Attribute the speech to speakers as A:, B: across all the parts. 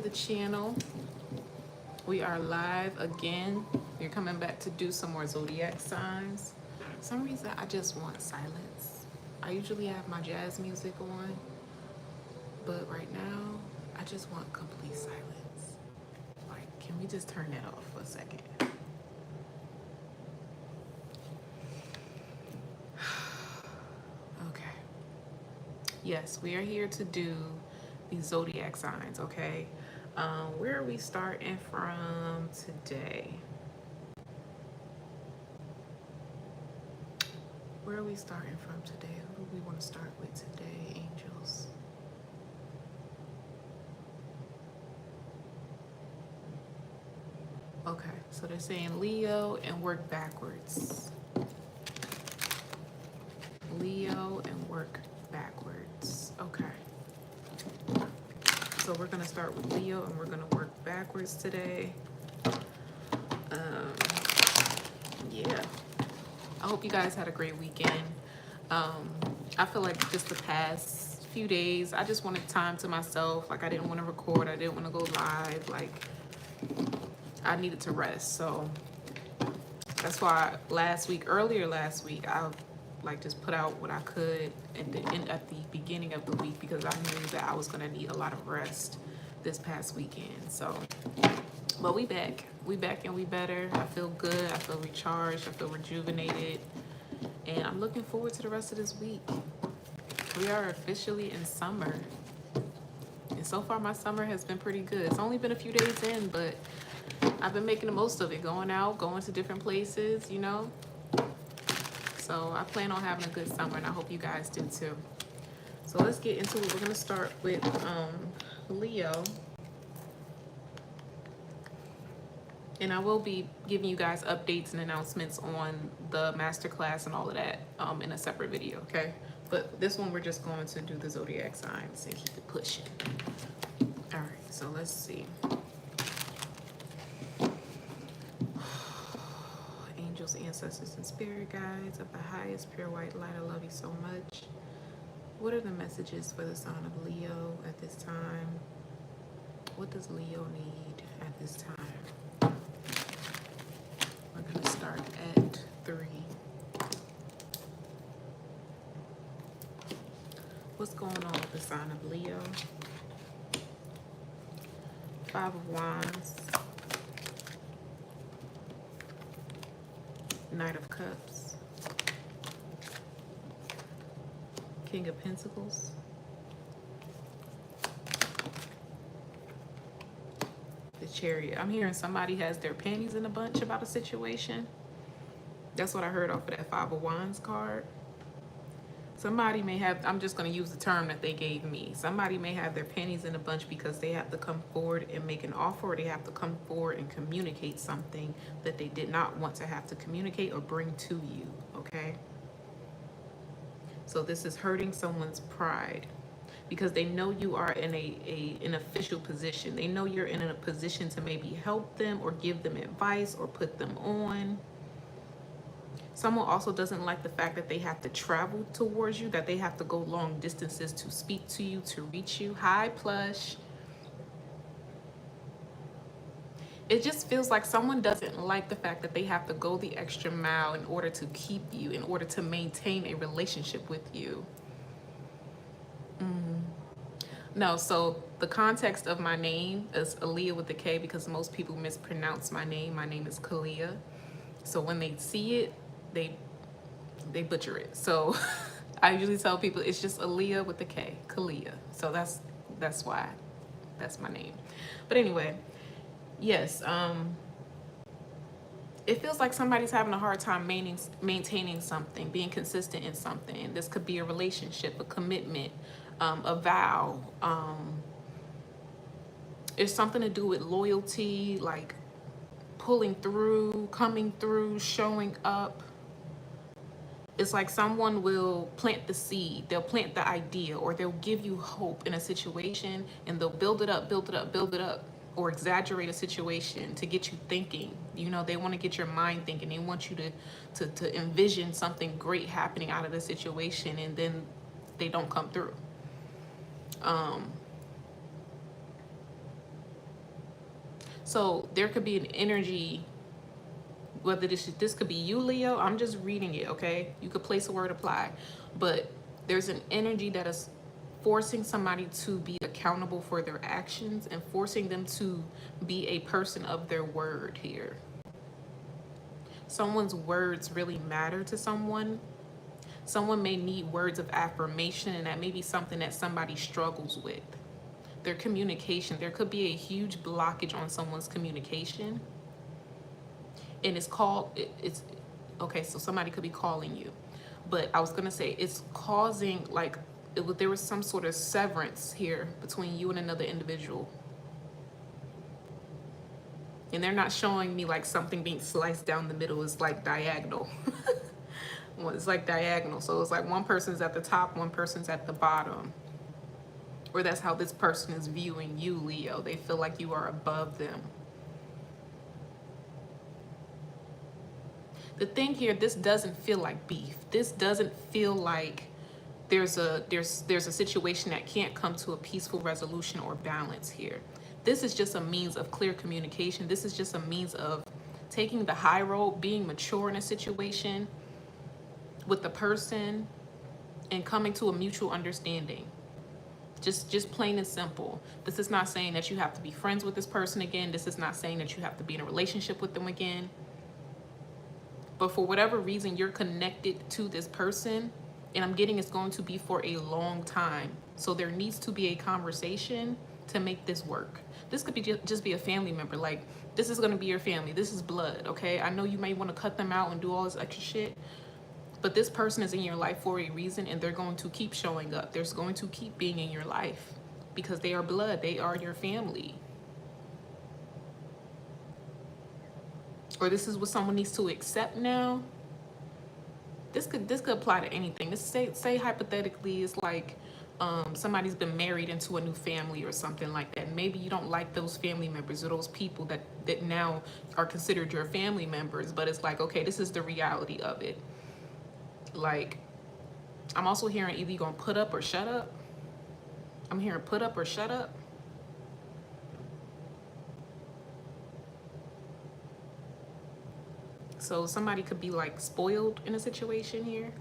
A: the channel. We are live again. We're coming back to do some more zodiac signs. For some reason, I just want silence. I usually have my jazz music on, but right now, I just want complete silence. Like, can we just turn that off for a second? Okay. Yes, we are here to do these zodiac signs, okay? Where are we starting from today? Where are we starting from today? Who do we want to start with today, angels? Okay, so they're saying Leo and work backwards. Leo and work backwards. Okay. So we're gonna start with Leo and we're gonna work backwards today. Yeah. I hope you guys had a great weekend. I feel like just the past few days, I just wanted time to myself. Like I didn't want to record, I didn't want to go live. Like I needed to rest. So that's why earlier last week, I like just put out what I could at the beginning of the week because I knew that I was gonna need a lot of rest this past weekend. So, but we back and we better. I feel good, I feel recharged, I feel rejuvenated, and I'm looking forward to the rest of this week. We are officially in summer, and so far my summer has been pretty good. It's only been a few days in, but I've been making the most of it, going out, going to different places, you know. So I plan on having a good summer, and I hope you guys do too. So let's get into it. We're gonna start with Leo. And I will be giving you guys updates and announcements on the masterclass and all of that in a separate video, okay? But this one, we're just going to do the zodiac signs and keep it pushing. All right, so let's see. Angels, ancestors, and spirit guides of the highest pure white light, I love you so much. What are the messages for the sign of Leo at this time? What does Leo need at this time? We're gonna start at 3. What's going on with the sign of Leo? 5 of Wands. Knight of Cups. King of Pentacles. The Chariot. I'm hearing somebody has their panties in a bunch about a situation. That's what I heard off of that 5 of Wands card. Somebody may have, I'm just going to use the term that they gave me. Somebody may have their panties in a bunch because they have to come forward and make an offer, or they have to come forward and communicate something that they did not want to have to communicate or bring to you, okay? So this is hurting someone's pride because they know you are in an official position. They know you're in a position to maybe help them or give them advice or put them on. Someone also doesn't like the fact that they have to travel towards you, that they have to go long distances to speak to you, to reach you. Hi, Plush. It just feels like someone doesn't like the fact that they have to go the extra mile in order to keep you, in order to maintain a relationship with you. No, so the context of my name is Aaliyah with the K because most people mispronounce my name. My name is Kaliyyah. So when they see it, they butcher it. So I usually tell people it's just Aaliyah with the K, Kaliyyah. So that's why that's my name. But anyway, yes, it feels like somebody's having a hard time maintaining something, being consistent in something. This could be a relationship, a commitment, a vow. It's something to do with loyalty, like pulling through, coming through, showing up. It's like someone will plant the seed, they'll plant the idea, or they'll give you hope in a situation, and they'll build it up, build it up, build it up, or exaggerate a situation to get you thinking. You know, they want to get your mind thinking. They want you to envision something great happening out of the situation, and then they don't come through. So there could be an energy, whether this could be you, Leo. I'm just reading it, okay? You could place a word apply, but there's an energy that is forcing somebody to be accountable for their actions and forcing them to be a person of their word here. Someone's words really matter to someone. Someone may need words of affirmation, and that may be something that somebody struggles with. Their communication, there could be a huge blockage on someone's communication, and it's okay, so somebody could be calling you, but I was gonna say it's causing like there was some sort of severance here between you and another individual, and they're not showing me like something being sliced down the middle. It's like diagonal. Well, it's like diagonal, so it's like one person's at the top, one person's at the bottom, or that's how this person is viewing you, Leo. They feel like you are above them. The thing here, this doesn't feel like beef. This doesn't feel like there's a situation that can't come to a peaceful resolution or balance here. This is just a means of clear communication. This is just a means of taking the high road, being mature in a situation with the person and coming to a mutual understanding. Just plain and simple. This is not saying that you have to be friends with this person again. This is not saying that you have to be in a relationship with them again. But for whatever reason, you're connected to this person, and I'm getting it's going to be for a long time. So there needs to be a conversation to make this work. This could be just be a family member. Like, this is going to be your family. This is blood, okay? I know you may want to cut them out and do all this extra shit, but this person is in your life for a reason, and they're going to keep showing up. They're going to keep being in your life because they are blood. They are your family. Or this is what someone needs to accept now. This could apply to anything. This say hypothetically it's like somebody's been married into a new family or something like that. Maybe you don't like those family members or those people that now are considered your family members, but it's like, okay, this is the reality of it. Like, I'm also hearing either you're gonna put up or shut up. I'm hearing put up or shut up. So somebody could be like spoiled in a situation here.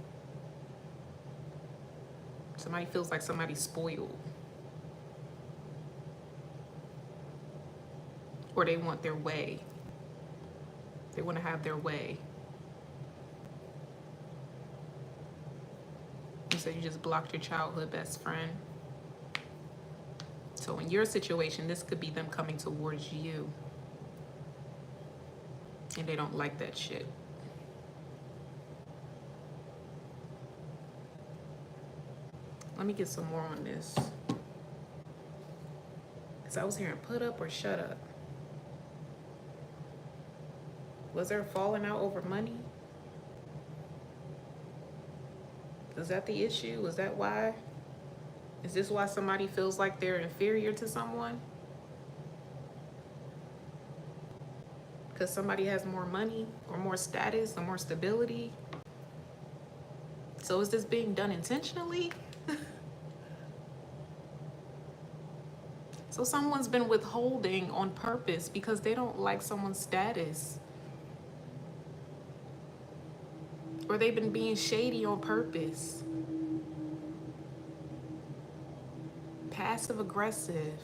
A: Somebody feels like somebody's spoiled. Or they want their way. They want to have their way. You said you just blocked your childhood best friend. So in your situation, this could be them coming towards you. And they don't like that shit. Let me get some more on this. Because I was hearing put up or shut up. Was there a falling out over money? Is that the issue? Was that why? Is this why somebody feels like they're inferior to someone? Because somebody has more money or more status or more stability? So is this being done intentionally? So someone's been withholding on purpose because they don't like someone's status. Or they've been being shady on purpose. Passive aggressive.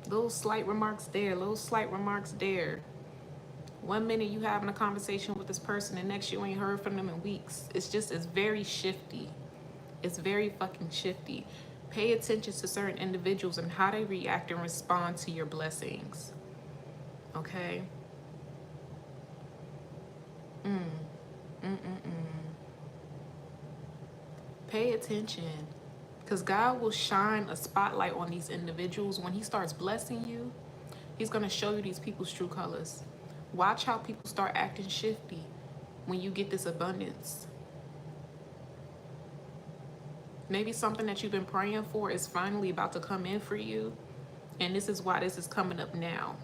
A: Little slight remarks there, little slight remarks there. 1 minute you having a conversation with this person, and next you ain't heard from them in weeks. It's very shifty. It's very fucking shifty. Pay attention to certain individuals and how they react and respond to your blessings. Okay? Pay attention. Because God will shine a spotlight on these individuals. When he starts blessing you, he's going to show you these people's true colors. Watch how people start acting shifty when you get this abundance. Maybe something that you've been praying for is finally about to come in for you. And this is why this is coming up now.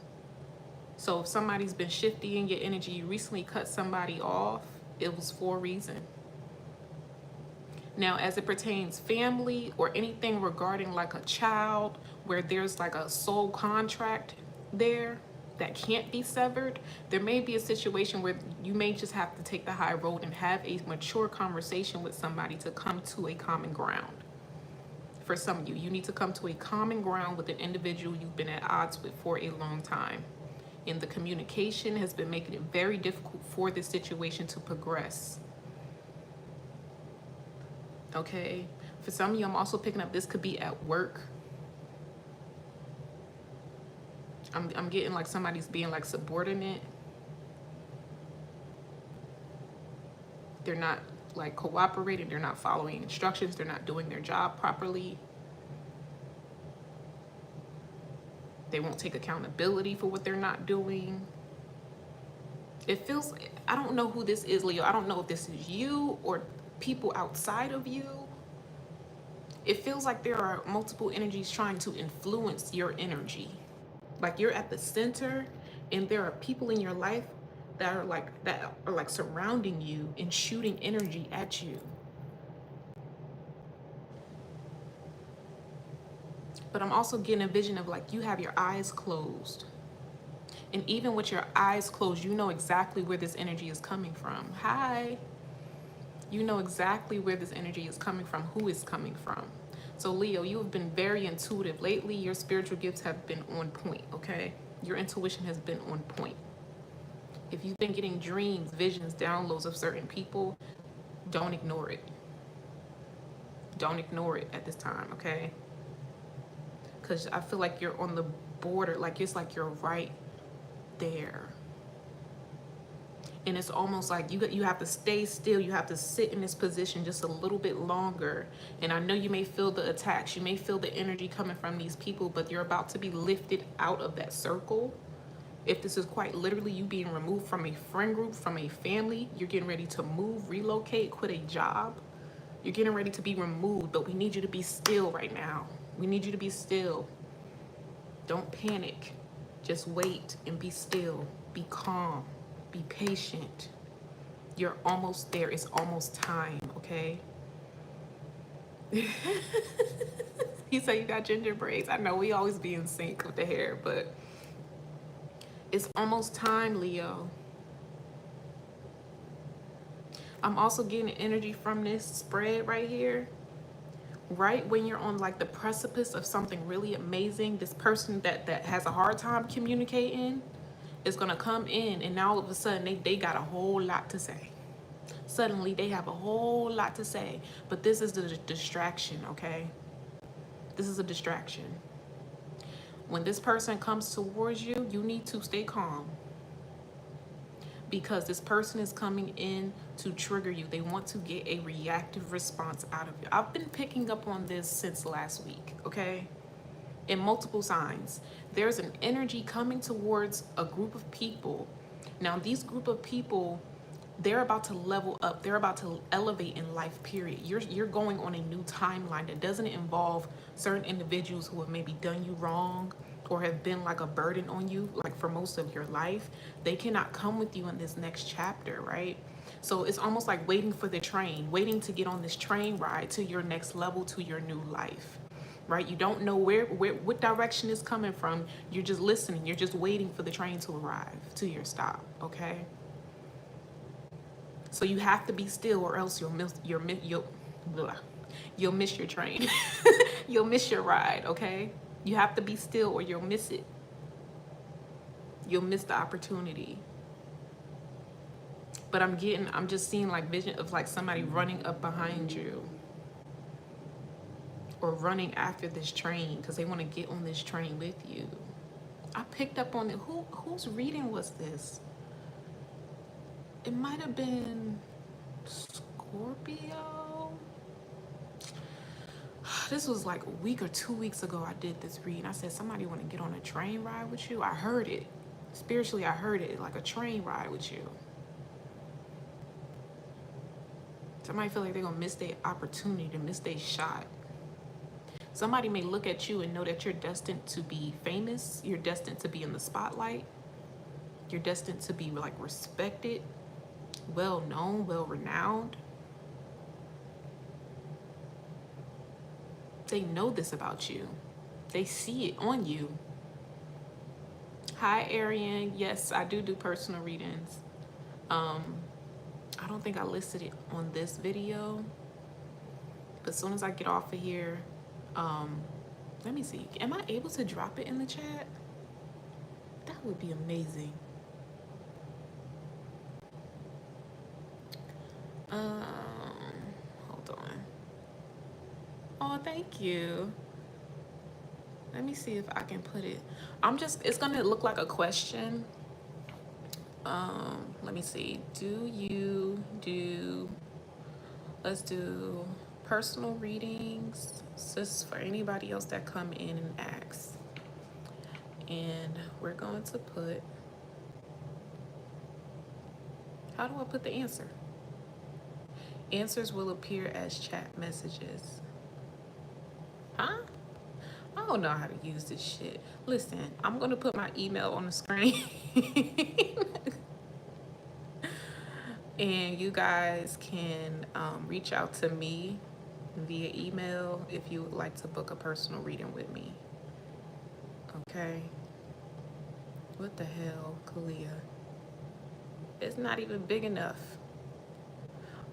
A: So if somebody's been shifty in your energy, you recently cut somebody off, it was for a reason. Now, as it pertains family or anything regarding like a child where there's like a soul contract there, that can't be severed, there may be a situation where you may just have to take the high road and have a mature conversation with somebody to come to a common ground. For some of you, you need to come to a common ground with an individual you've been at odds with for a long time. And the communication has been making it very difficult for this situation to progress. Okay? For some of you, I'm also picking up this could be at work. I'm getting like somebody's being like subordinate. They're not like cooperating. They're not following instructions. They're not doing their job properly. They won't take accountability for what they're not doing. It feels, I don't know who this is, Leo. I don't know if this is you or people outside of you. It feels like there are multiple energies trying to influence your energy. Like you're at the center and there are people in your life that are like surrounding you and shooting energy at you. But I'm also getting a vision of like you have your eyes closed. And even with your eyes closed, you know exactly where this energy is coming from. Hi. You know exactly where this energy is coming from, who it's coming from. So Leo, you have been very intuitive. Lately, your spiritual gifts have been on point, okay? Your intuition has been on point. If you've been getting dreams, visions, downloads of certain people, don't ignore it. Don't ignore it at this time, okay? Because I feel like you're on the border, like it's like you're right there. And it's almost like you have to stay still. You have to sit in this position just a little bit longer. And I know you may feel the attacks. You may feel the energy coming from these people, but you're about to be lifted out of that circle. If this is quite literally you being removed from a friend group, from a family, you're getting ready to move, relocate, quit a job. You're getting ready to be removed, but we need you to be still right now. We need you to be still. Don't panic. Just wait and be still. Be calm. Be patient. You're almost there. It's almost time, okay? He said you got ginger braids. I know we always be in sync with the hair, but it's almost time, Leo. I'm also getting energy from this spread right here. Right when you're on like the precipice of something really amazing, this person that has a hard time communicating is gonna come in, and now all of a sudden they got a whole lot to say. Suddenly they have a whole lot to say, but this is the distraction, okay? This is a distraction. When this person comes towards you, you need to stay calm, because this person is coming in to trigger you. They want to get a reactive response out of you. I've been picking up on this since last week, okay? In multiple signs. There's an energy coming towards a group of people. Now, these group of people, they're about to level up. They're about to elevate in life, period. You're going on a new timeline that doesn't involve certain individuals who have maybe done you wrong or have been like a burden on you, like for most of your life. They cannot come with you in this next chapter, right? So it's almost like waiting for the train, waiting to get on this train ride to your next level, to your new life. Right? You don't know what direction is coming from. You're just listening. You're just waiting for the train to arrive to your stop, okay? So you have to be still, or else you'll miss your train. You'll miss your ride, okay? You have to be still or you'll miss it. You'll miss the opportunity. But I'm just seeing like vision of like somebody running up behind you, or running after this train because they want to get on this train with you. I picked up on it. Whose reading was this? It might have been Scorpio. This was like a week or 2 weeks ago I did this reading. I said, somebody want to get on a train ride with you? I heard it. Spiritually, I heard it, like a train ride with you. Somebody feel like they're going to miss their opportunity, to miss their shot. Somebody may look at you and know that you're destined to be famous. You're destined to be in the spotlight. You're destined to be like respected, well known, well renowned. They know this about you. They see it on you. Hi, Arian. Yes, I do personal readings. I don't think I listed it on this video, but as soon as I get off of here, let me see. Am I able to drop it in the chat? That would be amazing. Hold on. Oh, thank you. Let me see if I can put it. It's gonna look like a question. Let me see. Let's do personal readings. This is for anybody else that come in and asks. And we're going to put, how do I put the answer? Answers will appear as chat messages. Huh? I don't know how to use this shit. Listen, I'm gonna put my email on the screen. And you guys can reach out to me via email if you would like to book a personal reading with me. Okay. What the hell, Kaliyyah? It's not even big enough.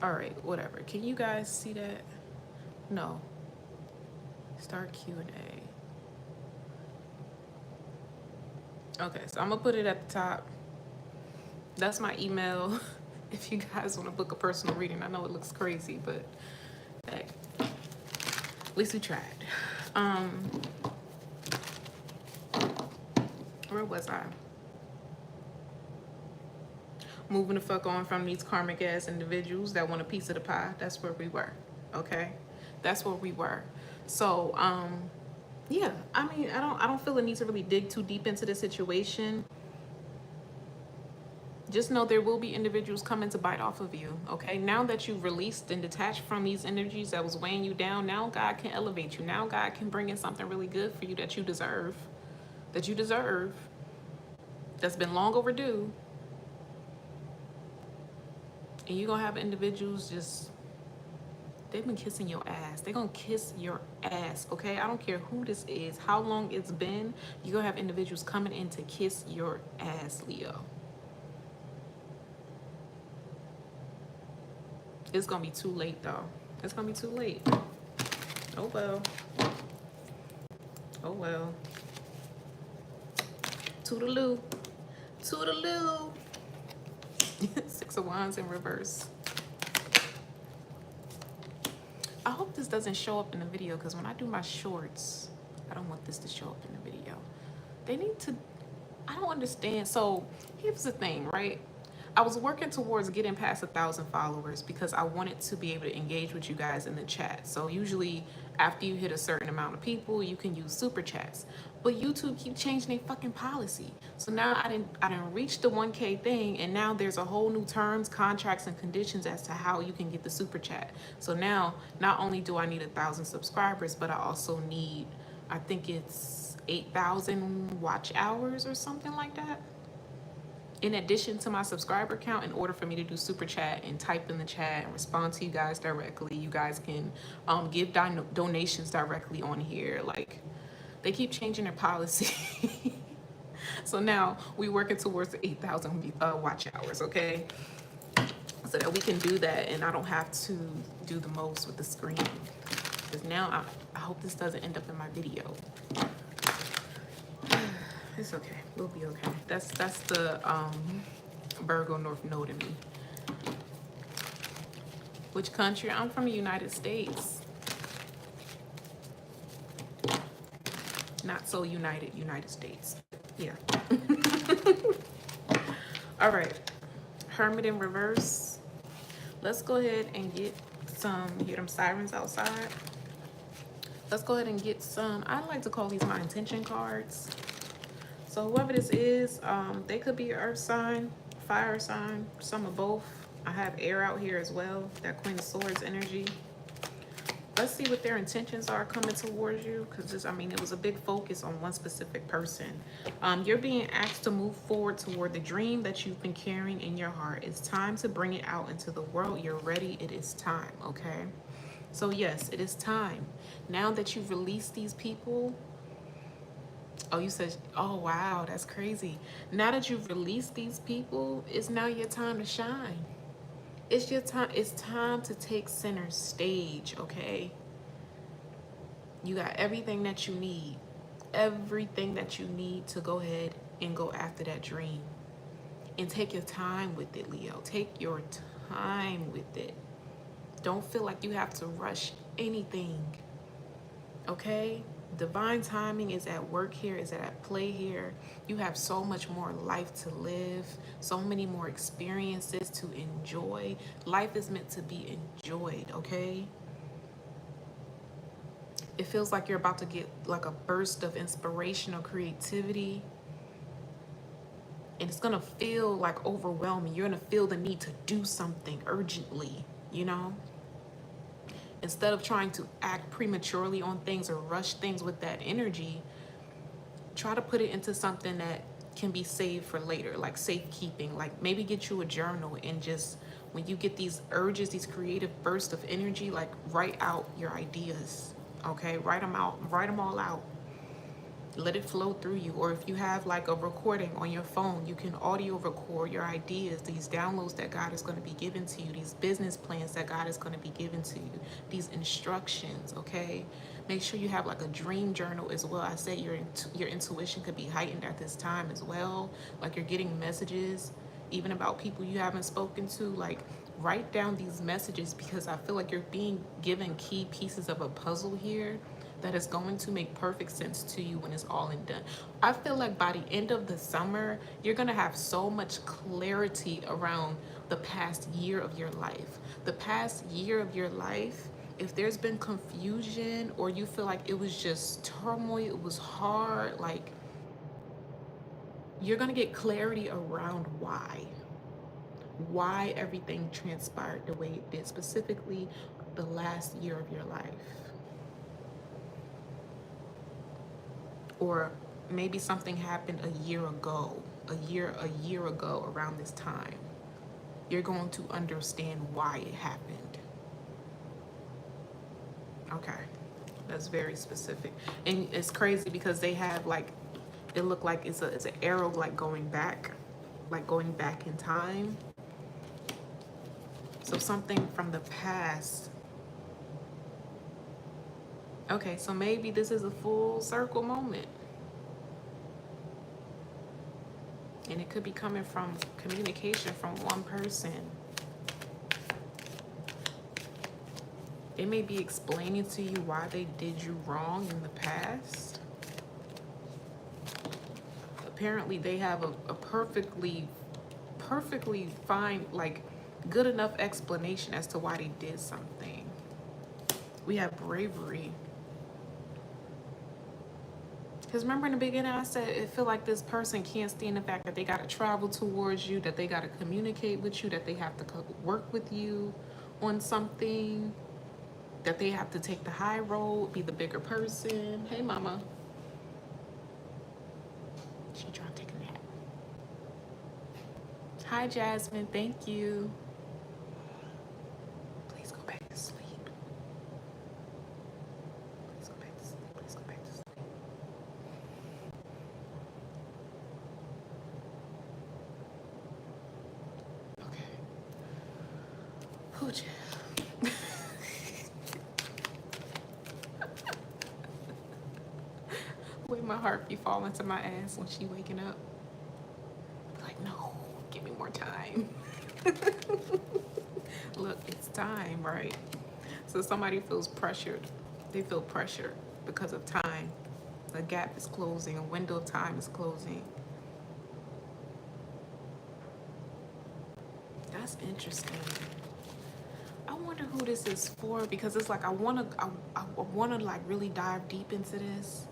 A: All right, whatever. Can you guys see that? No. Start Q&A. Okay, so I'm gonna put it at the top. That's my email. If you guys want to book a personal reading, I know it looks crazy, but hey, at least we tried. Where was I? Moving the fuck on from these karmic ass individuals that want a piece of the pie. That's where we were. Okay, that's where we were. So yeah, I mean, I don't feel the need to really dig too deep into the situation. Just know there will be individuals coming to bite off of you, okay? Now that you've released and detached from these energies that was weighing you down, now God can elevate you. Now God can bring in something really good for you that you deserve. That's been long overdue. And you're gonna have individuals they've been kissing your ass. They're gonna kiss your ass, okay? I don't care who this is, how long it's been, you're gonna have individuals coming in to kiss your ass, Leo. It's gonna be too late though. It's gonna be too late. Oh well. Oh well. Toodaloo. Toodaloo. 6 of Wands in reverse. I hope this doesn't show up in the video, because when I do my shorts, I don't want this to show up in the video. They need to, I don't understand. So here's the thing, right? I was working towards getting past 1,000 followers because I wanted to be able to engage with you guys in the chat. So usually after you hit a certain amount of people, you can use super chats. But YouTube keep changing their fucking policy. So now I didn't reach the 1K thing, and now there's a whole new terms, contracts, and conditions as to how you can get the super chat. So now not only do I need 1,000 subscribers, but I also need, I think it's 8,000 watch hours or something like that, in addition to my subscriber count, in order for me to do super chat and type in the chat and respond to you guys directly. You guys can give donations directly on here. Like, they keep changing their policy. So now we working towards the 8,000 watch hours, okay? So that we can do that and I don't have to do the most with the screen. Because now I hope this doesn't end up in my video. It's okay. We'll be okay. That's the Virgo North Node in me. Which country? I'm from the United States. Not so United States. Yeah. All right. Hermit in reverse. Let's go ahead and get some, hear them sirens outside. Let's go ahead and get some, I like to call these my intention cards. So whoever this is, they could be an earth sign, fire sign, some of both. I have air out here as well, that Queen of Swords energy. Let's see what their intentions are coming towards you, because I mean, it was a big focus on one specific person. You're being asked to move forward toward the dream that you've been carrying in your heart. It's time to bring it out into the world. You're ready. It is time, okay? So yes, it is time. Now that you've released these people, Oh, you said, oh, wow, that's crazy. Now that you've released these people, it's now your time to shine. It's your time. It's time to take center stage, okay? You got everything that you need. Everything that you need to go ahead and go after that dream. And take your time with it, Leo. Take your time with it. Don't feel like you have to rush anything, okay? Divine timing is at work here, is at play here. You have so much more life to live, so many more experiences to enjoy. Life is meant to be enjoyed, okay? It feels like you're about to get like a burst of inspiration or creativity. And it's gonna feel like overwhelming. You're gonna feel the need to do something urgently, you know? Instead of trying to act prematurely on things or rush things with that energy, try to put it into something that can be saved for later, like safekeeping. Like maybe get you a journal and just, when you get these urges, these creative bursts of energy, like write out your ideas, okay? Write them out, write them all out. Let it flow through you. Or if you have like a recording on your phone, you can audio record your ideas, these downloads that God is going to be giving to you, these business plans that God is going to be giving to you, these instructions, okay? Make sure you have like a dream journal as well. I said your intuition could be heightened at this time as well. Like you're getting messages even about people you haven't spoken to. Like write down these messages, because I feel like you're being given key pieces of a puzzle here that is going to make perfect sense to you when it's all and done. I feel like by the end of the summer, you're gonna have so much clarity around the past year of your life. The past year of your life, if there's been confusion or you feel like it was just turmoil, it was hard, like you're gonna get clarity around why everything transpired the way it did, specifically the last year of your life. Or maybe something happened a year ago around this time. You're going to understand why it happened. Okay, that's very specific. And it's crazy because they have like, it looked like it's an arrow like going back in time. So something from the past. Okay, so maybe this is a full circle moment. And it could be coming from communication from one person. They may be explaining to you why they did you wrong in the past. Apparently they have a perfectly fine, like good enough explanation as to why they did something. We have bravery. Because remember in the beginning I said it feel like this person can't stand the fact that they got to travel towards you, that they got to communicate with you, that they have to work with you on something, that they have to take the high road, be the bigger person. Hey, mama. She trying to take a nap. Hi, Jasmine. Thank you. Please go back to sleep. Please go back to sleep. Please go back to sleep. Oh, yeah. Way my heart be falling to my ass when she waking up. Like, no, give me more time. Look, it's time, right? So somebody feels pressured. They feel pressured because of time. A gap is closing. A window of time is closing. That's interesting. I wonder who this is for, because it's like I wanna like really dive deep into this,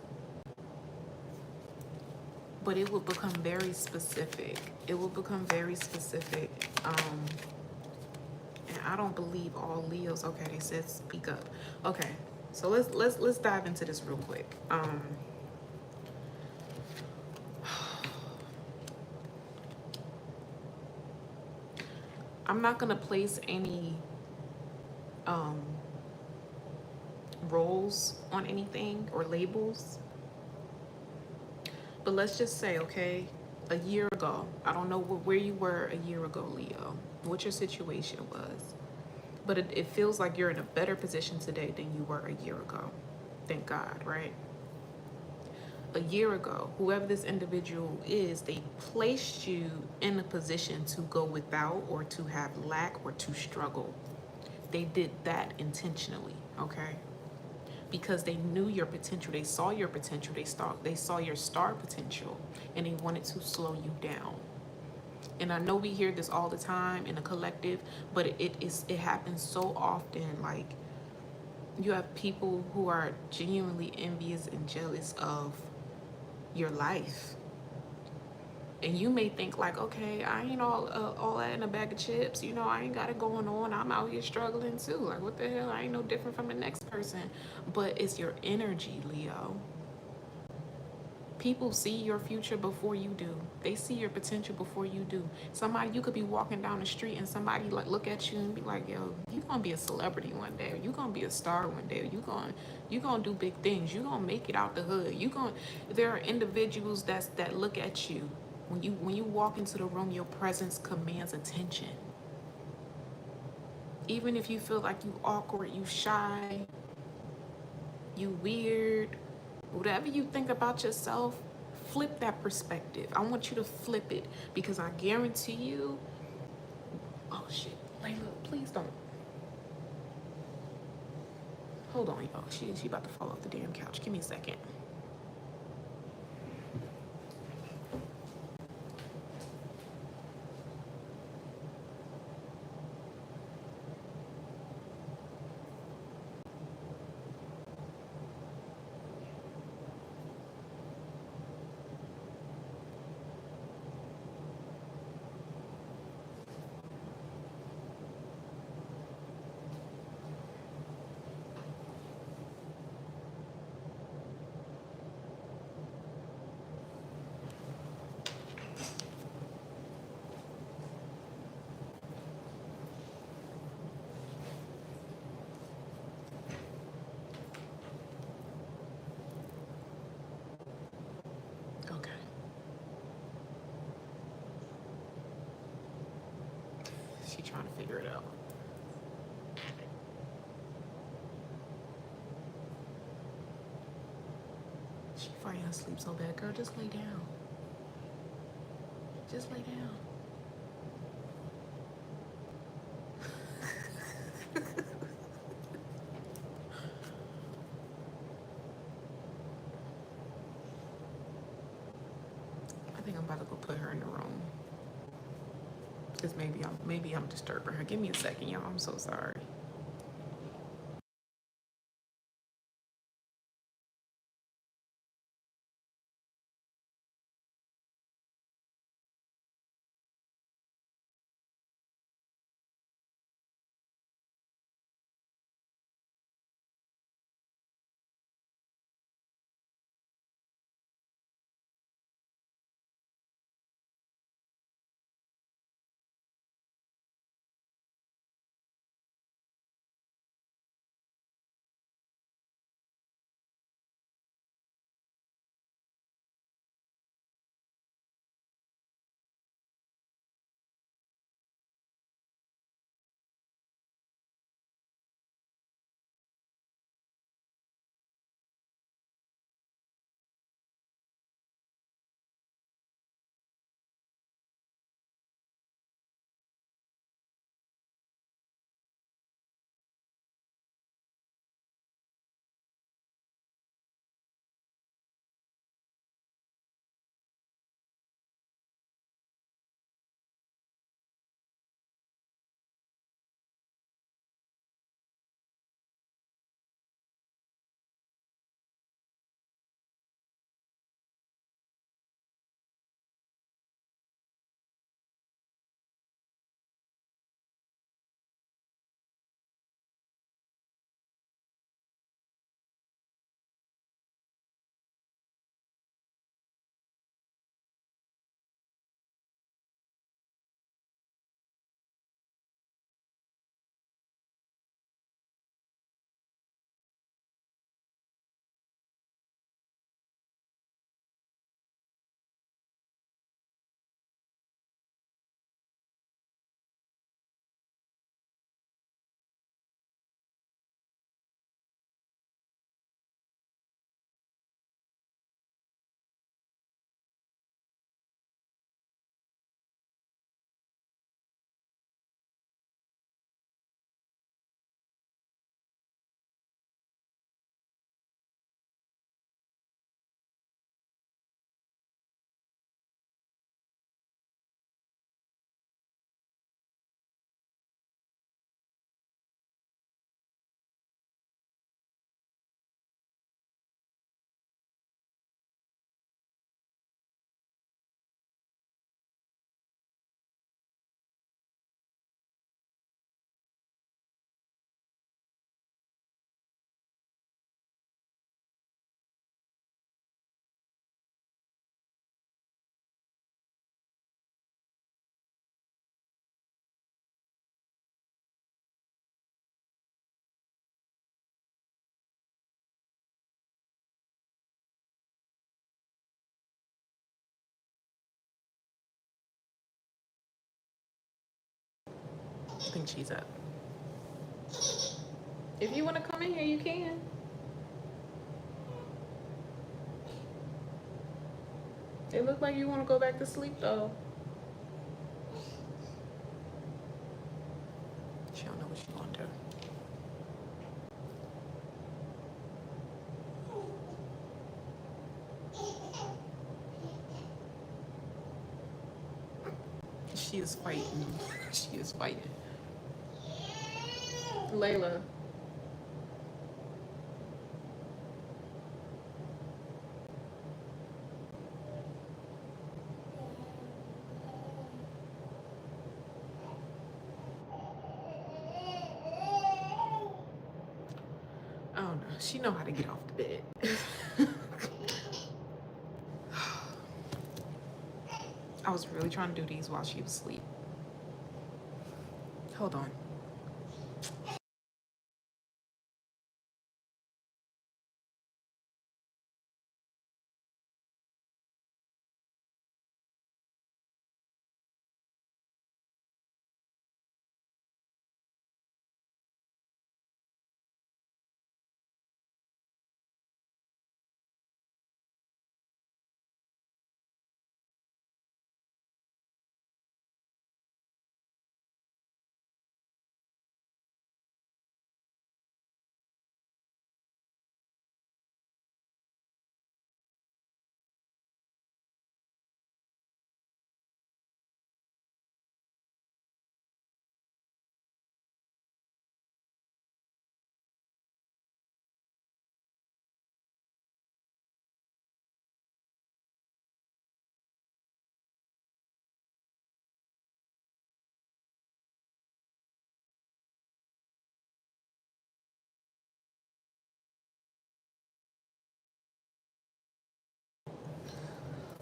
A: but it will become very specific. It will become very specific. And I don't believe all Leos. Okay, they said speak up. Okay, so let's dive into this real quick. I'm not gonna place any roles on anything or labels, But let's just say, okay, a year ago, I don't know where you were a year ago, Leo, what your situation was, but it feels like you're in a better position today than you were a year ago. Thank God, right? A year ago, whoever this individual is, they placed you in a position to go without or to have lack or to struggle. They did that intentionally, okay? Because they knew your potential, they saw your potential, they saw your star potential, and they wanted to slow you down. And I know we hear this all the time in a collective, but it happens so often. Like, you have people who are genuinely envious and jealous of your life. And you may think like, okay, I ain't all that in a bag of chips. You know, I ain't got it going on. I'm out here struggling too. Like, what the hell? I ain't no different from the next person. But it's your energy, Leo. People see your future before you do. They see your potential before you do. Somebody, you could be walking down the street and somebody like look at you and be like, yo, you gonna be a celebrity one day, or you gonna be a star one day, or you gonna do big things, you gonna make it out the hood. There are individuals that look at you. When you walk into the room, your presence commands attention. Even if you feel like you awkward, you shy, you weird, whatever you think about yourself, flip that perspective. I want you to flip it, because I guarantee you, oh shit, Layla, please don't. Hold on, y'all. She about to fall off the damn couch. Give me a second. Okay. She trying to figure it out. She falling asleep so bad. Girl, just lay down. Just lay down. I think I'm about to go put her in the room, because maybe I'm disturbing her. Give me a second, y'all. I'm so sorry. think she's up. If you want to come in here, you can. It look like you want to go back to sleep though. She don't know what she want to do. She is fighting. She is fighting. Layla. I don't know. She know how to get off the bed. I was really trying to do these while she was asleep. Hold on.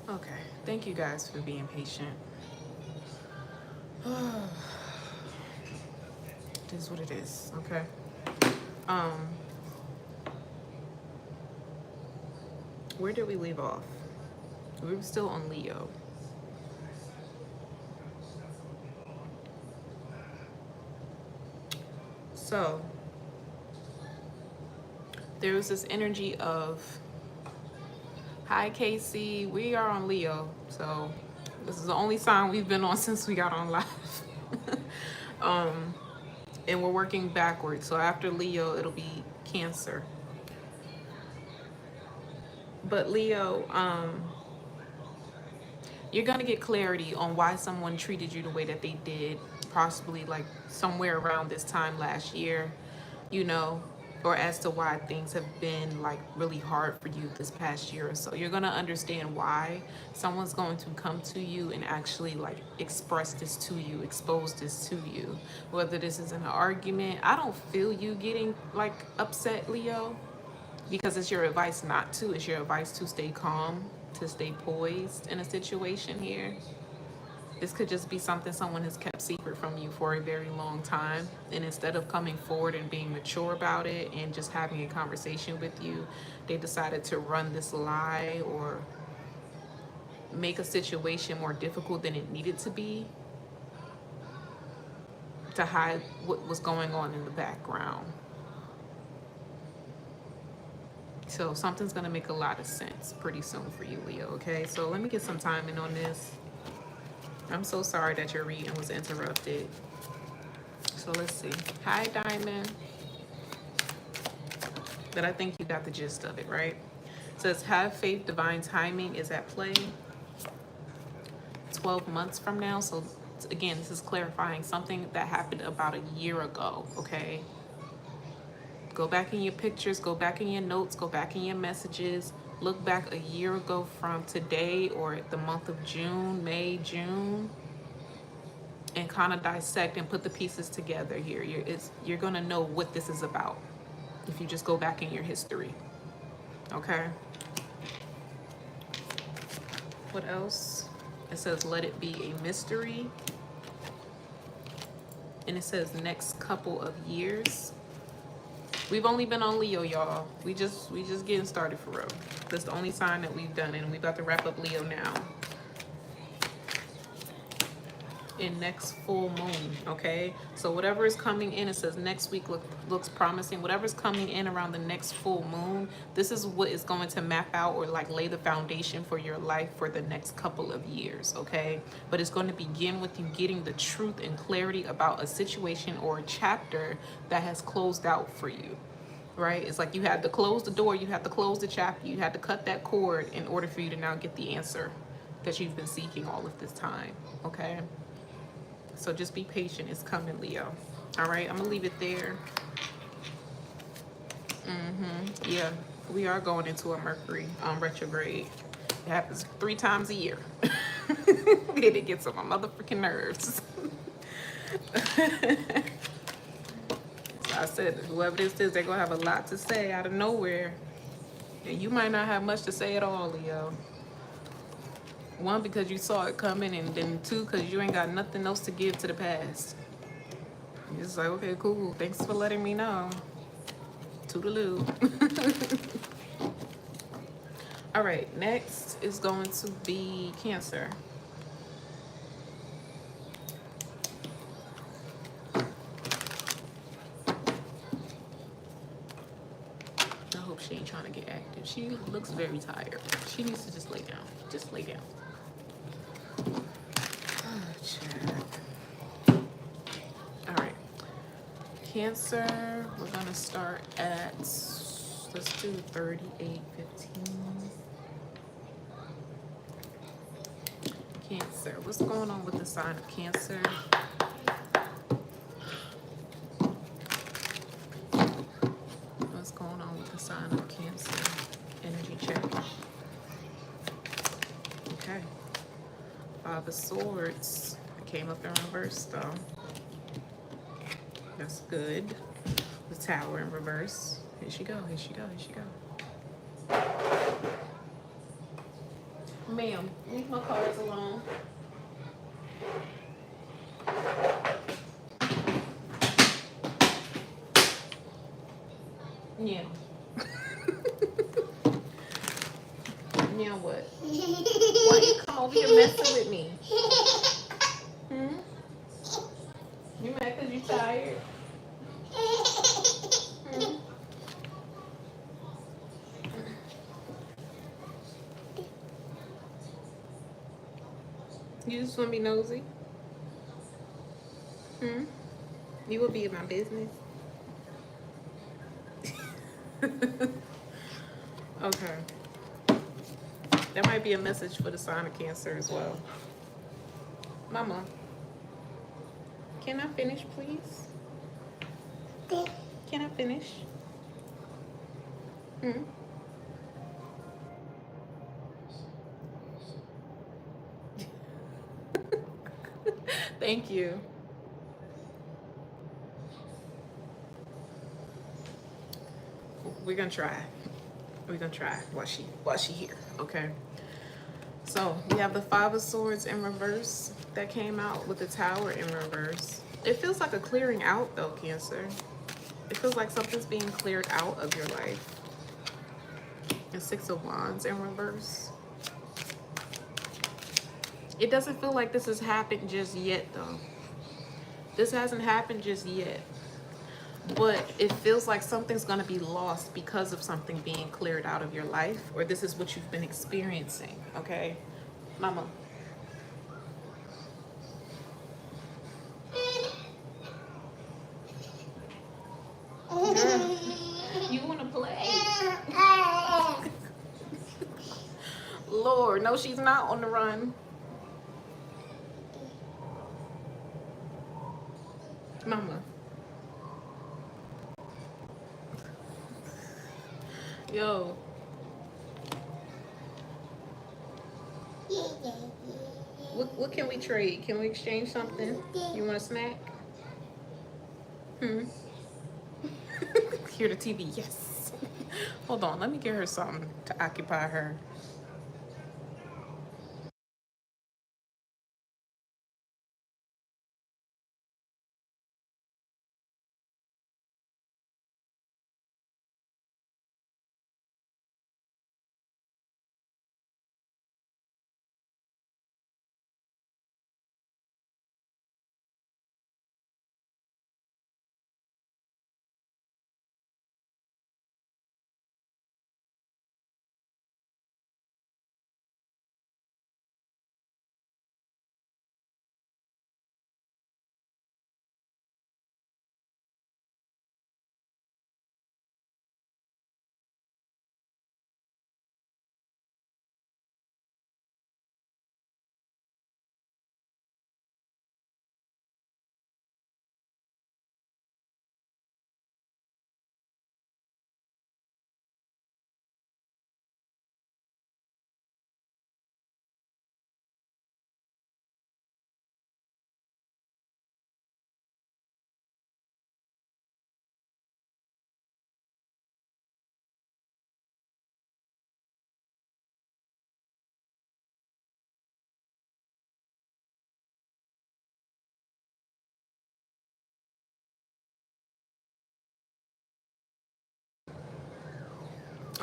A: Okay. Thank you guys for being patient. It is what it is, okay? Where did we leave off? We were still on Leo. So there was this energy of, hi Casey, we are on Leo. So this is the only sign we've been on since we got on live. And we're working backwards. So after Leo, it'll be Cancer. But Leo, you're gonna get clarity on why someone treated you the way that they did, possibly like somewhere around this time last year, you know, or as to why things have been like really hard for you this past year or so. You're gonna understand why someone's going to come to you and actually like express this to you, expose this to you, whether this is an argument. I don't feel you getting like upset, Leo, because it's your advice not to. It's your advice to stay calm, to stay poised in a situation here. This could just be something someone has kept secret from you for a very long time. And instead of coming forward and being mature about it and just having a conversation with you, they decided to run this lie or make a situation more difficult than it needed to be to hide what was going on in the background. So something's gonna make a lot of sense pretty soon for you, Leo, okay? So let me get some timing on this. I'm so sorry that your reading was interrupted. So let's see. Hi, Diamond. But I think you got the gist of it, right? It says, have faith, divine timing is at play. 12 months from now. So again, this is clarifying something that happened about a year ago, okay? Go back in your pictures, go back in your notes, go back in your messages. Look back a year ago from today or the month of June, May, June, and kind of dissect and put the pieces together here. You're going to know what this is about if you just go back in your history. Okay? What else? It says, let it be a mystery. And it says next couple of years. We've only been on Leo, y'all. We just getting started for real. That's the only sign that we've done, and we about to wrap up Leo now. in next full moon. Okay, so whatever is coming in, it says next week looks promising. Whatever's coming in around the next full moon, this is what is going to map out or like lay the foundation for your life for the next couple of years. Okay, but it's going to begin with you getting the truth and clarity about a situation or a chapter that has closed out for you. Right, it's like you had to close the door, you had to close the chapter, you had to cut that cord in order for you to now get the answer that you've been seeking all of this time. Okay, so just be patient. It's coming, Leo. All right, I'm gonna leave it there. Yeah, we are going into a Mercury retrograde. It happens 3 times a year. And it gets on my motherfucking nerves. So I said, whoever this is, they're gonna have a lot to say out of nowhere. And you might not have much to say at all, Leo. 1, because you saw it coming, and then 2, because you ain't got nothing else to give to the past. You're just like, okay, cool. Thanks for letting me know. Toodaloo. All right, next is going to be Cancer. I hope she ain't trying to get active. She looks very tired. She needs to just lay down. Just lay down. Oh, child. All right. Cancer, we're going to start at, let's do 38:15. Cancer, what's going on with the sign of Cancer? What's going on with the sign of Cancer? Energy check. Okay. 5 of Swords. It came up in reverse though. That's good. The Tower in reverse. Here she go, here she go, here she go. Ma'am, leave my cards alone. Yeah. Now what? Why you come over here messing with me? Hmm? You mad because you tired? Hmm? You just want to be nosy? Hmm? You will be in my business? Okay. That might be a message for the sign of Cancer as well. Mama, can I finish, please? Can I finish? Hmm? Thank you. We're gonna try. We're gonna try while she here. Okay. So we have the 5 of Swords in reverse that came out with the Tower in reverse. It feels like a clearing out though, Cancer. It feels like something's being cleared out of your life. And 6 of Wands in reverse. It doesn't feel like this has happened just yet though. This hasn't happened just yet. But it feels like something's gonna be lost because of something being cleared out of your life, or this is what you've been experiencing, okay? Mama. Girl, you wanna play? Lord, no, she's not on the run. Mama. Yo. What can we trade? Can we exchange something? You want a snack? Hmm? Hear the TV, yes. Hold on, let me get her something to occupy her.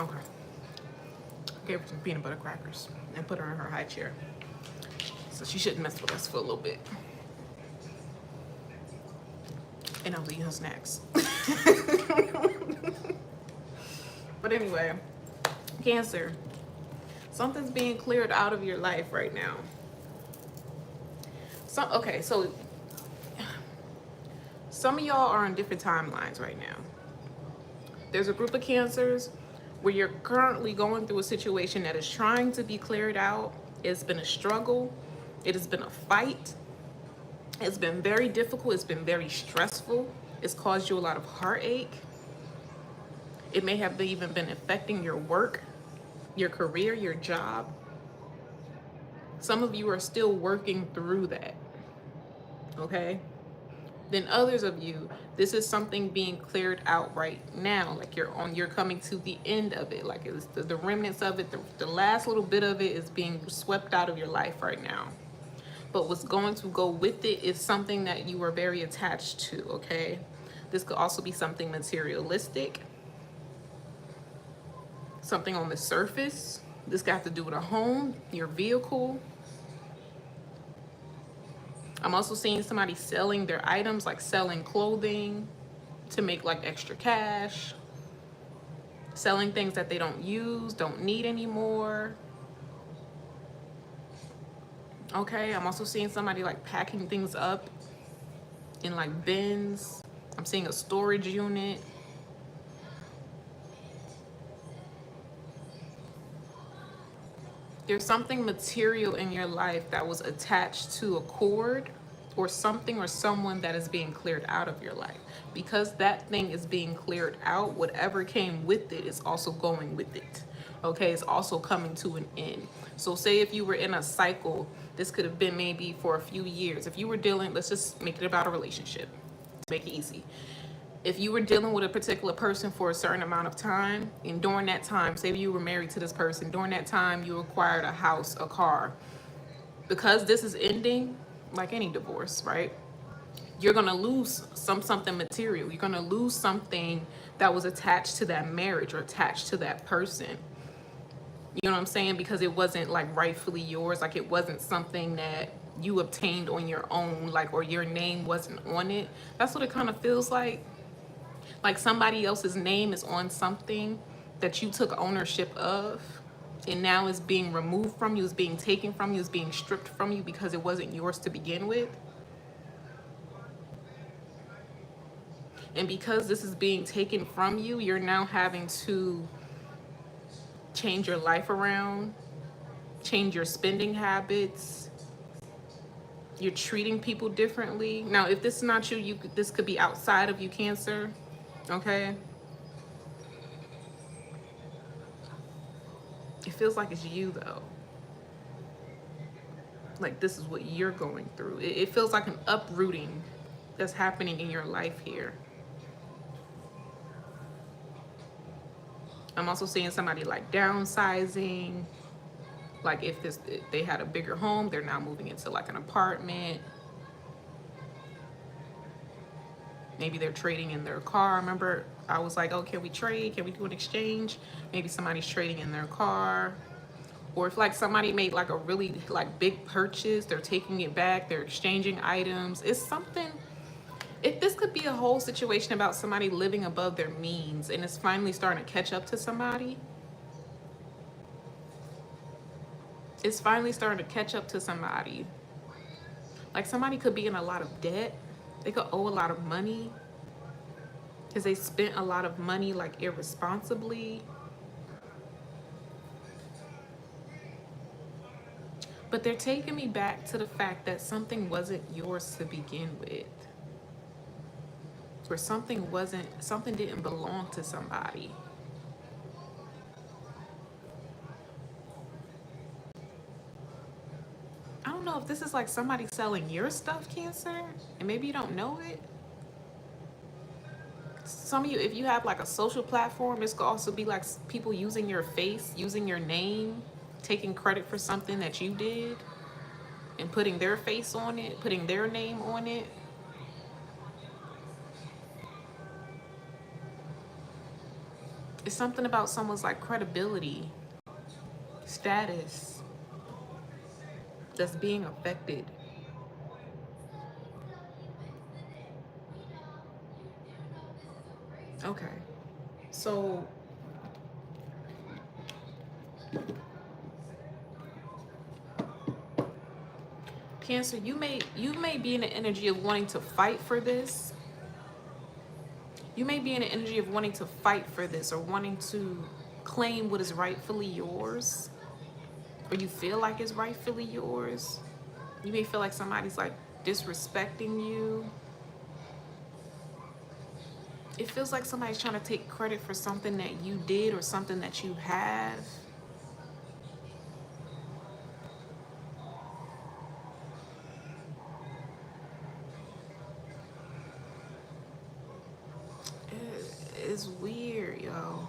A: Okay. Gave her some peanut butter crackers and put her in her high chair. So she shouldn't mess with us for a little bit. And I'll eat her snacks. But anyway, Cancer. Something's being cleared out of your life right now. Okay, so some of y'all are on different timelines right now. There's a group of Cancers where you're currently going through a situation that is trying to be cleared out. It's been a struggle. It has been a fight. It's been very difficult. It's been very stressful. It's caused you a lot of heartache. It may have even been affecting your work, your career, your job. Some of you are still working through that, okay? Then others of you, this is something being cleared out right now. Like you're coming to the end of it. Like it's the remnants of it, the last little bit of it is being swept out of your life right now. But what's going to go with it is something that you are very attached to, okay? This could also be something materialistic, something on the surface. This could have to do with a home, your vehicle. I'm also seeing somebody selling their items, like selling clothing to make like extra cash, selling things that they don't use, don't need anymore. Okay, I'm also seeing somebody like packing things up in like bins. I'm seeing a storage unit. There's something material in your life that was attached to a cord or something or someone that is being cleared out of your life. Because that thing is being cleared out, whatever came with it is also going with it. Okay, it's also coming to an end. So say if you were in a cycle, this could have been maybe for a few years. If you were dealing, let's just make it about a relationship to make it easy. If you were dealing with a particular person for a certain amount of time, and during that time, say you were married to this person, during that time you acquired a house, a car, because this is ending, like any divorce, right? You're gonna lose something material. You're gonna lose something that was attached to that marriage or attached to that person. You know what I'm saying? Because it wasn't like rightfully yours, like it wasn't something that you obtained on your own, like, or your name wasn't on it. That's what it kind of feels like. Like somebody else's name is on something that you took ownership of, and now is being removed from you, is being taken from you, is being stripped from you because it wasn't yours to begin with. And because this is being taken from you, you're now having to change your life around, change your spending habits. You're treating people differently. Now, if this is not you, this could be outside of you, Cancer, okay? It feels like it's you, though. Like this is what you're going through. It feels like an uprooting that's happening in your life here. I'm also seeing somebody like downsizing. Like if they had a bigger home, they're now moving into like an apartment. Maybe they're trading in their car. Remember, I was like, oh, can we trade? Can we do an exchange? Maybe somebody's trading in their car. Or if like somebody made like a really like big purchase, they're taking it back, they're exchanging items. It's something, if this could be a whole situation about somebody living above their means and it's finally starting to catch up to somebody. It's finally starting to catch up to somebody. Like somebody could be in a lot of debt. They could owe a lot of money because they spent a lot of money like irresponsibly. But they're taking me back to the fact that something wasn't yours to begin with. Or something didn't belong to somebody. I don't know if this is like somebody selling your stuff, Cancer, and maybe you don't know it. Some of you, if you have like a social platform, this could also be like people using your face, using your name, taking credit for something that you did and putting their face on it, putting their name on it. It's something about someone's like credibility, status that's being affected. Okay. So Cancer, you may be in the energy of wanting to fight for this. You may be in the energy of wanting to fight for this or wanting to claim what is rightfully yours, or you feel like it's rightfully yours. You may feel like somebody's like disrespecting you. It feels like somebody's trying to take credit for something that you did or something that you have. It's weird, yo.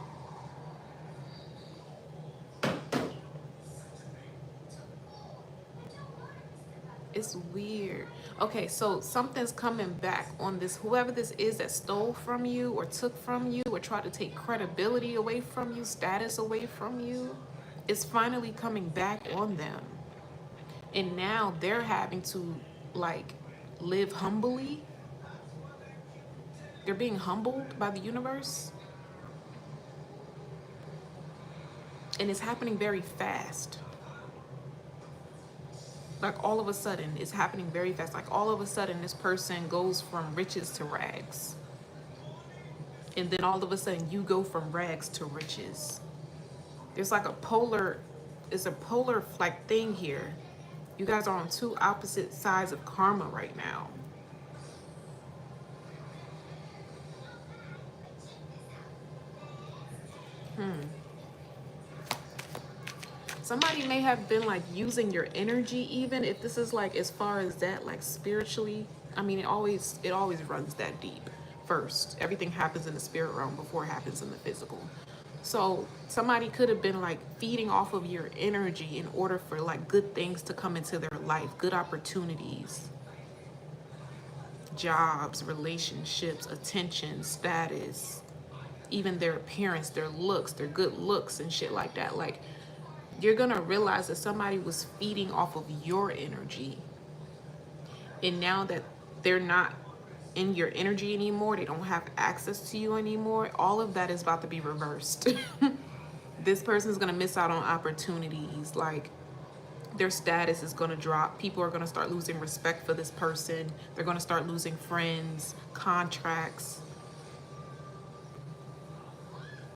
A: It's weird. Okay, so something's coming back on this. Whoever this is that stole from you or took from you or tried to take credibility away from you, status away from you, is finally coming back on them. And now they're having to like live humbly. They're being humbled by the universe. And it's happening very fast. Like all of a sudden, it's happening very fast. Like all of a sudden, this person goes from riches to rags. And then all of a sudden, you go from rags to riches. There's like it's a polar like thing here. You guys are on two opposite sides of karma right now. Somebody may have been like using your energy, even if this is like as far as that, like spiritually. I mean, it always runs that deep first. Everything happens in the spirit realm before it happens in the physical. So somebody could have been like feeding off of your energy in order for like good things to come into their life, good opportunities, jobs, relationships, attention, status, even their appearance, their looks, their good looks and shit like that. Like, you're gonna realize that somebody was feeding off of your energy. And now that they're not in your energy anymore, they don't have access to you anymore, all of that is about to be reversed. This person's gonna miss out on opportunities. Like, their status is gonna drop. People are gonna start losing respect for this person. They're gonna start losing friends, contracts,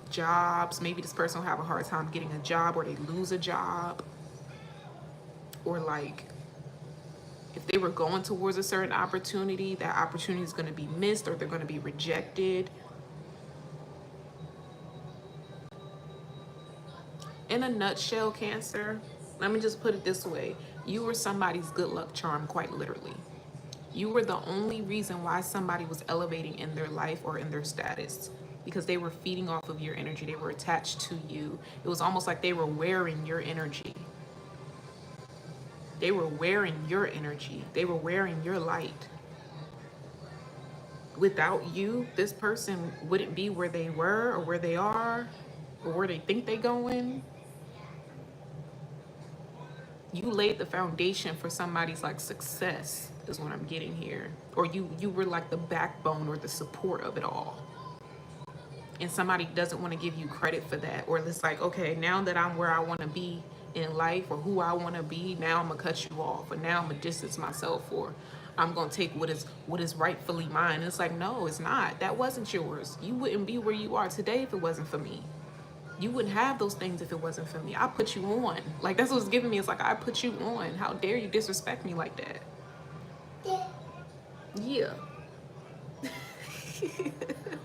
A: jobs. Maybe this person will have a hard time getting a job, or they lose a job, or like if they were going towards a certain opportunity, that opportunity is going to be missed, or they're going to be rejected. In a nutshell, Cancer, let me just put it this way. You were somebody's good luck charm, quite literally. You were the only reason why somebody was elevating in their life or in their status, because they were feeding off of your energy. They were attached to you. It was almost like they were wearing your energy. They were wearing your energy. They were wearing your light. Without you, this person wouldn't be where they were or where they are or where they think they're going. You laid the foundation for somebody's like success is what I'm getting here. Or you were like the backbone or the support of it all. And somebody doesn't want to give you credit for that. Or it's like, okay, now that I'm where I want to be in life or who I want to be, now I'm going to cut you off. Or now I'm going to distance myself, or I'm going to take what is rightfully mine. And it's like, no, it's not. That wasn't yours. You wouldn't be where you are today if it wasn't for me. You wouldn't have those things if it wasn't for me. I put you on. Like, that's what's giving me. It's like, I put you on. How dare you disrespect me like that? Yeah.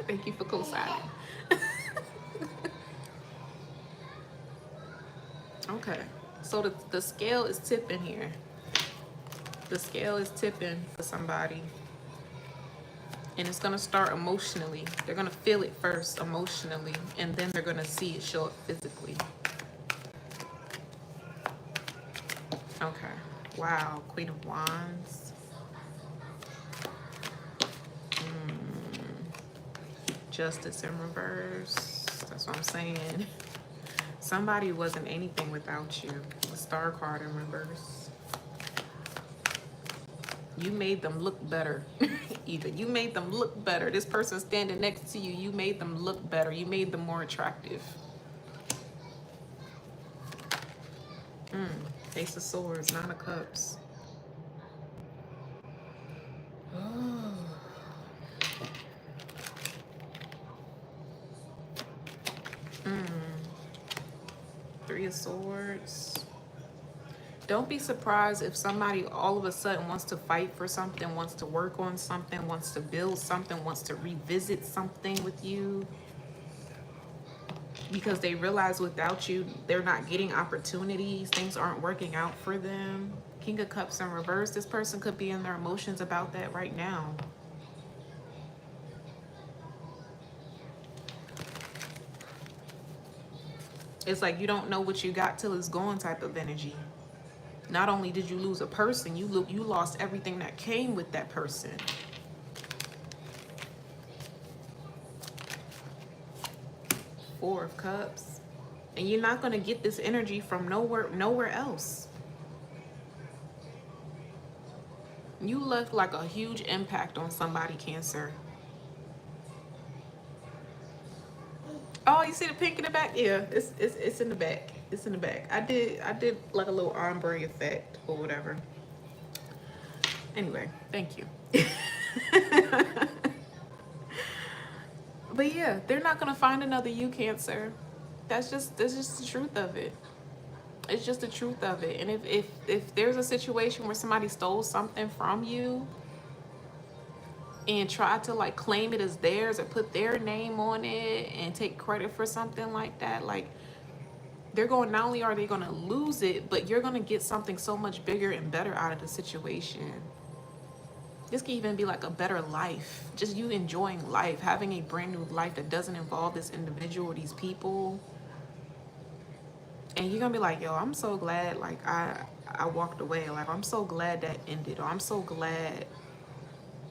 A: Thank you for co-signing. Okay, so the scale is tipping here. The scale is tipping for somebody. And it's going to start emotionally. They're going to feel it first emotionally, and then they're going to see it show up physically. Okay, wow, Queen of Wands. Justice in reverse. That's what I'm saying. Somebody wasn't anything without you. The Star card in reverse. You made them look better. Either you made them look better. This person standing next to you, you made them look better. You made them more attractive. Ace of Swords, Nine of Cups. Oh. Three of Swords. Don't be surprised if somebody all of a sudden wants to fight for something, wants to work on something, wants to build something, wants to revisit something with you. Because they realize without you, they're not getting opportunities. Things aren't working out for them. King of Cups in reverse. This person could be in their emotions about that right now. It's like you don't know what you got till it's gone type of energy. Not only did you lose a person, you lost everything that came with that person. Four of Cups. And you're not going to get this energy from nowhere else. You left like a huge impact on somebody, Cancer. Oh, you see the pink in the back? Yeah, it's in the back. It's in the back. I did like a little ombre effect or whatever. Anyway, thank you. But yeah, they're not gonna find another you, Cancer. That's just the truth of it. It's just the truth of it. And if there's a situation where somebody stole something from you and tried to like claim it as theirs or put their name on it and take credit for something like that, like they're going, not only are they going to lose it, but you're going to get something so much bigger and better out of the situation. This can even be like a better life, just you enjoying life, having a brand new life that doesn't involve this individual or these people. And you're gonna be like, yo, I'm so glad like I walked away. Like, I'm so glad that ended, or I'm so glad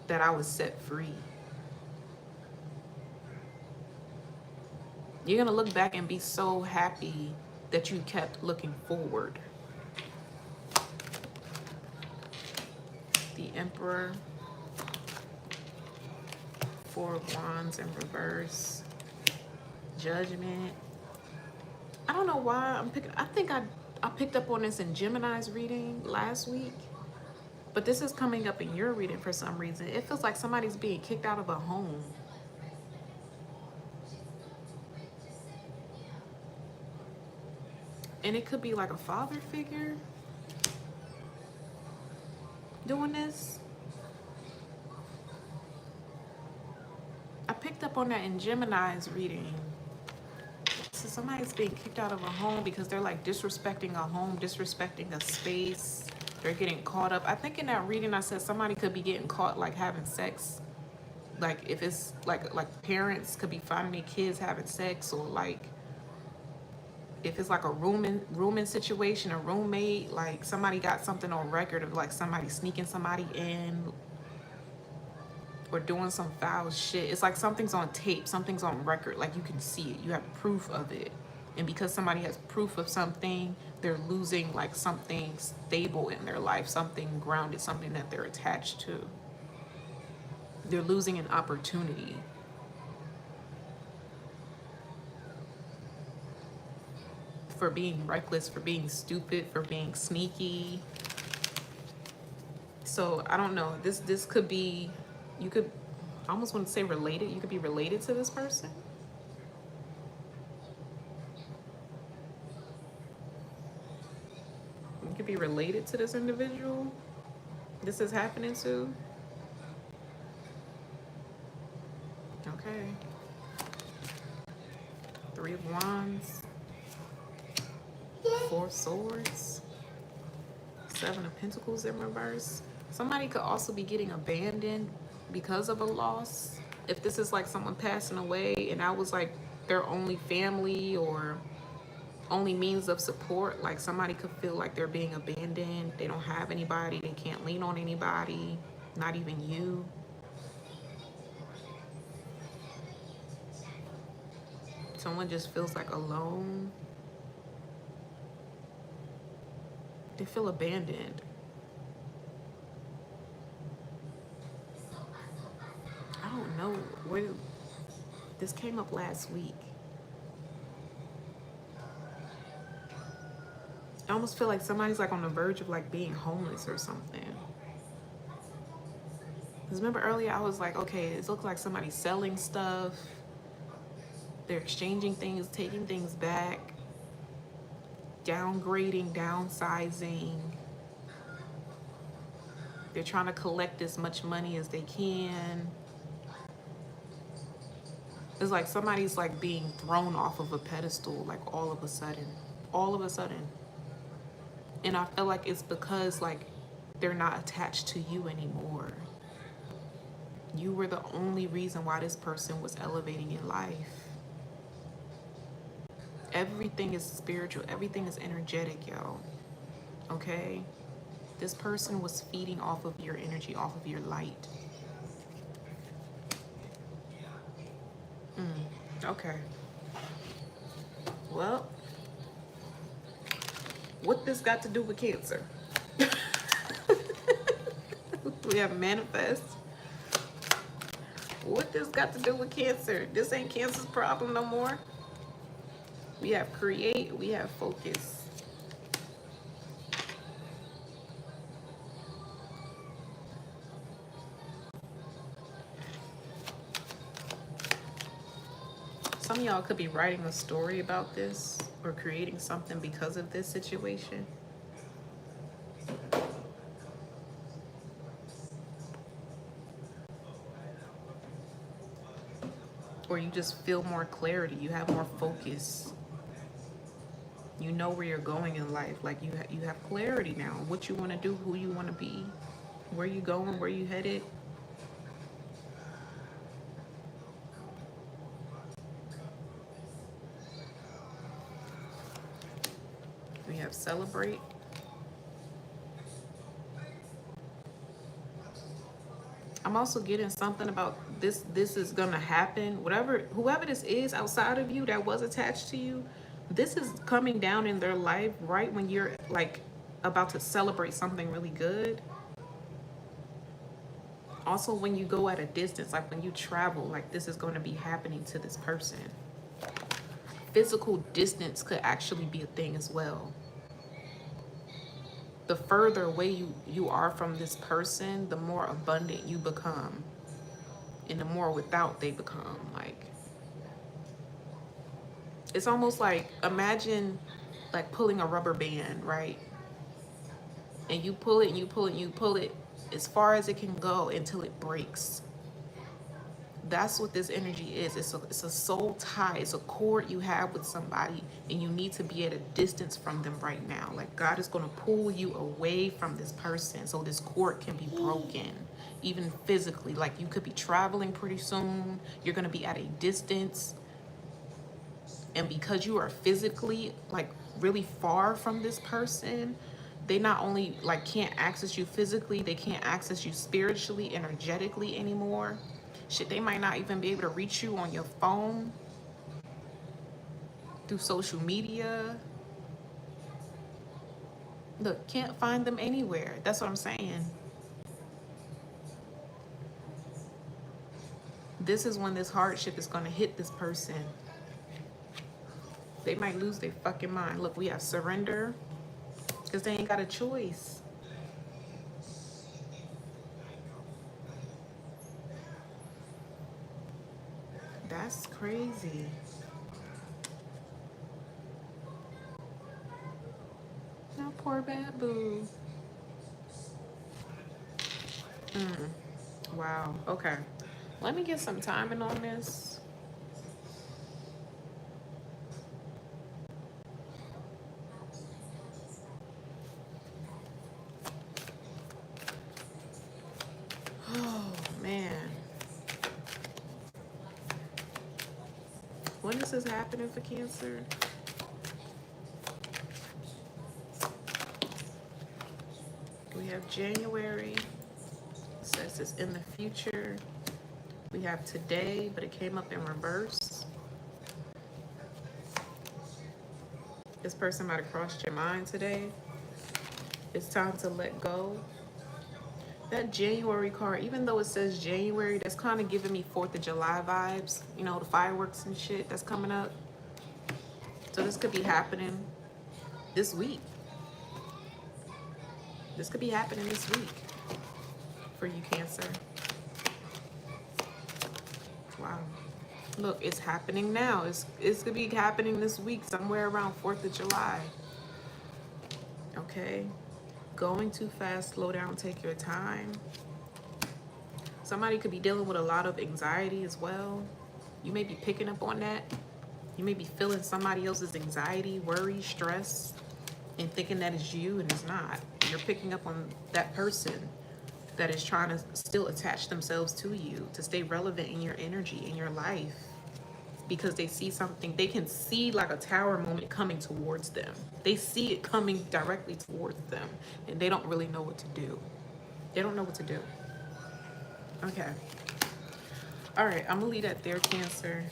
A: that I was set free. You're gonna look back and be so happy that you kept looking forward. The Emperor. Four of Wands in reverse. Judgment. I don't know why I'm picking. I think I picked up on this in Gemini's reading last week, but this is coming up in your reading for some reason. It feels like somebody's being kicked out of a home. And it could be like a father figure doing this. I picked up on that in Gemini's reading. So somebody's being kicked out of a home because they're like disrespecting a home, disrespecting a space. They're getting caught up. I think in that reading I said somebody could be getting caught like having sex. Like if it's like parents could be finding their kids having sex, or like if it's like a rooming situation, a roommate, like somebody got something on record of like somebody sneaking somebody in or doing some foul shit. It's like something's on tape, something's on record, like you can see it, you have proof of it. And because somebody has proof of something, they're losing like something stable in their life, something grounded, something that they're attached to. They're losing an opportunity. For being reckless, for being stupid, for being sneaky. So I don't know, this could be, you could, I almost want to say related. You could be related to this person. You could be related to this individual this is happening to. Okay. Three of Wands. Four of Swords. Seven of Pentacles in reverse. Somebody could also be getting abandoned because of a loss. If this is like someone passing away and that was like their only family or only means of support, like somebody could feel like they're being abandoned. They don't have anybody. They can't lean on anybody, not even you. Someone just feels like alone. They feel abandoned. I don't know where this came up last week. I almost feel like somebody's like on the verge of like being homeless or something. Because remember earlier I was like, okay, it looks like somebody's selling stuff. They're exchanging things, taking things back, downgrading, downsizing. They're trying to collect as much money as they can. It's like somebody's like being thrown off of a pedestal, like all of a sudden. All of a sudden. And I feel like it's because like they're not attached to you anymore. You were the only reason why this person was elevating in life. Everything is spiritual. Everything is energetic, yo. Okay? This person was feeding off of your energy, off of your light. Okay. Well, what this got to do with Cancer? We have manifest. What this got to do with Cancer? This ain't Cancer's problem no more. We have create, we have focus. Some of y'all could be writing a story about this or creating something because of this situation. Or you just feel more clarity, you have more focus. You know where you're going in life. Like you have clarity now. What you want to do, who you want to be, where you going, where you headed. We have celebrate. I'm also getting something about this. This is going to happen. Whoever this is outside of you that was attached to you, this is coming down in their life right when you're like about to celebrate something really good. Also, when you go at a distance, like when you travel, like this is going to be happening to this person. Physical distance could actually be a thing as well. The further away you are from this person, the more abundant you become. And the more without they become. Like, it's almost like, imagine like pulling a rubber band, right? And you pull it and you pull it and you pull it as far as it can go until it breaks. That's what this energy is. It's a soul tie. It's a cord you have with somebody, and you need to be at a distance from them right now. Like God is going to pull you away from this person so this cord can be broken, even physically. Like you could be traveling pretty soon. You're going to be at a distance. And because you are physically like really far from this person, they not only like can't access you physically, they can't access you spiritually, energetically anymore. Shit, they might not even be able to reach you on your phone, through social media. Look, can't find them anywhere. That's what I'm saying. This is when this hardship is going to hit this person. They might lose their fucking mind. Look, we have surrender because they ain't got a choice. That's crazy. Now poor bad boo. Wow. Okay. Let me get some timing on this. Oh, man. When is this happening for Cancer? We have January. It says it's in the future. We have today, but it came up in reverse. This person might have crossed your mind today. It's time to let go. That January card, even though it says January, that's kind of giving me 4th of July vibes. You know, the fireworks and shit that's coming up. So this could be happening this week. This could be happening this week for you, Cancer. Wow. Look, it's happening now. It's gonna be happening this week, somewhere around 4th of July. Okay. Going too fast, slow down, take your time. Somebody could be dealing with a lot of anxiety as well. You may be picking up on that. You may be feeling somebody else's anxiety, worry, stress, and thinking that it's you, and it's not. You're picking up on that person that is trying to still attach themselves to you, to stay relevant in your energy, in your life, because they see something. They can see like a tower moment coming towards them. They see it coming directly towards them, and they don't really know what to do. They don't know what to do. Okay. All right, I'm gonna leave that there, Cancer.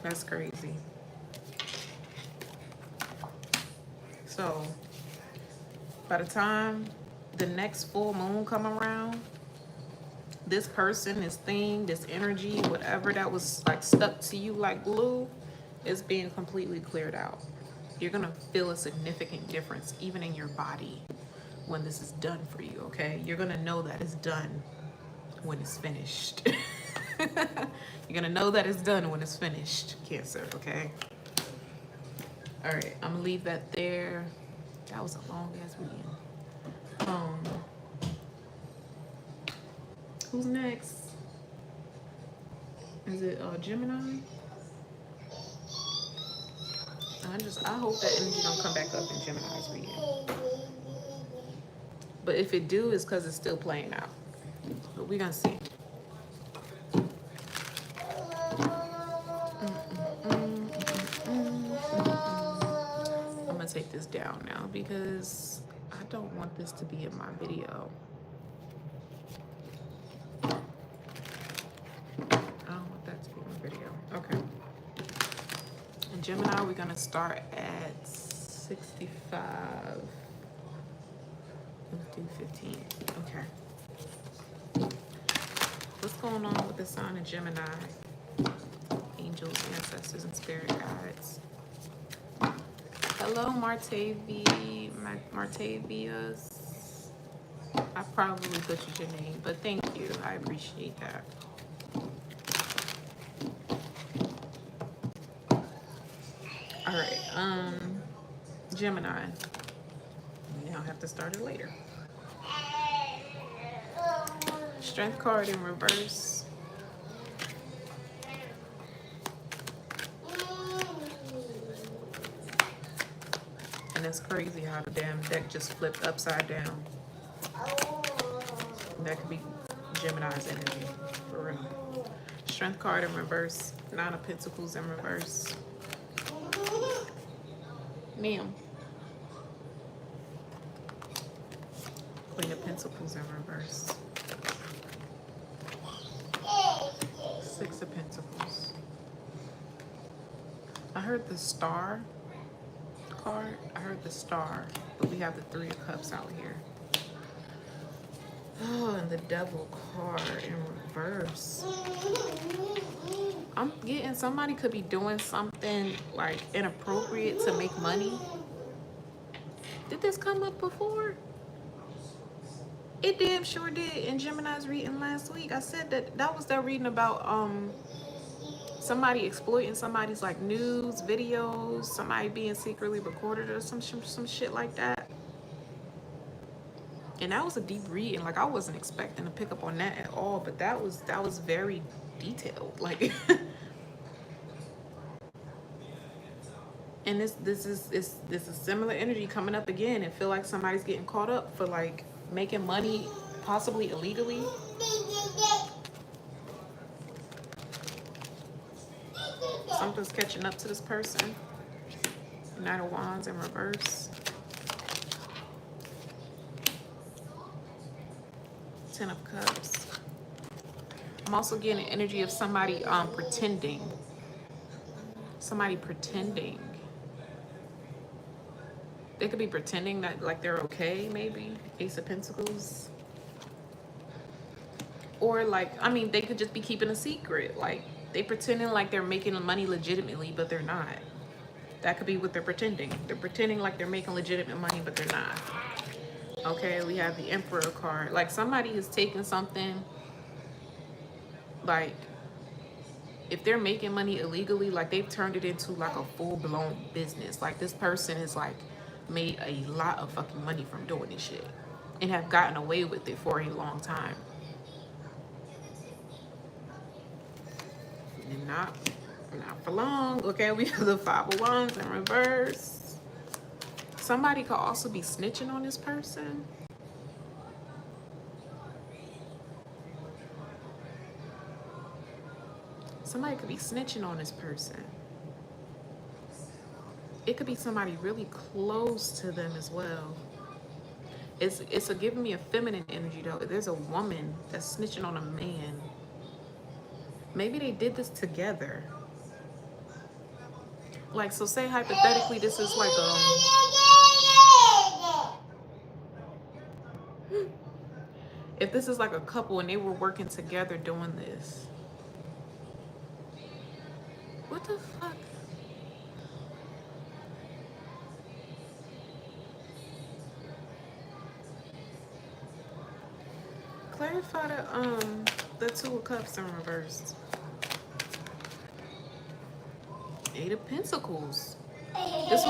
A: That's crazy. So by the time the next full moon come around, this person, this thing, this energy, whatever that was like stuck to you like glue, is being completely cleared out. You're gonna feel a significant difference even in your body when this is done for you, okay? You're gonna know that it's done when it's finished. You're gonna know that it's done when it's finished, Cancer, okay? All right, I'm gonna leave that there. That was a long ass weekend. Who's next? Is it Gemini? I hope that energy don't come back up in Gemini's reading. But if it do, it's because it's still playing out. But we're gonna see. I'm gonna take this down now because I don't want this to be in my video. I don't want that to be in my video. Okay. In Gemini, we're gonna start at 65. Let's do 15. Okay. What's going on with the sign of Gemini? Angels, ancestors, and spirit guides. Hello, Martavius. I probably butchered your name, but thank you. I appreciate that. All right, Gemini. Now I have to start it later. Strength card in reverse. And it's crazy how the damn deck just flipped upside down. That could be Gemini's energy, for real. Strength card in reverse. 9 of Pentacles in reverse. Ma'am. Queen of Pentacles in reverse. 6 of Pentacles. I heard the Star card. I heard the Star, but we have the 3 of Cups out here. Oh, and the Devil card in reverse. I'm getting somebody could be doing something like inappropriate to make money. Did this come up before? It damn sure did in Gemini's reading last week. I said that was that reading about somebody exploiting somebody's like news videos, somebody being secretly recorded or some shit like that. And that was a deep reading. Like I wasn't expecting to pick up on that at all, but that was very detailed. Like and this is similar energy coming up again. It feel like somebody's getting caught up for like making money possibly illegally. Something's catching up to this person. Knight of Wands in reverse. 10 of Cups. I'm also getting an energy of somebody pretending. somebody pretending. They could be pretending that like they're okay, maybe. Ace of Pentacles. Or like, I mean, they could just be keeping a secret. Like, they pretending like they're making money legitimately, but they're not. That could be what they're pretending. They're pretending like they're making legitimate money, but they're not. Okay, we have the Emperor card. Like, somebody is taking something, like, if they're making money illegally, like, they've turned it into like a full-blown business. Like, this person is like made a lot of fucking money from doing this shit and have gotten away with it for a long time. And not for long. Okay, we have the Five of Wands in reverse. Somebody could also be snitching on this person. Somebody could be snitching on this person. It could be somebody really close to them as well. It's giving me a feminine energy though. There's a woman that's snitching on a man. Maybe they did this together. Like, so say hypothetically this is like if this is like a couple and they were working together doing this. What the fuck? Clarify the Two of Cups in reverse. Eight of Pentacles. This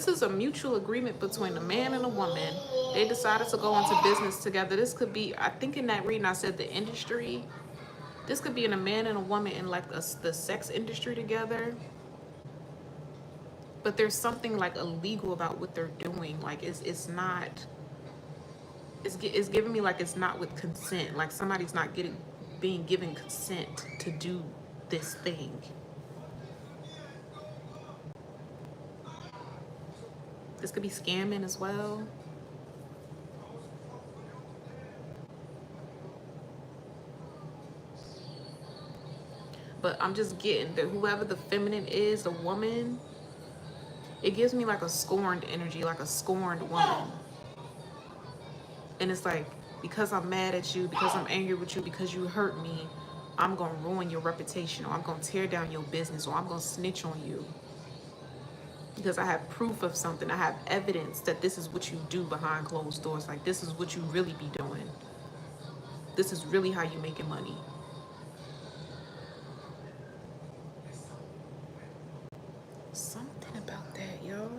A: is a mutual agreement between a man and a woman. They decided to go into business together. This could be, I think in that reading I said the industry. This could be in a man and a woman in like the sex industry together. But there's something like illegal about what they're doing. Like it's not, it's giving me like it's not with consent. Like somebody's not being given consent to do this thing. This could be scamming as well. But I'm just getting that whoever the feminine is, the woman, it gives me like a scorned energy, like a scorned woman. And it's like, because I'm mad at you, because I'm angry with you, because you hurt me, I'm going to ruin your reputation, or I'm going to tear down your business, or I'm going to snitch on you. Because I have proof of something. I have evidence that this is what you do behind closed doors. Like, this is what you really be doing. This is really how you making money. Something about that, yo.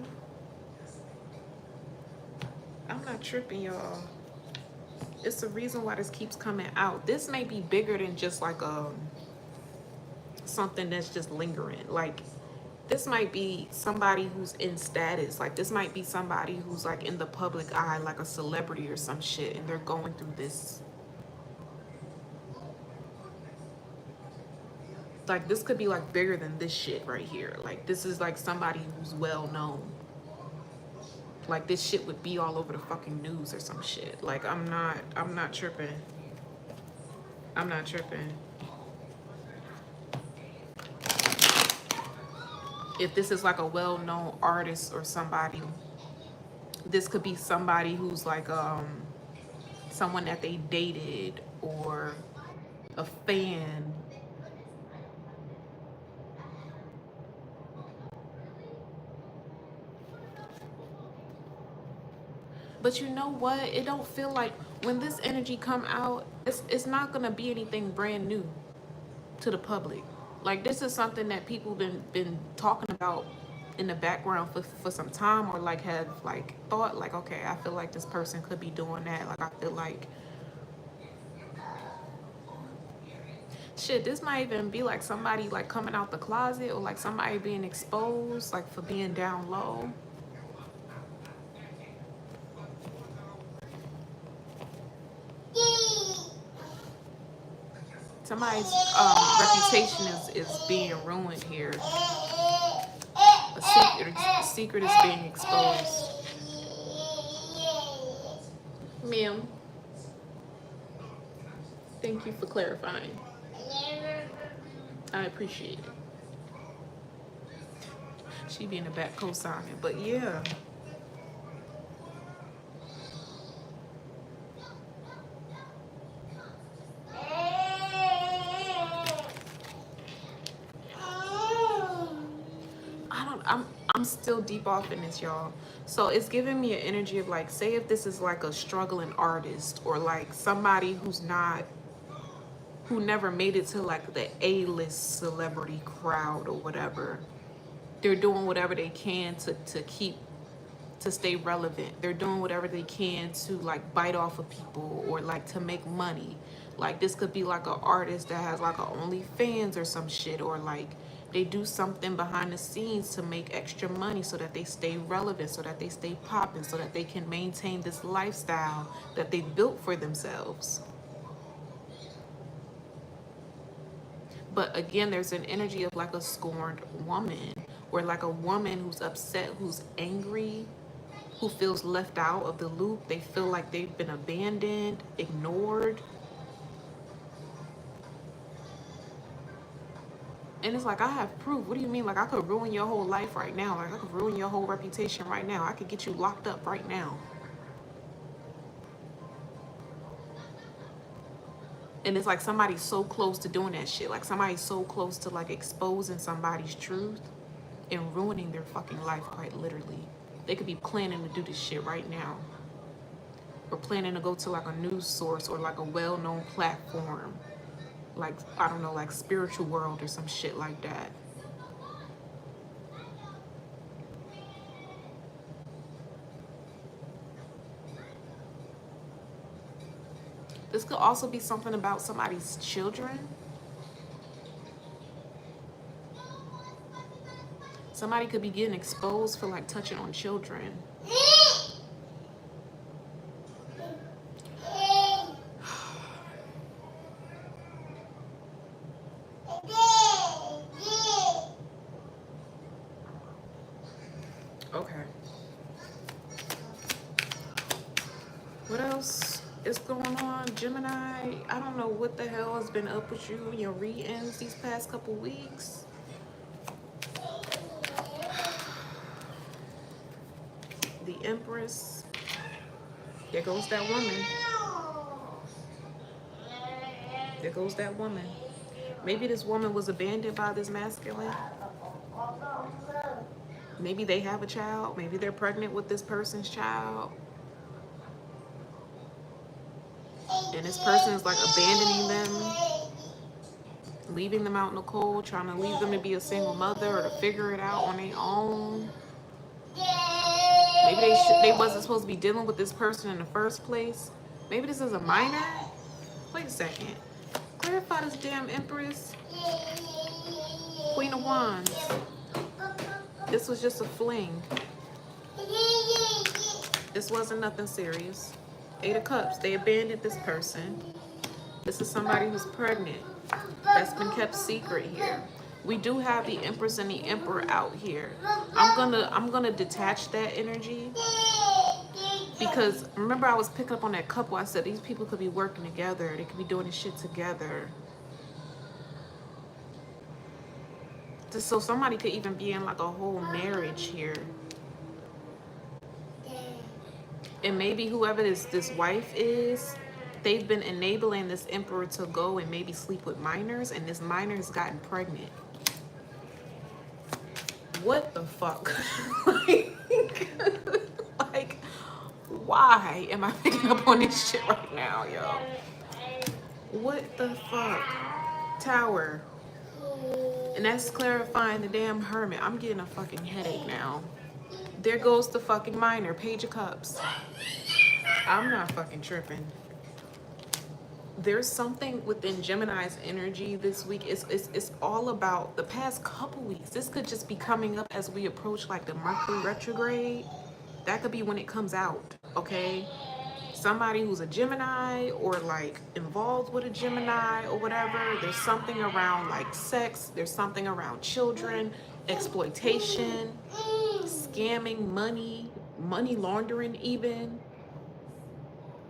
A: I'm not tripping, y'all. It's the reason why this keeps coming out. This may be bigger than just like something that's just lingering. Like, this might be somebody who's in status. Like, this might be somebody who's like in the public eye, like a celebrity or some shit, and they're going through this. Like, this could be like bigger than this shit right here. Like, this is like somebody who's well known. Like, this shit would be all over the fucking news or some shit. Like, I'm not tripping. I'm not tripping. If this is like a well-known artist or somebody, this could be somebody who's like someone that they dated or a fan. But you know what? It don't feel like when this energy come out, it's not gonna be anything brand new to the public. Like, this is something that people been talking about in the background for some time, or like have like thought like, okay, I feel like this person could be doing that. Like, I feel like shit, this might even be like somebody like coming out the closet, or like somebody being exposed like for being down low. Somebody's reputation is being ruined here. A secret is being exposed. Ma'am, thank you for clarifying. I appreciate it. She be in the back co-signing. But yeah. I'm still deep off in this, y'all. So it's giving me an energy of like, say if this is like a struggling artist or like somebody who never made it to like the A-list celebrity crowd or whatever. They're doing whatever they can to stay relevant. They're doing whatever they can to like bite off of people or like to make money. Like this could be like an artist that has like a OnlyFans or some shit, or like they do something behind the scenes to make extra money so that they stay relevant, so that they stay popping, so that they can maintain this lifestyle that they built for themselves. But again, there's an energy of like a scorned woman, or like a woman who's upset, who's angry, who feels left out of the loop. They feel like they've been abandoned, ignored. And it's like, I have proof. What do you mean? Like, I could ruin your whole life right now. Like, I could ruin your whole reputation right now. I could get you locked up right now. And it's like somebody's so close to doing that shit. Like somebody's so close to like exposing somebody's truth and ruining their fucking life, quite literally. They could be planning to do this shit right now. Or planning to go to like a news source or like a well-known platform. Like, I don't know, like Spiritual World or some shit like that. This could also be something about somebody's children. Somebody could be getting exposed for like touching on children. Okay. What else is going on, Gemini? I don't know what the hell has been up with you and your readings these past couple weeks. The Empress. There goes that woman. There goes that woman. Maybe this woman was abandoned by this masculine. Maybe they have a child. Maybe they're pregnant with this person's child. And this person is like abandoning them, leaving them out in the cold, trying to leave them to be a single mother or to figure it out on their own. Maybe they wasn't supposed to be dealing with this person in the first place. Maybe this is a minor. Wait a second. Clarify this damn Empress. Queen of Wands. This was just a fling. This wasn't nothing serious. 8 of Cups. They abandoned this person. This is somebody who's pregnant. That's been kept secret here. We do have the Empress and the Emperor out here. I'm gonna detach that energy, because remember I was picking up on that couple. I said these people could be working together. They could be doing this shit together. So somebody could even be in like a whole marriage here. And maybe whoever this wife is, they've been enabling this Emperor to go and maybe sleep with minors, and this minor has gotten pregnant. What the fuck? like, why am I picking up on this shit right now, yo? What the fuck? Tower. And that's clarifying the damn Hermit. I'm getting a fucking headache now. There goes the fucking minor. Page of Cups. I'm not fucking tripping. There's something within Gemini's energy this week. It's all about the past couple weeks. This could just be coming up as we approach like the Mercury retrograde. That could be when it comes out, okay? Somebody who's a Gemini or like involved with a Gemini or whatever. There's something around like sex. There's something around children, exploitation, scamming money, money laundering even.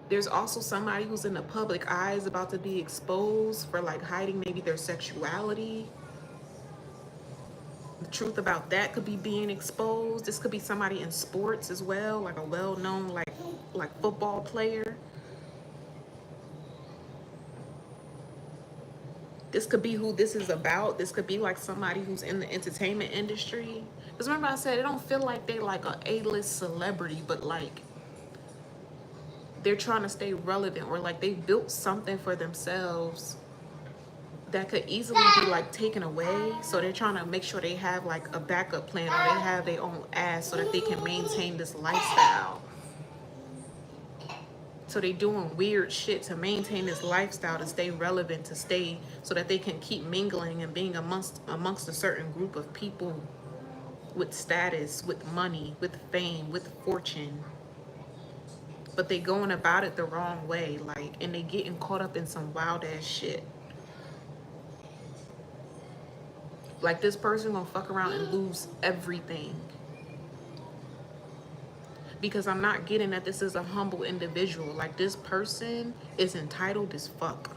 A: There's also somebody who's in the public eye is about to be exposed for like hiding maybe their sexuality. The truth about that could be being exposed. This could be somebody in sports as well, like a well-known like football player. This could be who this is about. This could be like somebody who's in the entertainment industry. Because remember I said it don't feel like they like a A-list celebrity, but like they're trying to stay relevant, or like they built something for themselves that could easily be like taken away. So they're trying to make sure they have like a backup plan, or they have their own ass so that they can maintain this lifestyle. So they doing weird shit to maintain this lifestyle, to stay relevant, to stay, so that they can keep mingling and being amongst a certain group of people with status, with money, with fame, with fortune. But they going about it the wrong way, like, and they getting caught up in some wild ass shit. Like, this person gonna fuck around and lose everything. Because I'm not getting that this is a humble individual. Like, this person is entitled as fuck.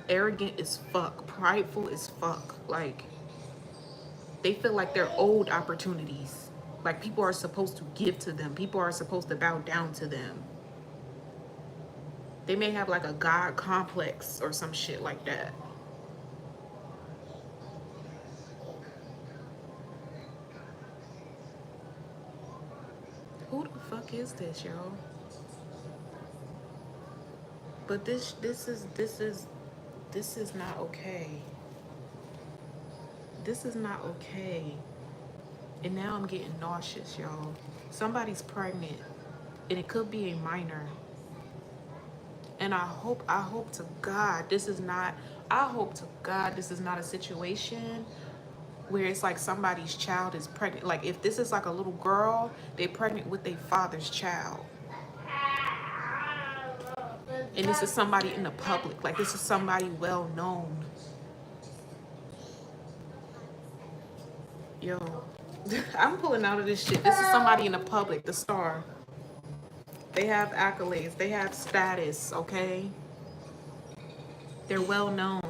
A: Arrogant as fuck. Prideful as fuck. Like, they feel like they're owed opportunities. Like, people are supposed to give to them. People are supposed to bow down to them. They may have like a God complex or some shit like that. Who the fuck is this, y'all? But this is not okay. This is not okay. And now I'm getting nauseous, y'all. Somebody's pregnant, and it could be a minor. And I hope to God this is not, a situation where it's like somebody's child is pregnant. Like, if this is like a little girl, they're pregnant with their father's child. And this is somebody in the public. Like, this is somebody well known. Yo, I'm pulling out of this shit. This is somebody in the public, the star. They have accolades. They have status, okay? They're well known.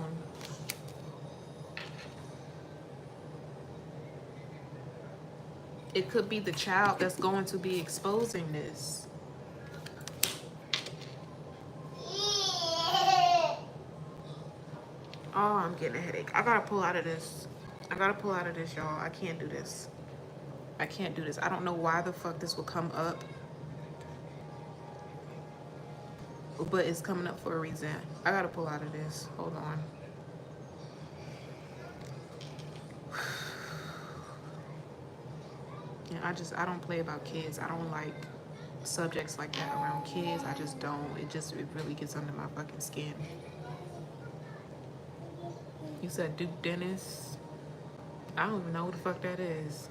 A: It could be the child that's going to be exposing this. Oh, I'm getting a headache. I gotta pull out of this. Y'all. I can't do this. I don't know why the fuck this will come up. But it's coming up for a reason. I gotta pull out of this. Hold on. Yeah, I don't play about kids. I don't like subjects like that around kids. I just don't. It really gets under my fucking skin. You said Duke Dennis? I don't even know who the fuck that is.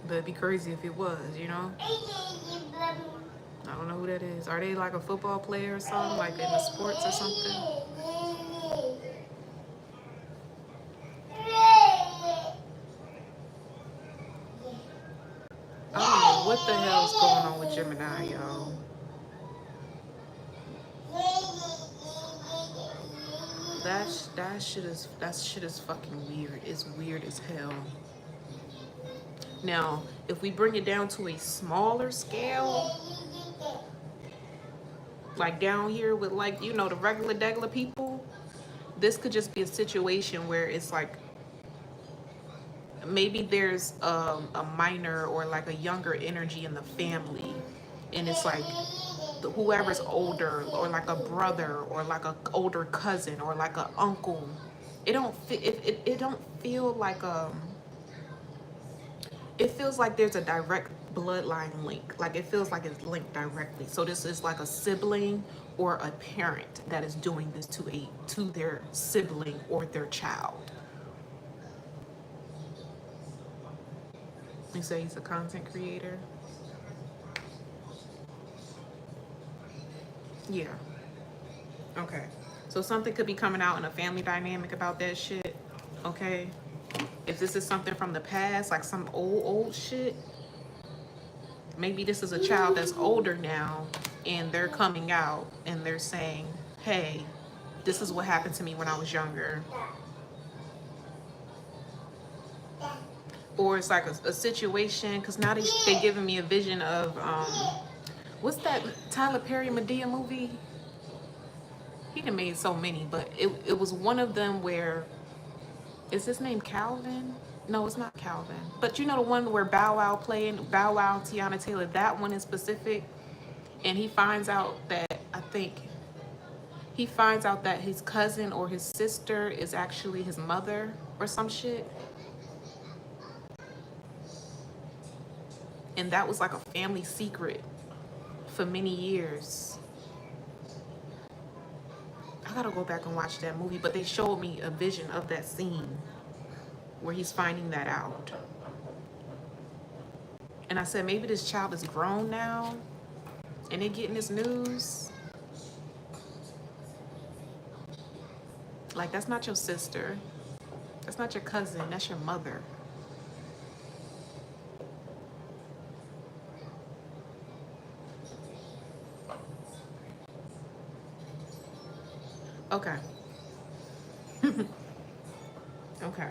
A: But it'd be crazy if it was, you know? I don't know who that is. Are they like a football player or something? Like in the sports or something? I don't know what the hell's going on with Gemini, y'all. That shit is fucking weird. It's weird as hell. Now, if we bring it down to a smaller scale, like down here with, like, you know, the regular people, this could just be a situation where it's like maybe there's a minor or like a younger energy in the family, and it's like whoever's older, or like a brother, or like an older cousin, or like an uncle. It don't feel like it feels like there's a direct bloodline link. Like, it feels like it's linked directly. So this is like a sibling or a parent that is doing this to their sibling or their child. You say he's a content creator? Yeah. Okay. So something could be coming out in a family dynamic about that shit. Okay. If this is something from the past, like some old shit, maybe this is a child that's older now, and they're coming out and they're saying, hey, this is what happened to me when I was younger. Or it's like a situation, because now they giving me a vision of, what's that Tyler Perry Medea movie? He done made so many, but it was one of them where, is his name Calvin? No, it's not Calvin. But you know the one where Bow Wow playing, Bow Wow and Tiana Taylor, that one in specific. And he finds out that, I think, he finds out that his cousin or his sister is actually his mother or some shit. And that was like a family secret for many years. I gotta go back and watch that movie, but they showed me a vision of that scene where he's finding that out. And I said, maybe this child is grown now and they're getting this news. Like, that's not your sister. That's not your cousin. That's your mother. Okay. Okay.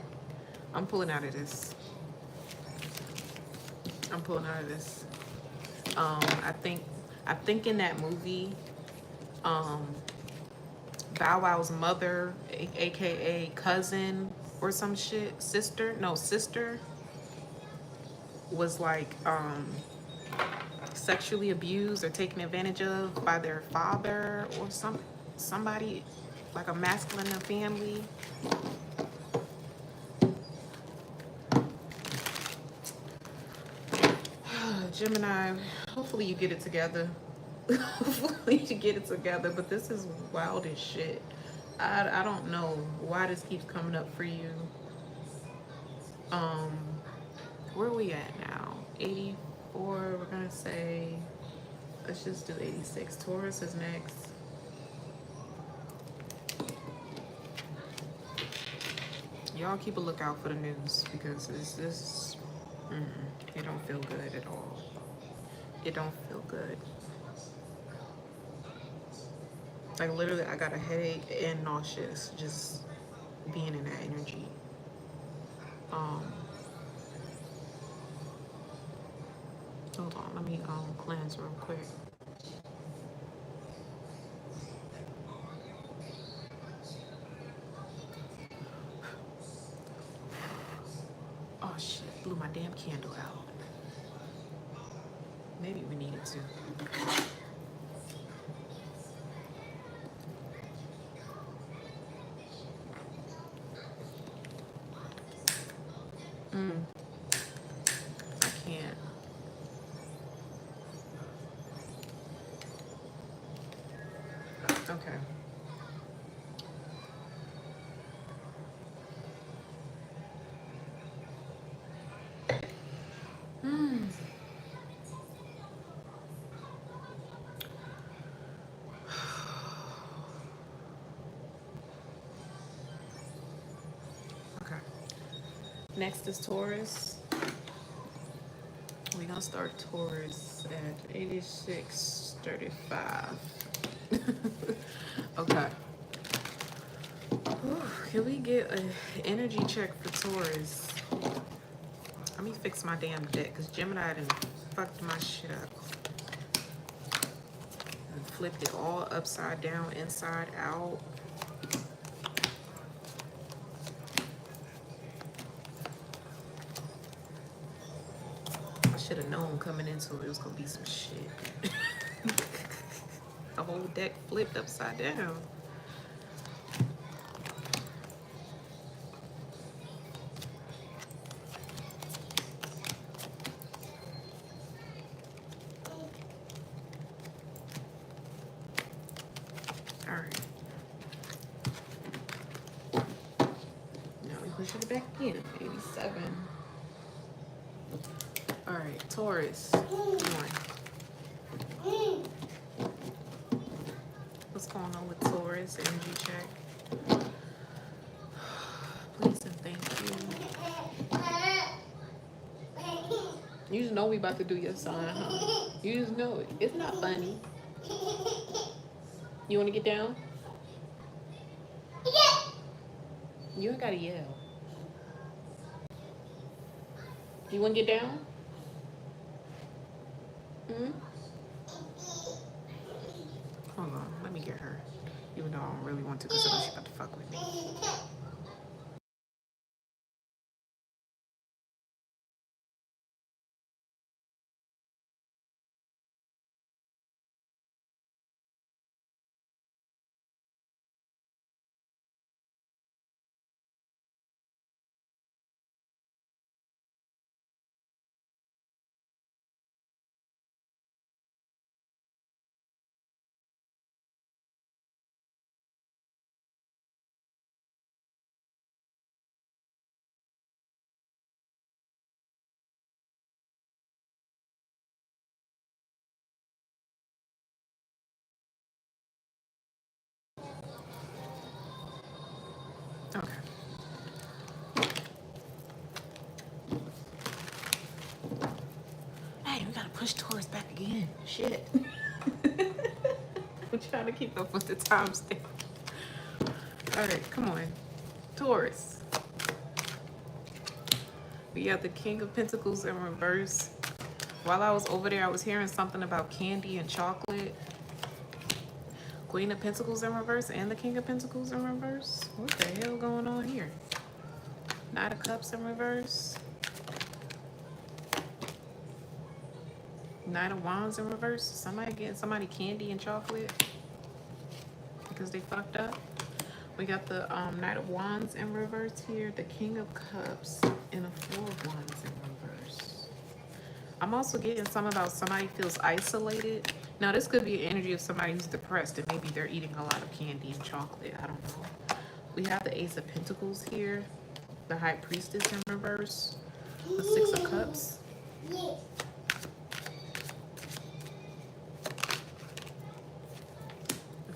A: I'm pulling out of this. I'm pulling out of this. I think in that movie, Bow Wow's mother, aka cousin or some shit, sister, was like sexually abused or taken advantage of by their father or somebody like a masculine in the family. Gemini, hopefully you get it together. Hopefully you get it together, but this is wild as shit. I don't know why this keeps coming up for you. Where are we at now? 84, we're gonna say, let's just do 86. Taurus is next. Y'all keep a lookout for the news because this it don't feel good at all. It don't feel good. Like literally, I got a headache and nauseous just being in that energy. Hold on, let me cleanse real quick. Oh shit, blew my damn candle out. Maybe we needed to. I can't. Okay. Okay. Next is Taurus. We're gonna start Taurus at 86:35. Okay. Whew, can we get an energy check for Taurus? Let me fix my damn deck because Gemini done fucked my shit up. And flipped it all upside down, inside out. I should have known coming into it was gonna be some shit. The whole deck flipped upside down. Alright. Now we push it back in. 87. Alright, Taurus. Come on. What's going on with Taurus? Energy check. Please and thank you. You just know we about to do your sign, huh? You just know it. It's not funny. You want to get down? You ain't gotta yell. You wanna get down? Hmm? Hold on, let me get her. Even though I don't really want to because I know she's about to fuck with me. Okay. Hey, we gotta push Taurus back again. Shit. I'm trying to keep up with the timestamp. All right, come on. Taurus. We got the King of Pentacles in reverse. While I was over there, I was hearing something about candy and chocolate. Queen of Pentacles in reverse and the King of Pentacles in reverse. What the hell going on here? Knight of Cups in reverse. Knight of Wands in reverse. Somebody getting somebody candy and chocolate because they fucked up. We got the Knight of Wands in reverse here. The King of Cups and a Four of Wands in reverse. I'm also getting some about somebody feels isolated. Now, this could be an energy of somebody who's depressed and maybe they're eating a lot of candy and chocolate. I don't know. We have the Ace of Pentacles here. The High Priestess in reverse. The Six of Cups. The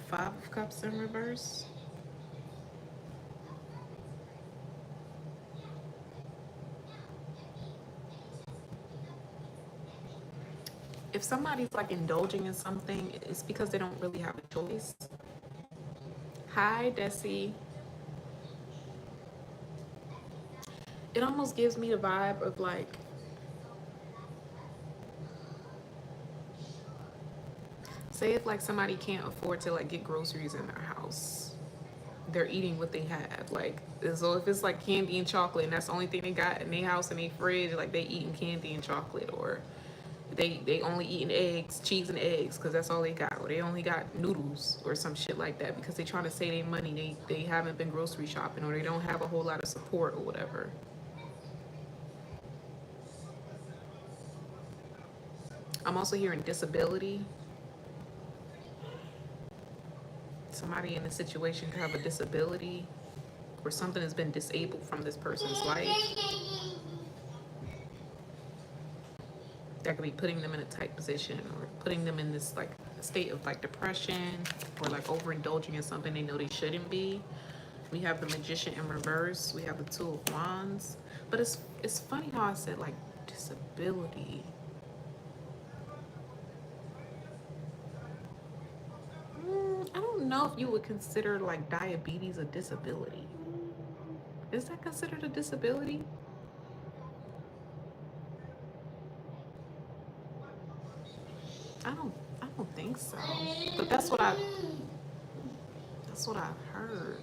A: Five of Cups in reverse. If somebody's like indulging in something, it's because they don't really have a choice. Hi, Desi. It almost gives me the vibe of like, say if like somebody can't afford to like get groceries in their house, they're eating what they have. Like, so if it's like candy and chocolate and that's the only thing they got in their house and their fridge, like they eating candy and chocolate, or they only eating eggs, cheese and eggs because that's all they got, or they only got noodles or some shit like that because they trying to save their money. They haven't been grocery shopping, or they don't have a whole lot of support or whatever. I'm also hearing disability. Somebody in a situation could have a disability or something has been disabled from this person's life. That could be putting them in a tight position or putting them in this like state of like depression or like overindulging in something they know they shouldn't be. We have the Magician in reverse. We have the Two of Wands. But it's funny how I said like disability. I don't know if you would consider like diabetes a disability. Is that considered a disability? I don't think so. But that's what I've heard.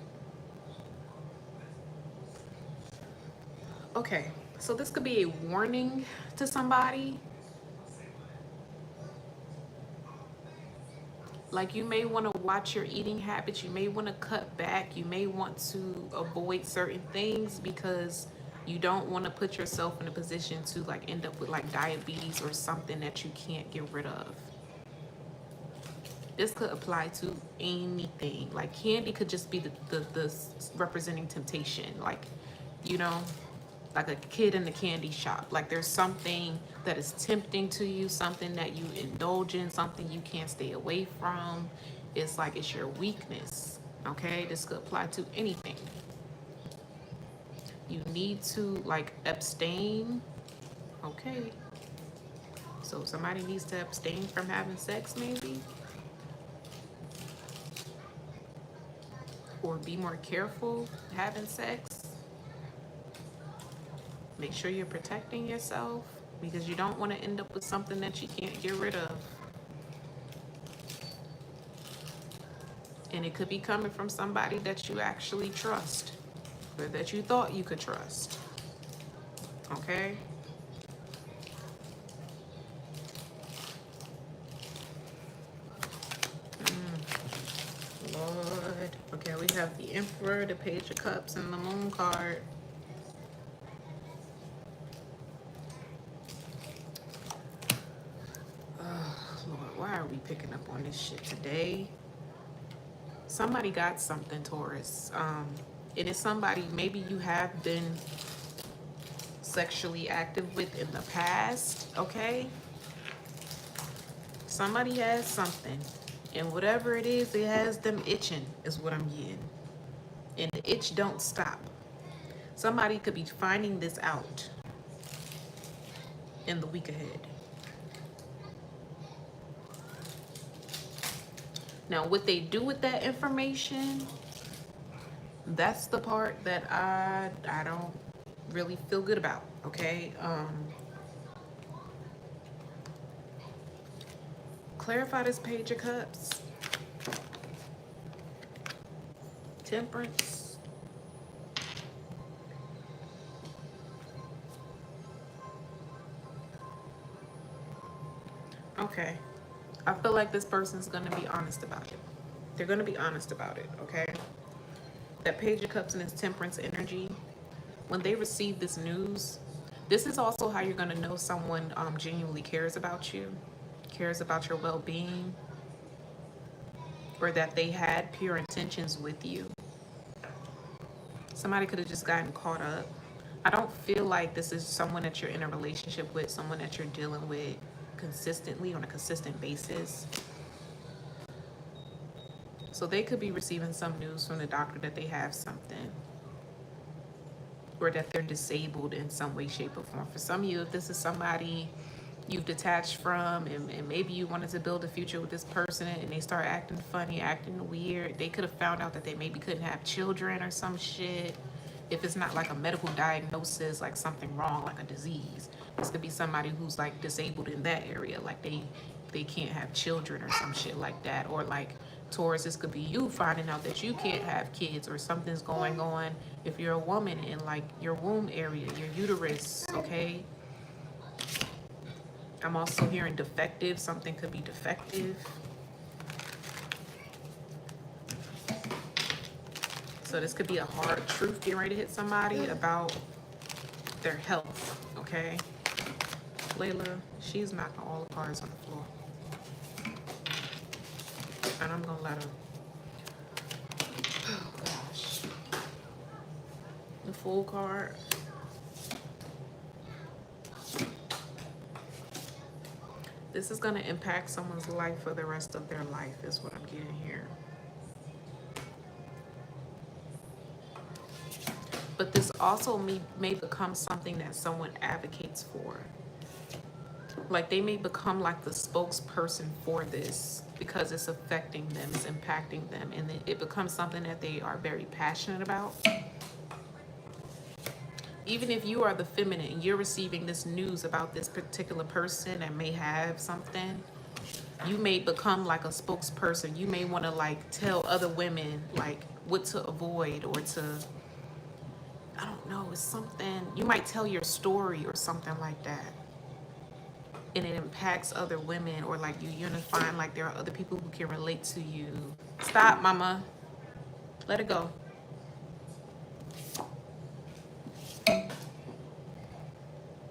A: Okay, so this could be a warning to somebody. Like you may want to watch your eating habits. You may want to cut back. You may want to avoid certain things because you don't want to put yourself in a position to like end up with like diabetes or something that you can't get rid of. This could apply to anything. Like candy could just be the representing temptation. Like, you know, like a kid in the candy shop. Like there's something that is tempting to you, something that you indulge in, something you can't stay away from. It's like it's your weakness. Okay, this could apply to anything. You need to like abstain. Okay, so somebody needs to abstain from having sex maybe. or be more careful having sex. Make sure you're protecting yourself, because you don't want to end up with something that you can't get rid of. And it could be coming from somebody that you actually trust, or that you thought you could trust. Okay? Lord. Okay, we have the Emperor, the Page of Cups, and the Moon card. Lord, why are we picking up on this shit today? Somebody got something, Taurus. It is somebody maybe you have been sexually active with in the past, okay? Somebody has something. And whatever it is, it has them itching, is what I'm getting. And the itch don't stop. Somebody could be finding this out in the week ahead. Now, what they do with that information, that's the part that I don't really feel good about, okay? Clarify this Page of Cups. Temperance. Okay. I feel like this person's going to be honest about it. They're going to be honest about it, okay? That Page of Cups and this Temperance energy, when they receive this news, this is also how you're going to know someone genuinely cares about you, cares about your well-being, or that they had pure intentions with you. Somebody could have just gotten caught up. I don't feel like this is someone that you're in a relationship with, someone that you're dealing with consistently on a consistent basis. So they could be receiving some news from the doctor that they have something, or that they're disabled in some way, shape, or form. For some of you, if this is somebody you've detached from, and maybe you wanted to build a future with this person, and they start acting funny, acting weird, they could have found out that they maybe couldn't have children or some shit. If it's not like a medical diagnosis, like something wrong, like a disease, this could be somebody who's like disabled in that area, like they can't have children or some shit like that. Or like Taurus, this could be you finding out that you can't have kids, or something's going on if you're a woman in like your womb area, your uterus, okay? I'm also hearing defective. Something could be defective. So this could be a hard truth getting ready to hit somebody about their health, okay? Layla, she's knocking all the cards on the floor. And I'm gonna let her. Oh gosh. The Fool card. This is gonna impact someone's life for the rest of their life, is what I'm getting here. But this also may become something that someone advocates for. Like they may become like the spokesperson for this because it's affecting them, it's impacting them, and it becomes something that they are very passionate about. Even if you are the feminine and you're receiving this news about this particular person that may have something, you may become like a spokesperson. You may want to like tell other women like what to avoid, or to, I don't know, it's something, you might tell your story or something like that. And it impacts other women, or like you're find like there are other people who can relate to you. Stop, mama. Let it go.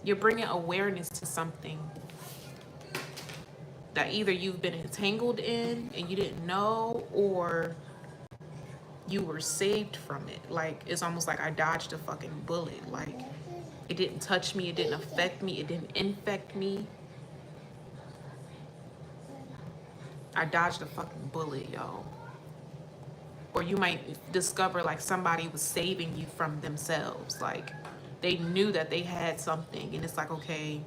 A: You're bringing awareness to something that either you've been entangled in and you didn't know, or you were saved from it. Like, it's almost like I dodged a fucking bullet. Like, it didn't touch me, it didn't affect me, it didn't infect me. I dodged a fucking bullet, yo. Or you might discover like somebody was saving you from themselves. Like, they knew that they had something, and it's like, okay,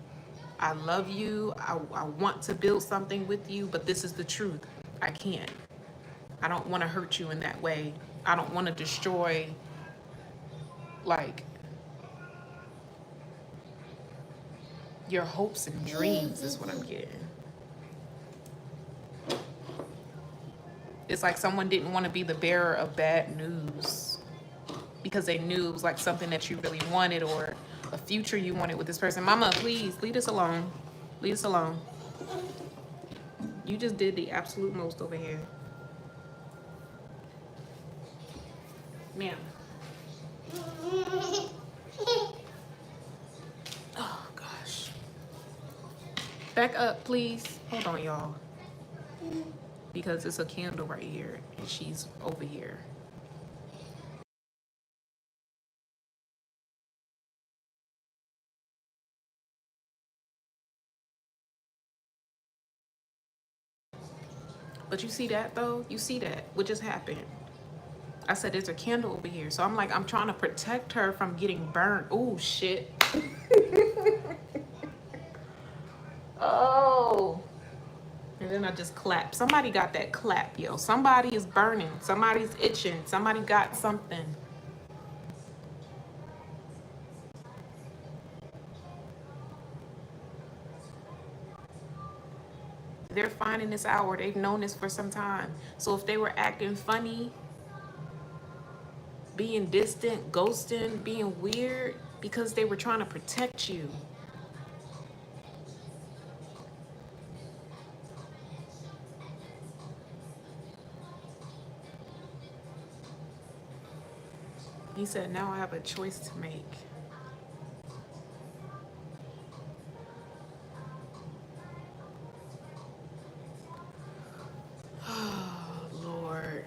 A: I love you, I want to build something with you, but this is the truth. I can't. I don't want to hurt you in that way. I don't want to destroy, like, your hopes and dreams is what I'm getting. It's like someone didn't want to be the bearer of bad news because they knew it was like something that you really wanted or a future you wanted with this person. Mama, please, leave us alone. Leave us alone. You just did the absolute most over here. Ma'am. Oh, gosh. Back up, please. Hold on, y'all. Because it's a candle right here, and she's over here. But you see that, though? You see that? What just happened? I said, there's a candle over here. So I'm like, I'm trying to protect her from getting burned. Oh, shit. Oh. And then I just clap. Somebody got that clap, yo. Somebody is burning. Somebody's itching. Somebody got something. They're finding this hour. They've known this for some time. So if they were acting funny, being distant, ghosting, being weird, because they were trying to protect you. He said, now I have a choice to make. Oh, Lord.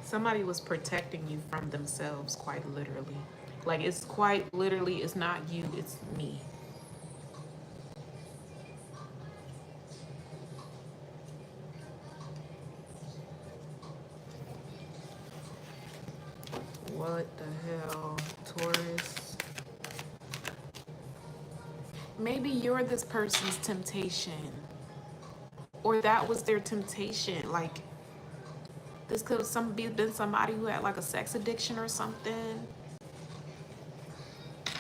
A: Somebody was protecting you from themselves, quite literally. Like, it's quite literally, it's not you, it's me. What the hell, Taurus? Maybe you're this person's temptation. Or that was their temptation. Like, this could have been somebody who had like a sex addiction or something.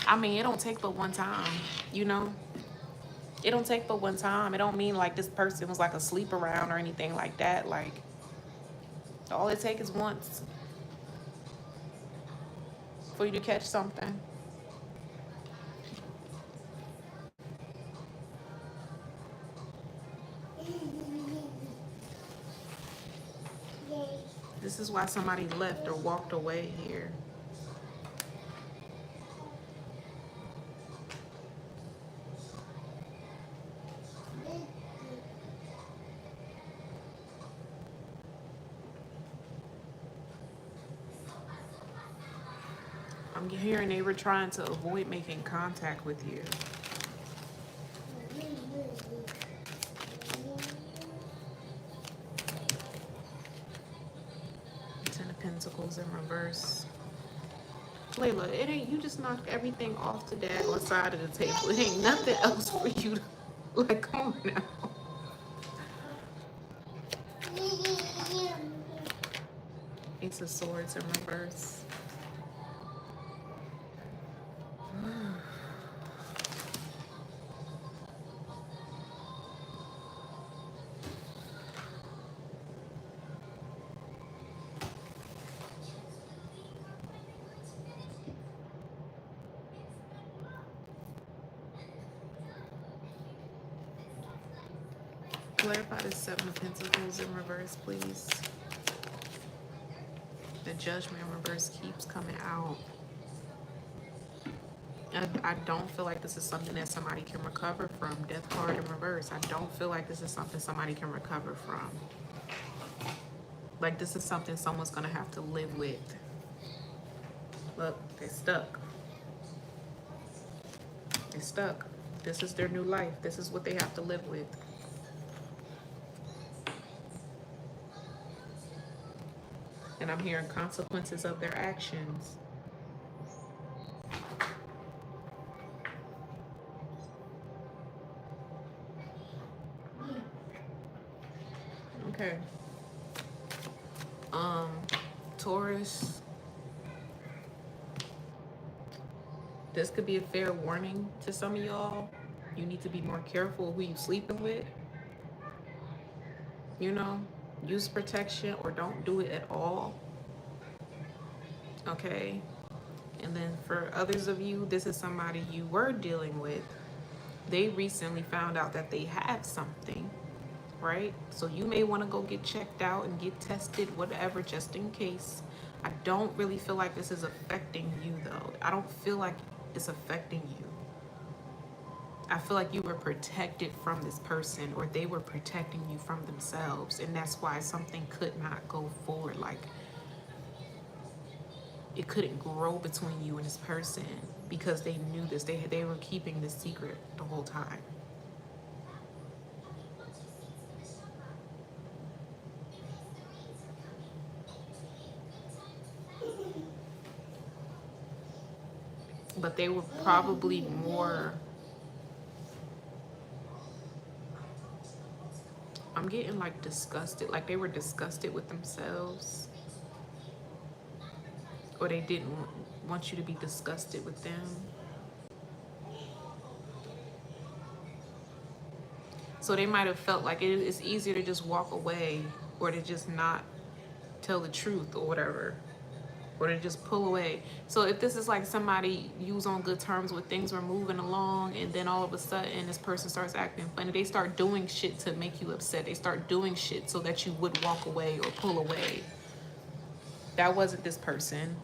A: I mean, it don't take but one time, you know? It don't take but one time. It don't mean like this person was like a sleep around or anything like that. Like, all it takes is once for you to catch something. This is why somebody left or walked away here. I'm hearing they were trying to avoid making contact with you. Ten of Pentacles in reverse. Layla, it ain't, you just knocked everything off the daggone side of the table. It ain't nothing else for you to, like, come on now. Ace of Swords in reverse. Clarify the Seven of Pentacles in reverse, please. The Judgment in reverse keeps coming out. I don't feel like this is something that somebody can recover from. Death card in reverse. I don't feel like this is something somebody can recover from. Like, this is something someone's gonna have to live with. Look, they're stuck. They're stuck. This is their new life. This is what they have to live with. And I'm hearing consequences of their actions. Okay. Taurus, this could be a fair warning to some of y'all. You need to be more careful who you sleeping with. You know, use protection or don't do it at all. Okay. And then for others of you, this is somebody you were dealing with. They recently found out that they have something, right? So you may want to go get checked out and get tested, whatever, just in case. I don't really feel like this is affecting you, though. I don't feel like it's affecting you. I feel like you were protected from this person, or they were protecting you from themselves, and that's why something could not go forward. Like, it couldn't grow between you and this person because they knew this. They were keeping this secret the whole time. But they were probably more, I'm getting like disgusted, like they were disgusted with themselves, or they didn't want you to be disgusted with them. So they might have felt like it's easier to just walk away, or to just not tell the truth or whatever, or to just pull away. So if this is like somebody you was on good terms with, things were moving along, and then all of a sudden this person starts acting funny, they start doing shit to make you upset. They start doing shit so that you would walk away or pull away. That wasn't this person.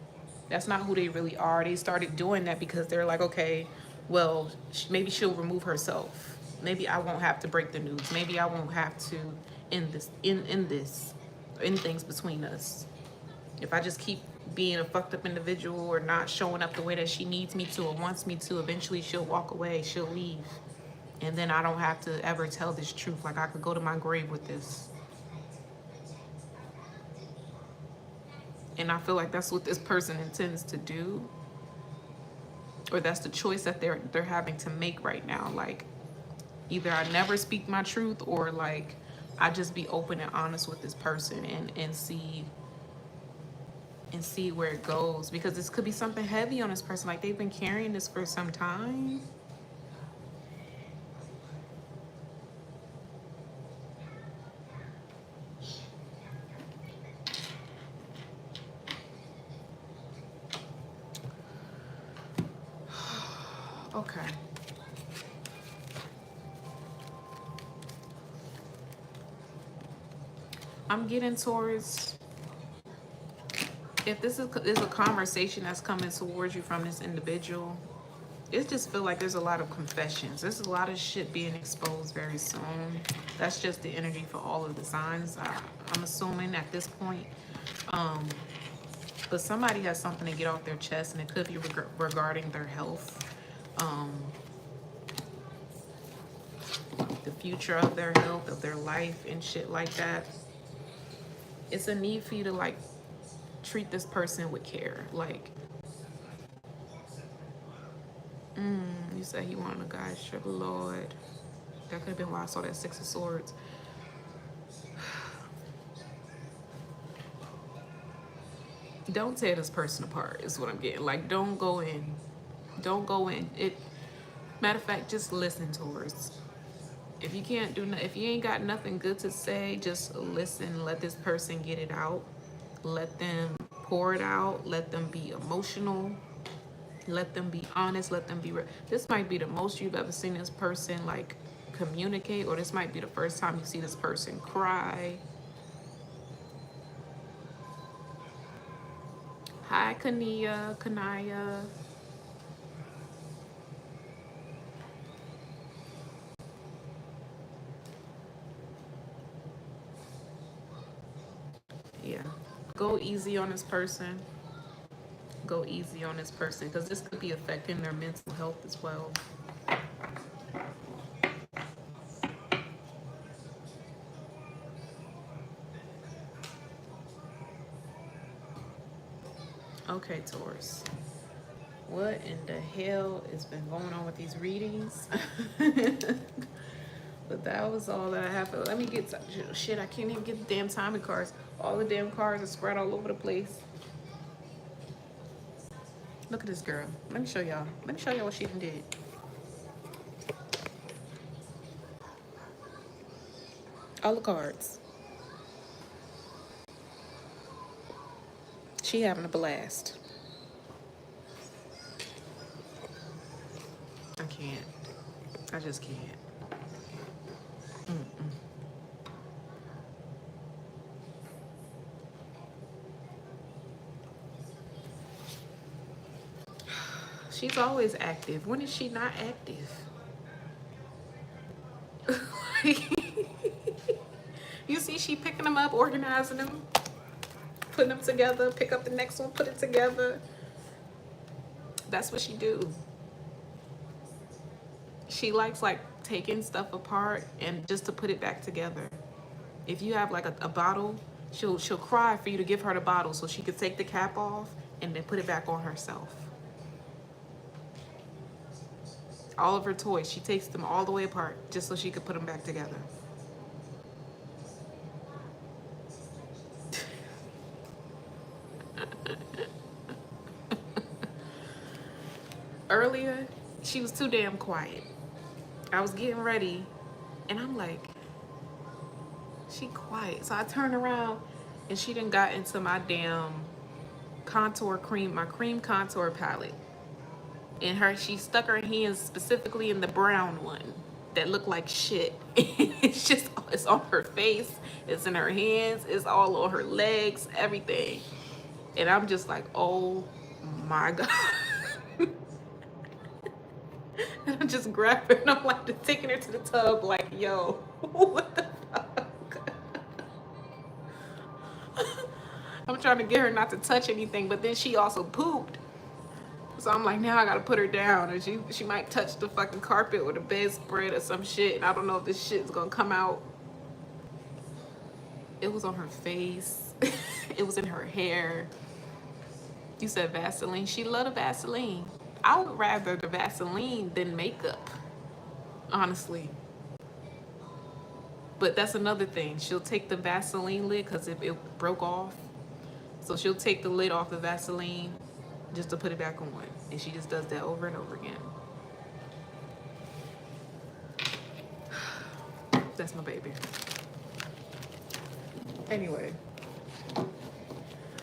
A: That's not who they really are. They started doing that because they're like, okay, well, maybe she'll remove herself. Maybe I won't have to break the news. Maybe I won't have to end things between us. If I just keep being a fucked up individual or not showing up the way that she needs me to or wants me to, eventually she'll walk away, she'll leave. And then I don't have to ever tell this truth. Like, I could go to my grave with this. And I feel like that's what this person intends to do. Or that's the choice that they're having to make right now. Like, either I never speak my truth, or like I just be open and honest with this person and see where it goes. Because this could be something heavy on this person. Like, they've been carrying this for some time. Okay. I'm getting towards, if this is a conversation that's coming towards you from this individual, it just feel like there's a lot of confessions. There's a lot of shit being exposed very soon. That's just the energy for all of the signs, I'm assuming at this point. But somebody has something to get off their chest, and it could be regarding their health, the future of their health, of their life, and shit like that. It's a need for you to like treat this person with care. Like, you said he wanted a guy strip, Lord. That could have been why I saw that Six of Swords. Don't tear this person apart is what I'm getting. Like, don't go in. Don't go in. Matter of fact, just listen towards. If you can't do nothing, if you ain't got nothing good to say, just listen. Let this person get it out. Let them pour it out. Let them be emotional. Let them be honest. Let them be real. This might be the most you've ever seen this person like communicate, or this might be the first time you see this person cry. Hi, Kaliyyah, Kanaya. Yeah, go easy on this person. Go easy on this person, because this could be affecting their mental health as well. Okay, Taurus. What in the hell has been going on with these readings? But that was all that I have. Let me get some shit. I can't even get the damn timing cards. All the damn cards are spread all over the place. Look at this girl. Let me show y'all. Let me show y'all what she done did. All the cards. She having a blast. I can't. I just can't. She's always active. When is she not active? You see she picking them up, organizing them, putting them together, pick up the next one, put it together. That's what she do. She likes like taking stuff apart and just to put it back together. If you have like a bottle, she'll cry for you to give her the bottle so she could take the cap off and then put it back on herself. All of her toys, she takes them all the way apart just so she could put them back together. Earlier, she was too damn quiet. I was getting ready and I'm like, she quiet. So I turned around and she done got into my damn contour cream, my cream contour palette. And she stuck her hands specifically in the brown one that looked like shit. It's on her face, it's in her hands, it's all on her legs, everything. And I'm just like, oh my God. And I'm just grabbing her, I'm like taking her to the tub like, yo, what the fuck? I'm trying to get her not to touch anything, but then she also pooped. So I'm like, now I gotta put her down, or she might touch the fucking carpet or the bedspread or some shit, and I don't know if this shit's gonna come out. It was on her face. It was in her hair. You said Vaseline. She loved the Vaseline. I would rather the Vaseline than makeup, honestly. But that's another thing. She'll take the Vaseline lid because it broke off. So she'll take the lid off the Vaseline just to put it back on. And she just does that over and over again. That's my baby. Anyway.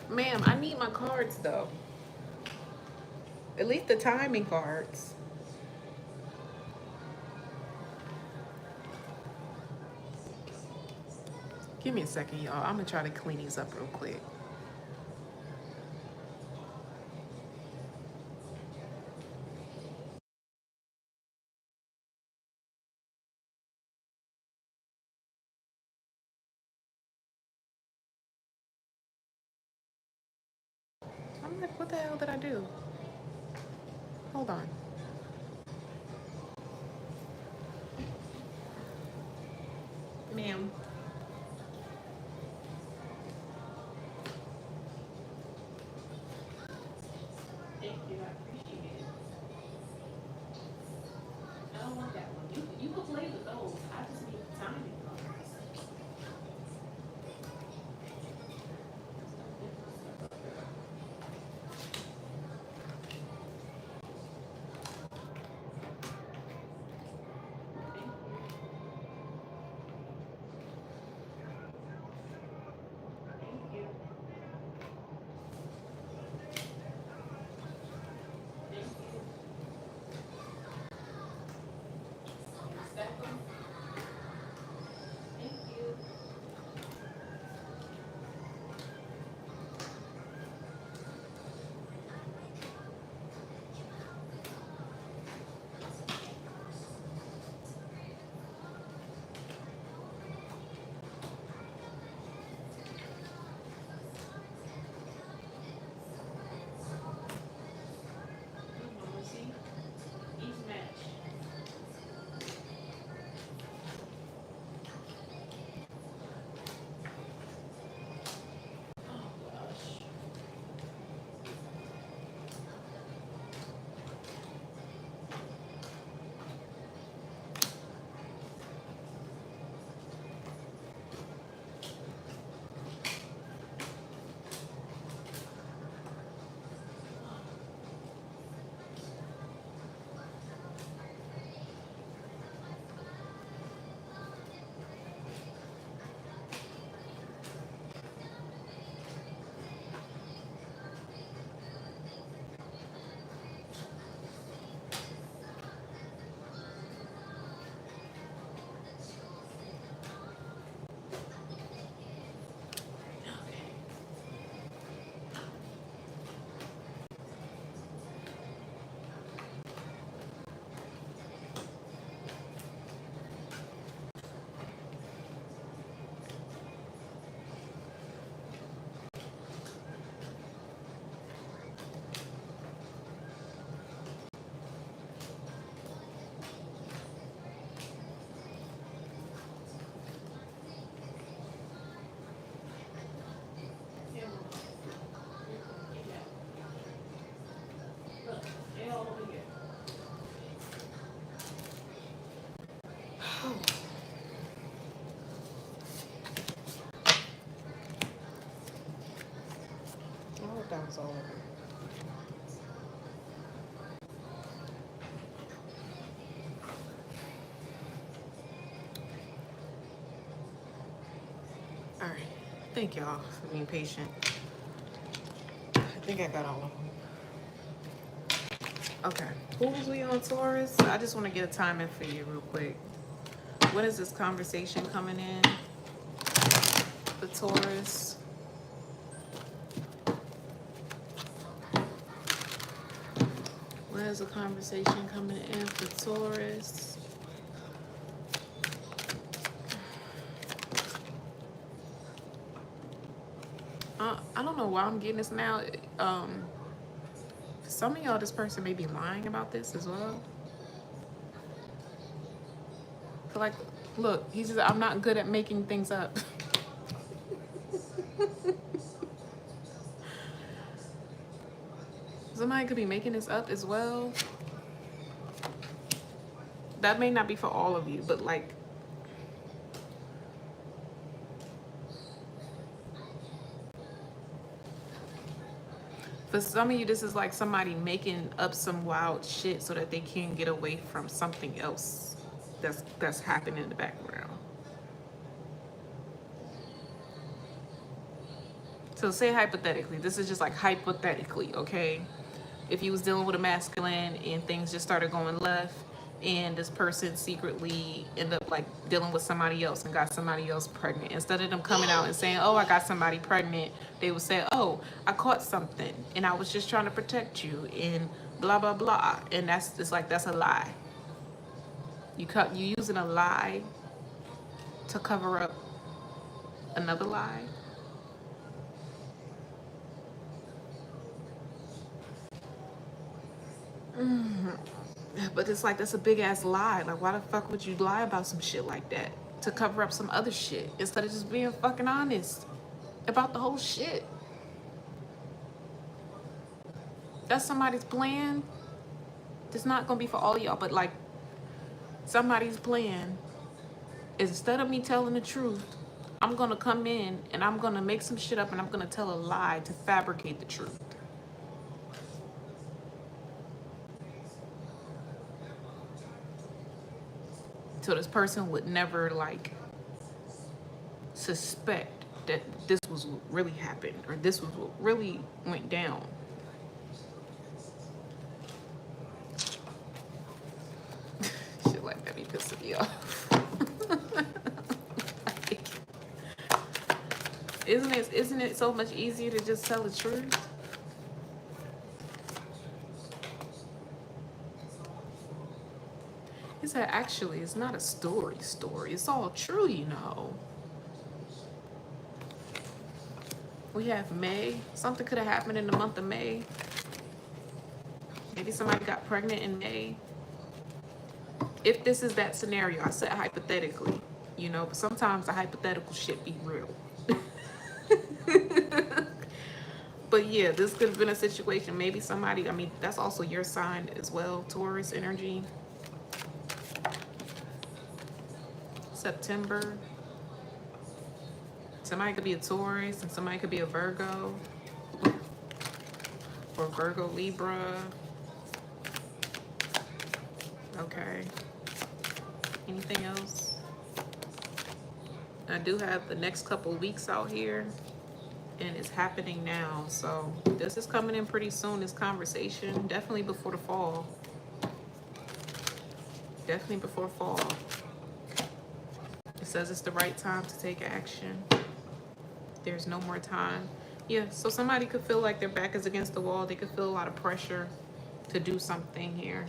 A: Ma'am, I need my cards though. At least the timing cards. Give me a second, y'all. I'm gonna try to clean these up real quick. I'm like, what the hell did I do? Hold on. Ma'am. Thank you, I appreciate it. I don't want that one. You can play with those. I just need the timing cards. was all over. All right. Thank y'all for being patient. I think I got all of them. Okay. Who was we on, Taurus? I just want to get a timing for you real quick. When is this conversation coming in? The Taurus. When is the conversation coming in for Taurus? I don't know why I'm getting this now. Some of y'all, this person may be lying about this as well. Like, look, he says, I'm not good at making things up. Somebody could be making this up as well. That may not be for all of you, but like, for some of you, this is like somebody making up some wild shit so that they can get away from something else that's happening in the background. So say hypothetically, this is just like hypothetically, okay? If you was dealing with a masculine and things just started going left, and this person secretly ended up like dealing with somebody else and got somebody else pregnant, instead of them coming out and saying, oh, I got somebody pregnant, they would say, oh, I caught something and I was just trying to protect you and blah blah blah. And that's just like, that's a lie. You using a lie to cover up another lie. But it's like, that's a big ass lie. Like, why the fuck would you lie about some shit like that to cover up some other shit instead of just being fucking honest about the whole shit? That's somebody's plan. It's not gonna be for all of y'all, but like, somebody's plan is, instead of me telling the truth, I'm gonna come in and I'm gonna make some shit up and I'm gonna tell a lie to fabricate the truth. So this person would never like suspect that this was what really happened or this was what really went down. Shit like that be pissing me off. Isn't it so much easier to just tell the truth? He said, actually, it's not a story. It's all true, you know. We have May. Something could have happened in the month of May. Maybe somebody got pregnant in May. If this is that scenario, I said hypothetically, you know, but sometimes the hypothetical shit be real. But yeah, this could have been a situation. Maybe somebody, I mean, that's also your sign as well, Taurus energy. September. Somebody could be a Taurus and somebody could be a Virgo. Or Virgo Libra. Okay. Anything else? I do have the next couple weeks out here. And it's happening now. So this is coming in pretty soon, this conversation. Definitely before the fall. Definitely before fall. It says it's the right time to take action. There's no more time. Yeah, so somebody could feel like their back is against the wall. They could feel a lot of pressure to do something here,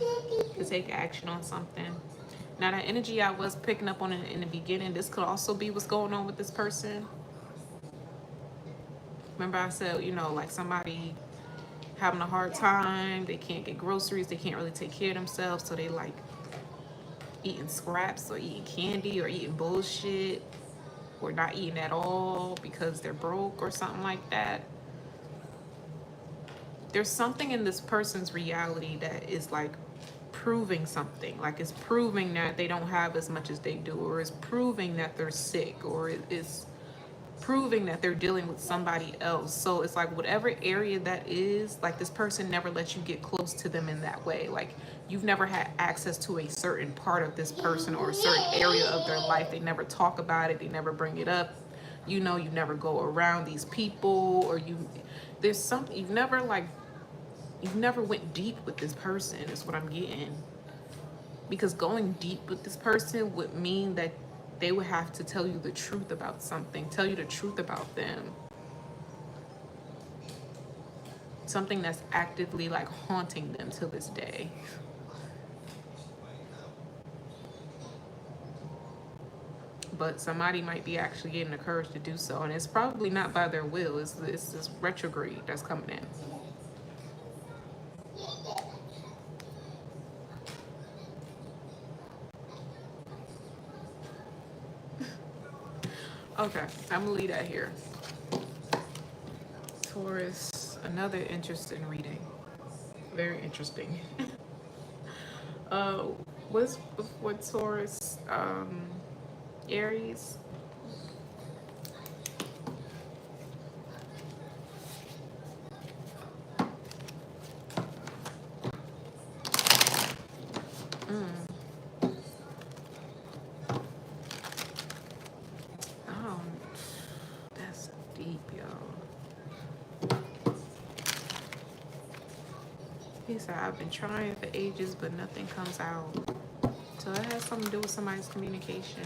A: to take action on something. Now that energy I was picking up on in the beginning, this could also be what's going on with this person. Remember I said, you know, like somebody having a hard time, they can't get groceries, they can't really take care of themselves, so they like eating scraps or eating candy or eating bullshit or not eating at all because they're broke or something like that. There's something in this person's reality that is like proving something, like it's proving that they don't have as much as they do, or it's proving that they're sick, or it's proving that they're dealing with somebody else. So it's like whatever area that is, like this person never lets you get close to them in that way. Like you've never had access to a certain part of this person or a certain area of their life. They never talk about it. They never bring it up. You know, you never go around these people, or there's something you've never went deep with this person is what I'm getting. Because going deep with this person would mean that they would have to tell you the truth about something, tell you the truth about them. Something that's actively like haunting them to this day. But somebody might be actually getting the courage to do so. And it's probably not by their will. It's this retrograde that's coming in. Okay, I'm gonna leave that here. Taurus, another interesting reading. Very interesting. What's before Taurus? Aries. Oh, that's deep, y'all. He said, I've been trying for ages, but nothing comes out. So it has something to do with somebody's communication.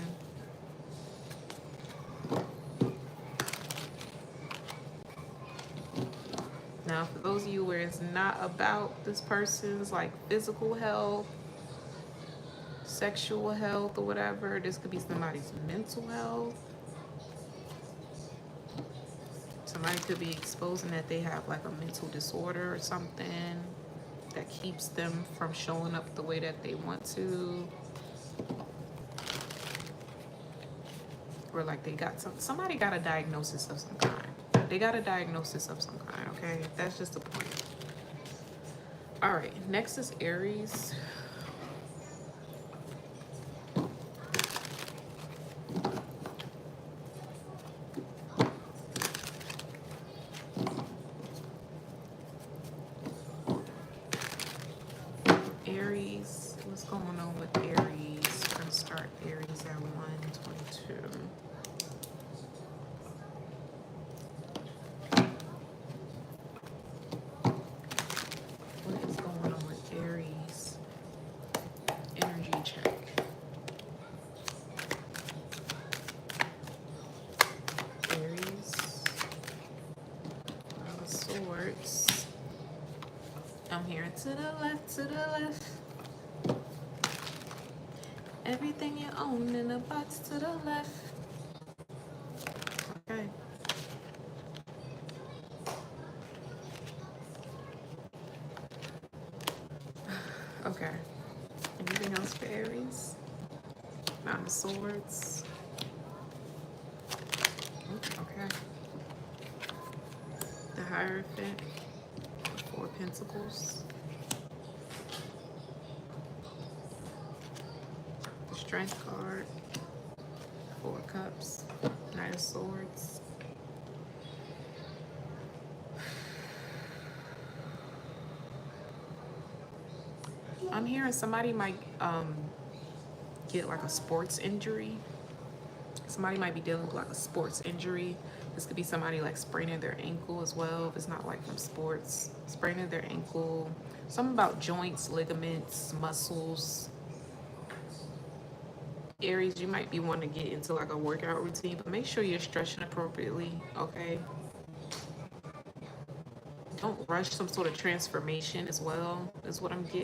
A: Now, for those of you where it's not about this person's like physical health, sexual health, or whatever, this could be somebody's mental health. Somebody could be exposing that they have like a mental disorder or something that keeps them from showing up the way that they want to. Or like they got somebody got a diagnosis of some kind. They got a diagnosis of some kind, okay? That's just the point. All right, next is Aries. Aries, what's going on with Aries? We're gonna start Aries at 1:22. What is going on with Aries? Energy check. Aries, Five of Swords. I'm here to the left, to the left. Everything you own in a box to the left. Okay. Okay. Anything else for Aries? Nine of Swords. Okay. The Hierophant. Four of Pentacles. The Strength card. Four of Cups. Knight of Swords. I'm hearing somebody might get like a sports injury. Somebody might be dealing with like a sports injury. This could be somebody like spraining their ankle as well, if it's not like from sports. Spraining their ankle. Something about joints, ligaments, muscles. Aries, you might be wanting to get into like a workout routine, but make sure you're stretching appropriately, okay? Don't rush some sort of transformation as well, is what I'm getting.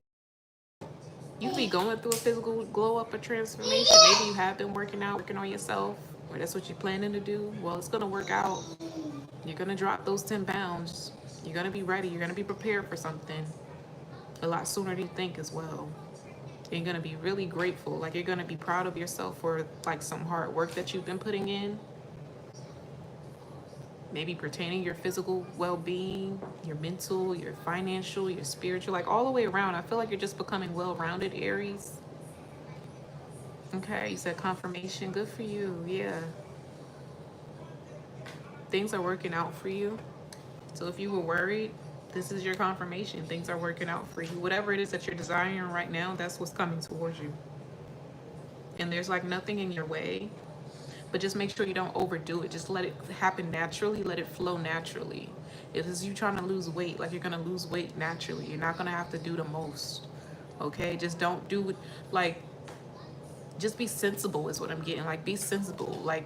A: You could be going through a physical glow up or transformation. Maybe you have been working out, working on yourself, or that's what you're planning to do. Well, it's gonna work out. You're gonna drop those 10 pounds. You're gonna be ready. You're gonna be prepared for something a lot sooner than you think as well. You're gonna be really grateful. Like you're gonna be proud of yourself for like some hard work that you've been putting in. Maybe pertaining your physical well-being, your mental, your financial, your spiritual, like all the way around. I feel like you're just becoming well-rounded, Aries. Okay, you said confirmation. Good for you. Yeah. things are working out for you. So if you were worried, this is your confirmation. Things are working out for you. Whatever it is that you're desiring right now, that's what's coming towards you. And there's like nothing in your way, but just make sure you don't overdo it. Just let it happen naturally. Let it flow naturally. If it's you trying to lose weight, like you're going to lose weight naturally. You're not going to have to do the most. Okay? Just don't do it. Like, just be sensible is what I'm getting. Like, be sensible. Like,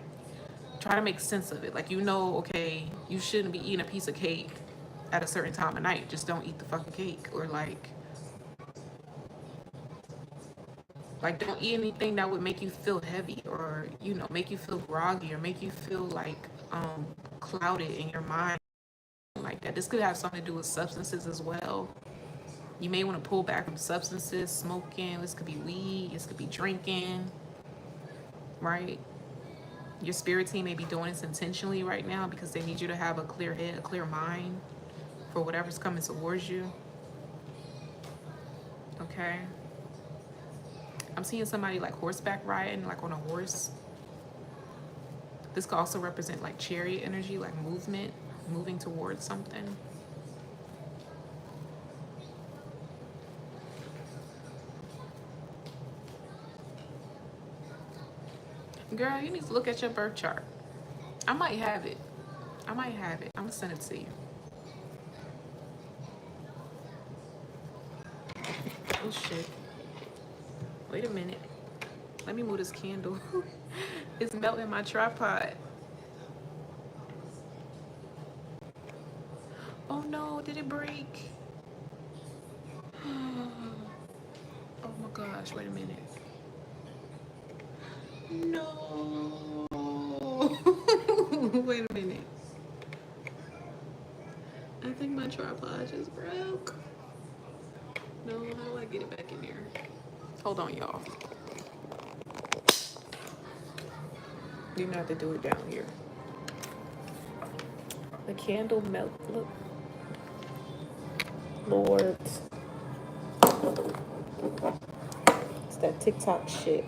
A: try to make sense of it. Like, you know, okay, you shouldn't be eating a piece of cake at a certain time of night. Just don't eat the fucking cake. Or like don't eat anything that would make you feel heavy, or, you know, make you feel groggy, or make you feel like clouded in your mind, like that. This could have something to do with substances as well. You may want to pull back from substances, smoking. This could be weed. This could be drinking, right? Your spirit team may be doing this intentionally right now because they need you to have a clear head, a clear mind for whatever's coming towards you. Okay? I'm seeing somebody like horseback riding, like on a horse. This could also represent like chariot energy, like movement, moving towards something. Girl, you need to look at your birth chart. I might have it. I'm gonna send it to you. Oh shit. Wait a minute. Let me move this candle. It's melting my tripod. Oh no, did it break? Oh my gosh, wait a minute. No. Wait a minute. I think my tripod just broke. No, how do I get it back in there? Hold on, y'all. You have to do it down here. The candle melt. Look. Lord. It's that TikTok shit.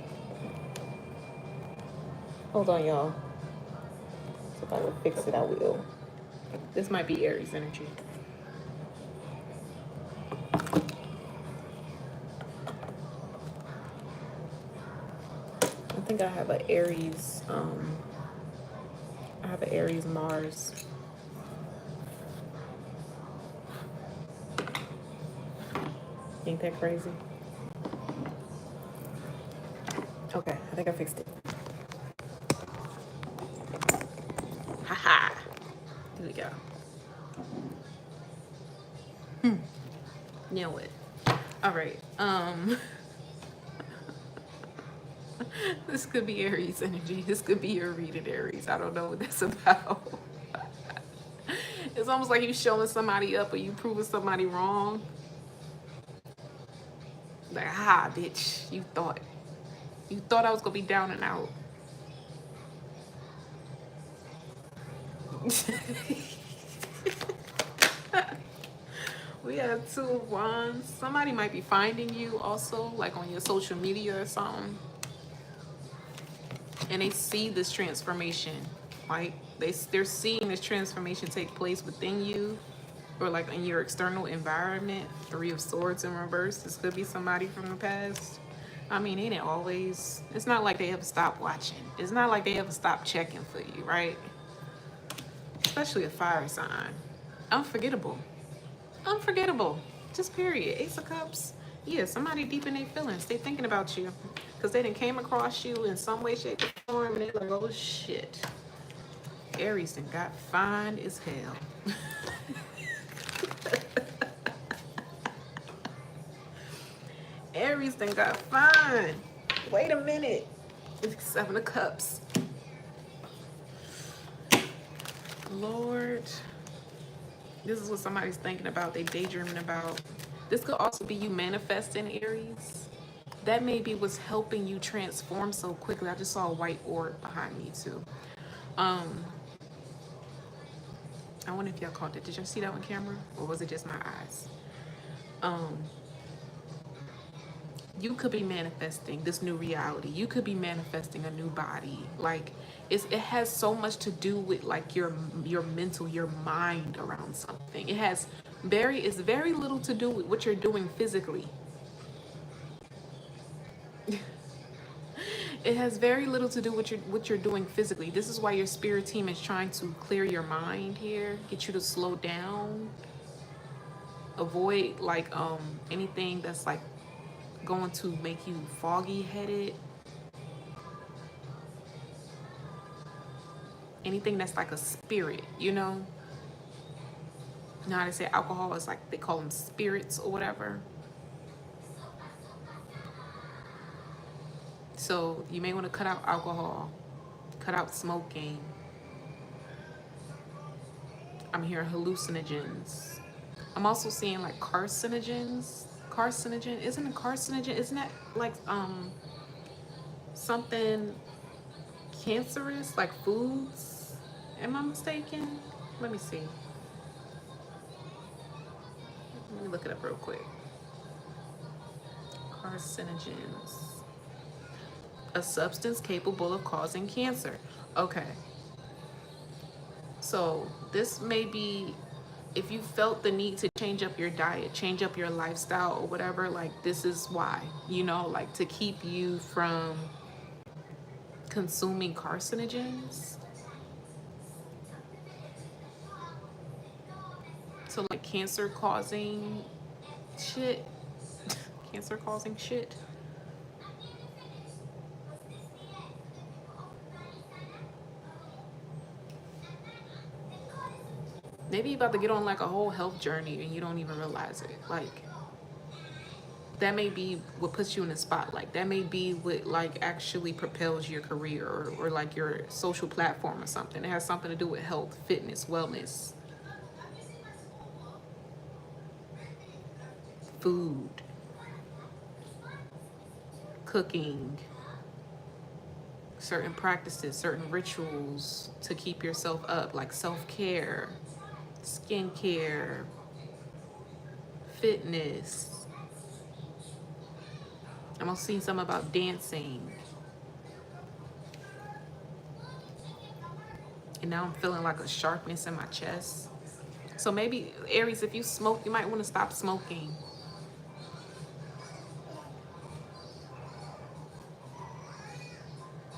A: Hold on, y'all. So if I will fix it, I will. This might be Aries energy. I think I have an Aries, Mars. Ain't that crazy? Okay, I think I fixed it. Haha. Here we go. Nail it. All right. This could be Aries energy. This could be your reading Aries. I don't know what that's about. It's almost like you showing somebody up or you proving somebody wrong. Like, ha, bitch. You thought I was gonna be down and out. We have 2 of Wands. Somebody might be finding you also, like on your social media or something. And they see this transformation. Like they're seeing this transformation take place within you, or like in your external environment. 3 of Swords in reverse. This could be somebody from the past. I mean, ain't it always? It's not like they ever stop watching. It's not like they ever stop checking for you, right? Especially a fire sign. Unforgettable. Unforgettable. Just period. Ace of Cups. Yeah, somebody deep in their feelings. They thinking about you because they done came across you in some way, shape, or form, and they're like, oh shit. Aries done got fine as hell. Aries done got fine. Wait a minute. It's 7 of Cups. Lord. This is what somebody's thinking about. They daydreaming about. This could also be you manifesting, Aries. That may be what's helping you transform so quickly. I just saw a white orb behind me too. I wonder if y'all caught it. Did y'all see that on camera? Or was it just my eyes? you could be manifesting this new reality. You could be manifesting a new body. Like it has so much to do with like your mental, your mind around something. It's very little to do with what you're doing physically. It has very little to do with what you're doing physically. This is why your spirit team is trying to clear your mind here, get you to slow down, avoid like anything that's like going to make you foggy headed, anything that's like a spirit, you know. Now they say alcohol is like, they call them spirits or whatever. So you may want to cut out alcohol, cut out smoking. I'm hearing hallucinogens. I'm also seeing like carcinogens. Carcinogen, isn't a carcinogen, isn't that like something cancerous, like foods? Am I mistaken? Let me see. Let me look it up real quick. Carcinogens. A substance capable of causing cancer. Okay. So this may be, if you felt the need to change up your diet, change up your lifestyle or whatever, like this is why, you know, like to keep you from consuming carcinogens. So like cancer causing shit. Cancer causing shit. Maybe you're about to get on like a whole health journey and you don't even realize it. Like that may be what puts you in the spotlight. That may be what like actually propels your career or like your social platform or something. It has something to do with health, fitness, wellness, food, cooking, certain practices, certain rituals to keep yourself up, like self-care, skincare, fitness. I'm also seeing something about dancing. And now I'm feeling like a sharpness in my chest. So maybe, Aries, if you smoke, you might want to stop smoking.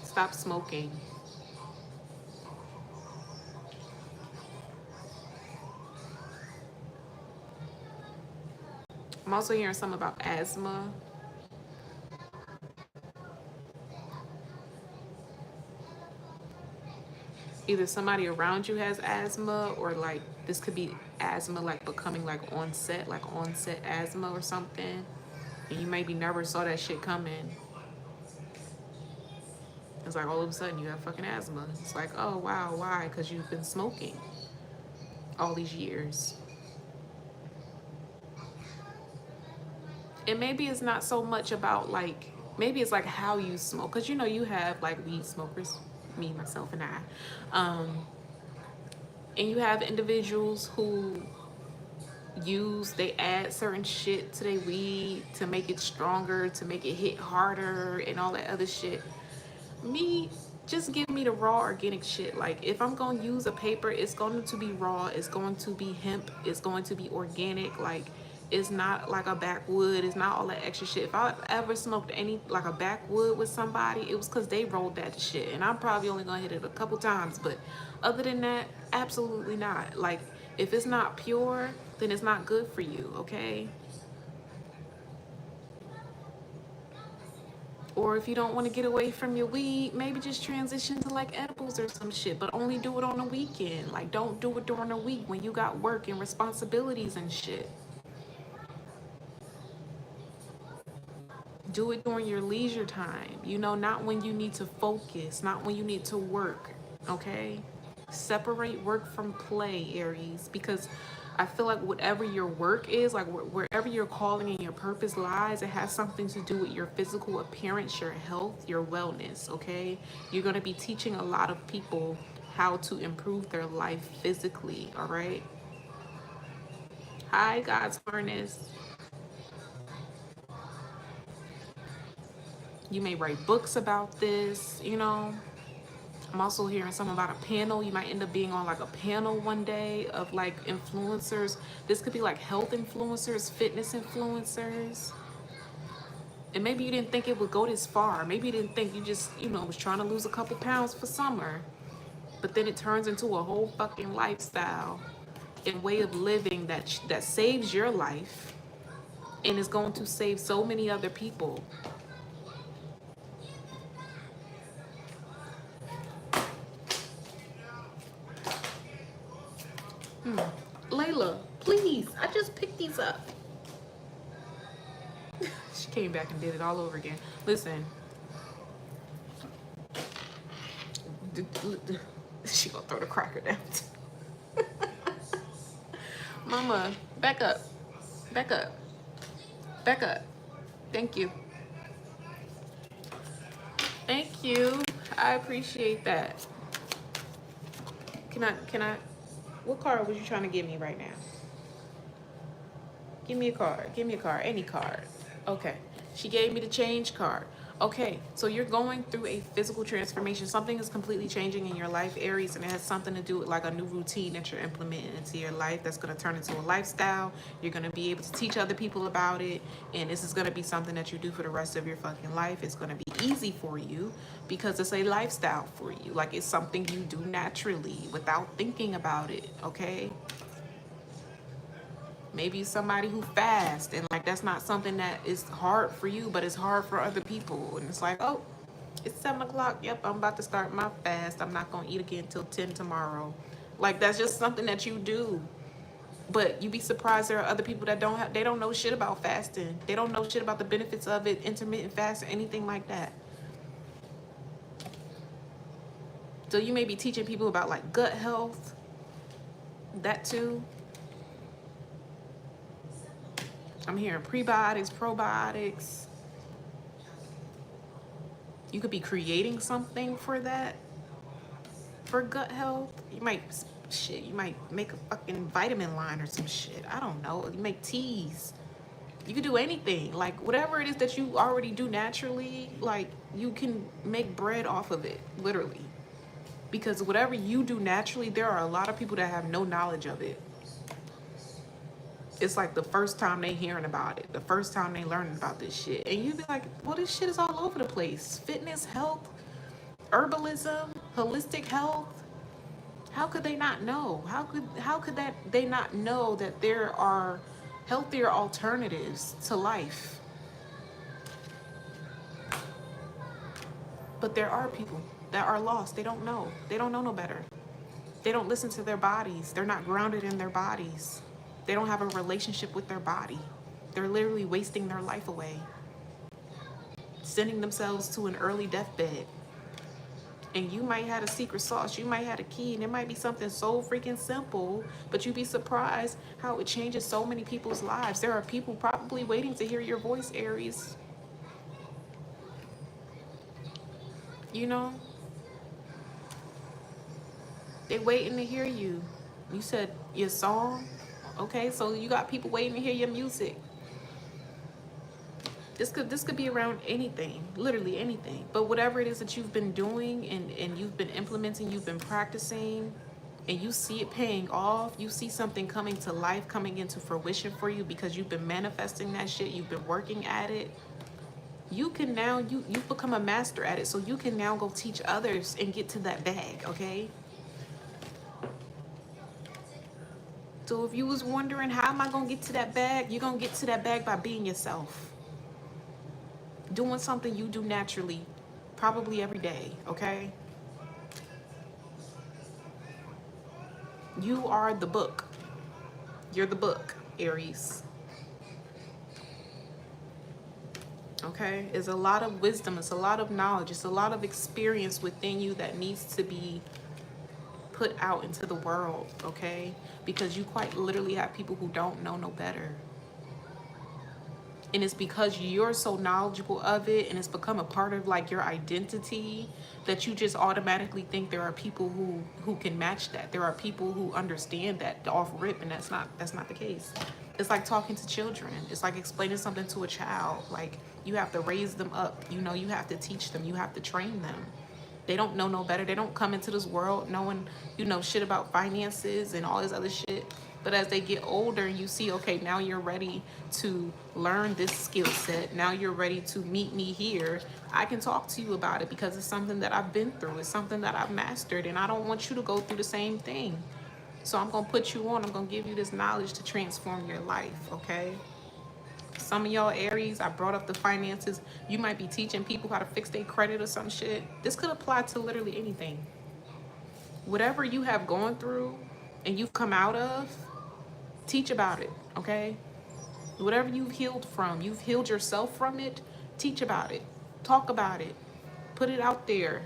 A: Stop smoking. I'm also hearing something about asthma. Either somebody around you has asthma, or like this could be asthma like becoming like onset asthma or something. And you maybe never saw that shit coming. It's like all of a sudden you have fucking asthma. It's like, oh wow, why? Because you've been smoking all these years. And maybe it's not so much about like, maybe it's like how you smoke. Because you know you have like weed smokers, me, myself, and I. And you have individuals who they add certain shit to their weed to make it stronger, to make it hit harder and all that other shit. Me, just give me the raw organic shit. Like if I'm gonna use a paper, it's going to be raw, it's going to be hemp, it's going to be organic. Like it's not like a backwood, it's not all that extra shit. If I ever smoked any like a backwood with somebody, it was because they rolled that shit, and I'm probably only gonna hit it a couple times, but other than that, absolutely not. Like if it's not pure, then it's not good for you, okay? Or if you don't want to get away from your weed, maybe just transition to like edibles or some shit, but only do it on the weekend. Like don't do it during the week when you got work and responsibilities and shit. Do it during your leisure time, you know, not when you need to focus, not when you need to work, okay? Separate work from play, Aries, because I feel like whatever your work is, like wherever your calling and your purpose lies, it has something to do with your physical appearance, your health, your wellness, okay? You're going to be teaching a lot of people how to improve their life physically, all right? Hi, God's harness. You may write books about this, you know. I'm also hearing something about a panel. You might end up being on like a panel one day of like influencers. This could be like health influencers, fitness influencers. And maybe you didn't think it would go this far. Maybe you didn't think, you just, you know, was trying to lose a couple pounds for summer. But then it turns into a whole fucking lifestyle and way of living that saves your life and is going to save so many other people. Layla, please, I just picked these up. She came back and did it all over again. Listen. She gonna throw the cracker down. Mama, back up. Back up. Back up. Thank you. Thank you. I appreciate that. Can I, what card was you trying to give me right now? Give me a card. Give me a card. Any card. Okay. She gave me the change card. Okay, so you're going through a physical transformation. Something is completely changing in your life, Aries, and it has something to do with like a new routine that you're implementing into your life that's going to turn into a lifestyle. You're going to be able to teach other people about it, and this is going to be something that you do for the rest of your fucking life. It's going to be easy for you because it's a lifestyle for you. Like, it's something you do naturally without thinking about it, okay? Maybe somebody who fasts and like that's not something that is hard for you, but it's hard for other people. And it's like, oh, it's 7 o'clock. Yep, I'm about to start my fast. I'm not gonna eat again until 10 tomorrow. Like, that's just something that you do. But you'd be surprised there are other people that they don't know shit about fasting. They don't know shit about the benefits of it, intermittent fasting, anything like that. So you may be teaching people about like gut health, that too. I'm hearing prebiotics, probiotics. You could be creating something for that, for gut health. You might make a fucking vitamin line or some shit. I don't know. You make teas. You could do anything. Like, whatever it is that you already do naturally, like, you can make bread off of it, literally. Because whatever you do naturally, there are a lot of people that have no knowledge of it. It's like the first time they hearing about it, the first time they learning about this shit. And you be like, well, this shit is all over the place. Fitness, health, herbalism, holistic health. How could they not know? How could they not know that there are healthier alternatives to life? But there are people that are lost. They don't know. They don't know no better. They don't listen to their bodies. They're not grounded in their bodies. They don't have a relationship with their body. They're literally wasting their life away, sending themselves to an early deathbed. And you might have a secret sauce. You might have a key, and it might be something so freaking simple, but you'd be surprised how it changes so many people's lives. There are people probably waiting to hear your voice, Aries. You know? They're waiting to hear you. You said your song? Okay, so you got people waiting to hear your music. This could be around anything, literally anything. But whatever it is that you've been doing and you've been implementing, you've been practicing, and you see it paying off, you see something coming to life, coming into fruition for you because you've been manifesting that shit, you've been working at it. You can now, you've become a master at it, so you can now go teach others and get to that bag, okay? So if you was wondering, how am I going to get to that bag? You're going to get to that bag by being yourself. Doing something you do naturally, probably every day, okay? You are the book. You're the book, Aries. Okay? It's a lot of wisdom. It's a lot of knowledge. It's a lot of experience within you that needs to be put out into the world, okay? Because you quite literally have people who don't know no better. And it's because you're so knowledgeable of it and it's become a part of like your identity that you just automatically think there are people who can match that. There are people who understand that off rip, and that's not the case. It's like talking to children. It's like explaining something to a child. Like, You have to raise them up. You know, you have to teach them. You have to train them. They don't know no better. They don't come into this world knowing, you know, shit about finances and all this other shit. But as they get older, you see, okay, now you're ready to learn this skill set. Now you're ready to meet me here. I can talk to you about it because it's something that I've been through. It's something that I've mastered, and I don't want you to go through the same thing. So I'm going to put you on. I'm going to give you this knowledge to transform your life, okay? Some of y'all Aries, I brought up the finances. You might be teaching people how to fix their credit or some shit. This could apply to literally anything. Whatever you have gone through and you've come out of, teach about it, okay? Whatever you've healed from, you've healed yourself from it, teach about it. Talk about it. Put it out there.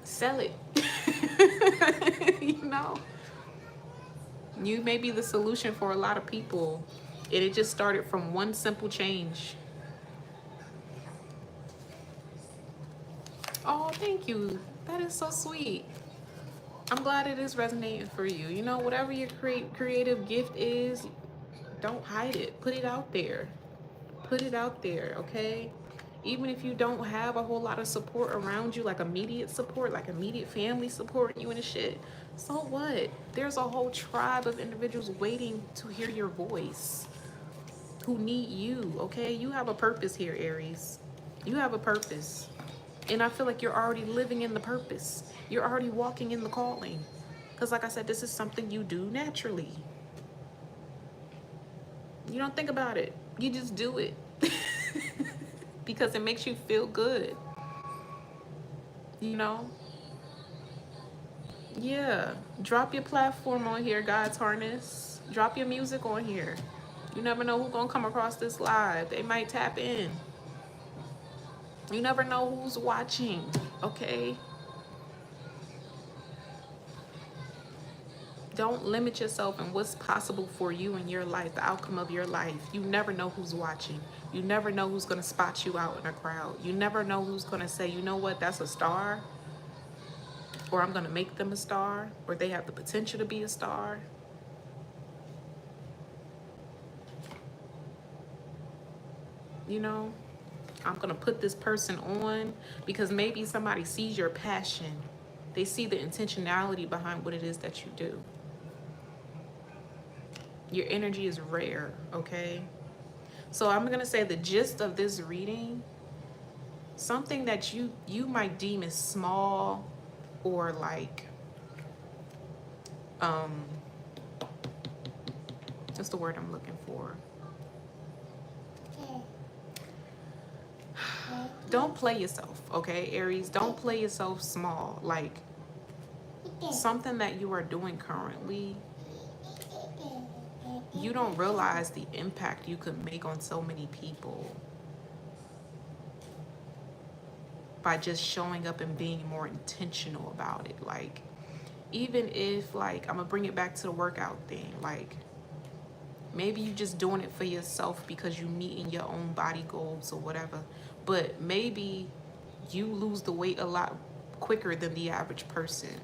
A: Sell it. You know? You may be the solution for a lot of people. And it just started from one simple change. Oh, thank you. That is so sweet. I'm glad it is resonating for you. You know, whatever your creative gift is, don't hide it. Put it out there. Put it out there, okay? Even if you don't have a whole lot of support around you, like immediate support, like immediate family supporting you and shit, so what? There's a whole tribe of individuals waiting to hear your voice, who need you, okay? You have a purpose here, Aries. You have a purpose. And I feel like you're already living in the purpose. You're already walking in the calling. Because like I said, this is something you do naturally. You don't think about it. You just do it. Because it makes you feel good. You know? Yeah. Drop your platform on here, God's Harness. Drop your music on here. You never know who's gonna come across this live. They might tap in. You never know who's watching, okay? Don't limit yourself in what's possible for you in your life, the outcome of your life. You never know who's watching. You never know who's gonna spot you out in a crowd. You never know who's gonna say, you know what, that's a star, or I'm gonna make them a star, or they have the potential to be a star. You know, I'm gonna put this person on because maybe somebody sees your passion. They see the intentionality behind what it is that you do. Your energy is rare, okay? So I'm gonna say the gist of this reading, something that you might deem as small or like, what's the word I'm looking for? Don't play yourself, okay, Aries? Don't play yourself small. Like, something that you are doing currently, you don't realize the impact you could make on so many people by just showing up and being more intentional about it. Like, even if, like, I'm gonna bring it back to the workout thing, like, maybe you just doing it for yourself because you meeting your own body goals or whatever, but maybe you lose the weight a lot quicker than the average person.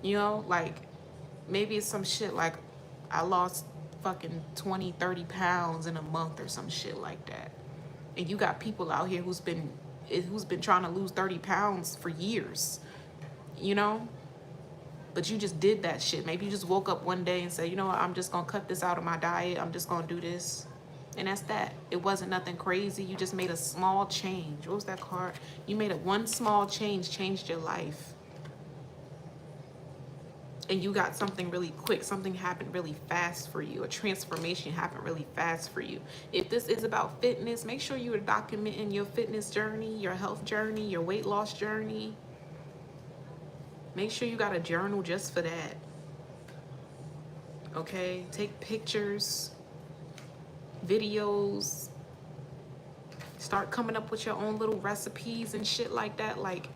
A: You know, like, maybe it's some shit like I lost fucking 20, 30 pounds in a month or some shit like that. And you got people out here who's been trying to lose 30 pounds for years, you know? But you just did that shit. Maybe you just woke up one day and said, you know what, I'm just gonna cut this out of my diet. I'm just gonna do this. And that's that. It wasn't nothing crazy. You just made a small change. What was that card? You made one small change, changed your life. And you got something really quick. Something happened really fast for you. A transformation happened really fast for you. If this is about fitness, make sure you are documenting your fitness journey, your health journey, your weight loss journey. Make sure you got a journal just for that. Okay? Take pictures, videos. Start coming up with your own little recipes and shit like that. Like,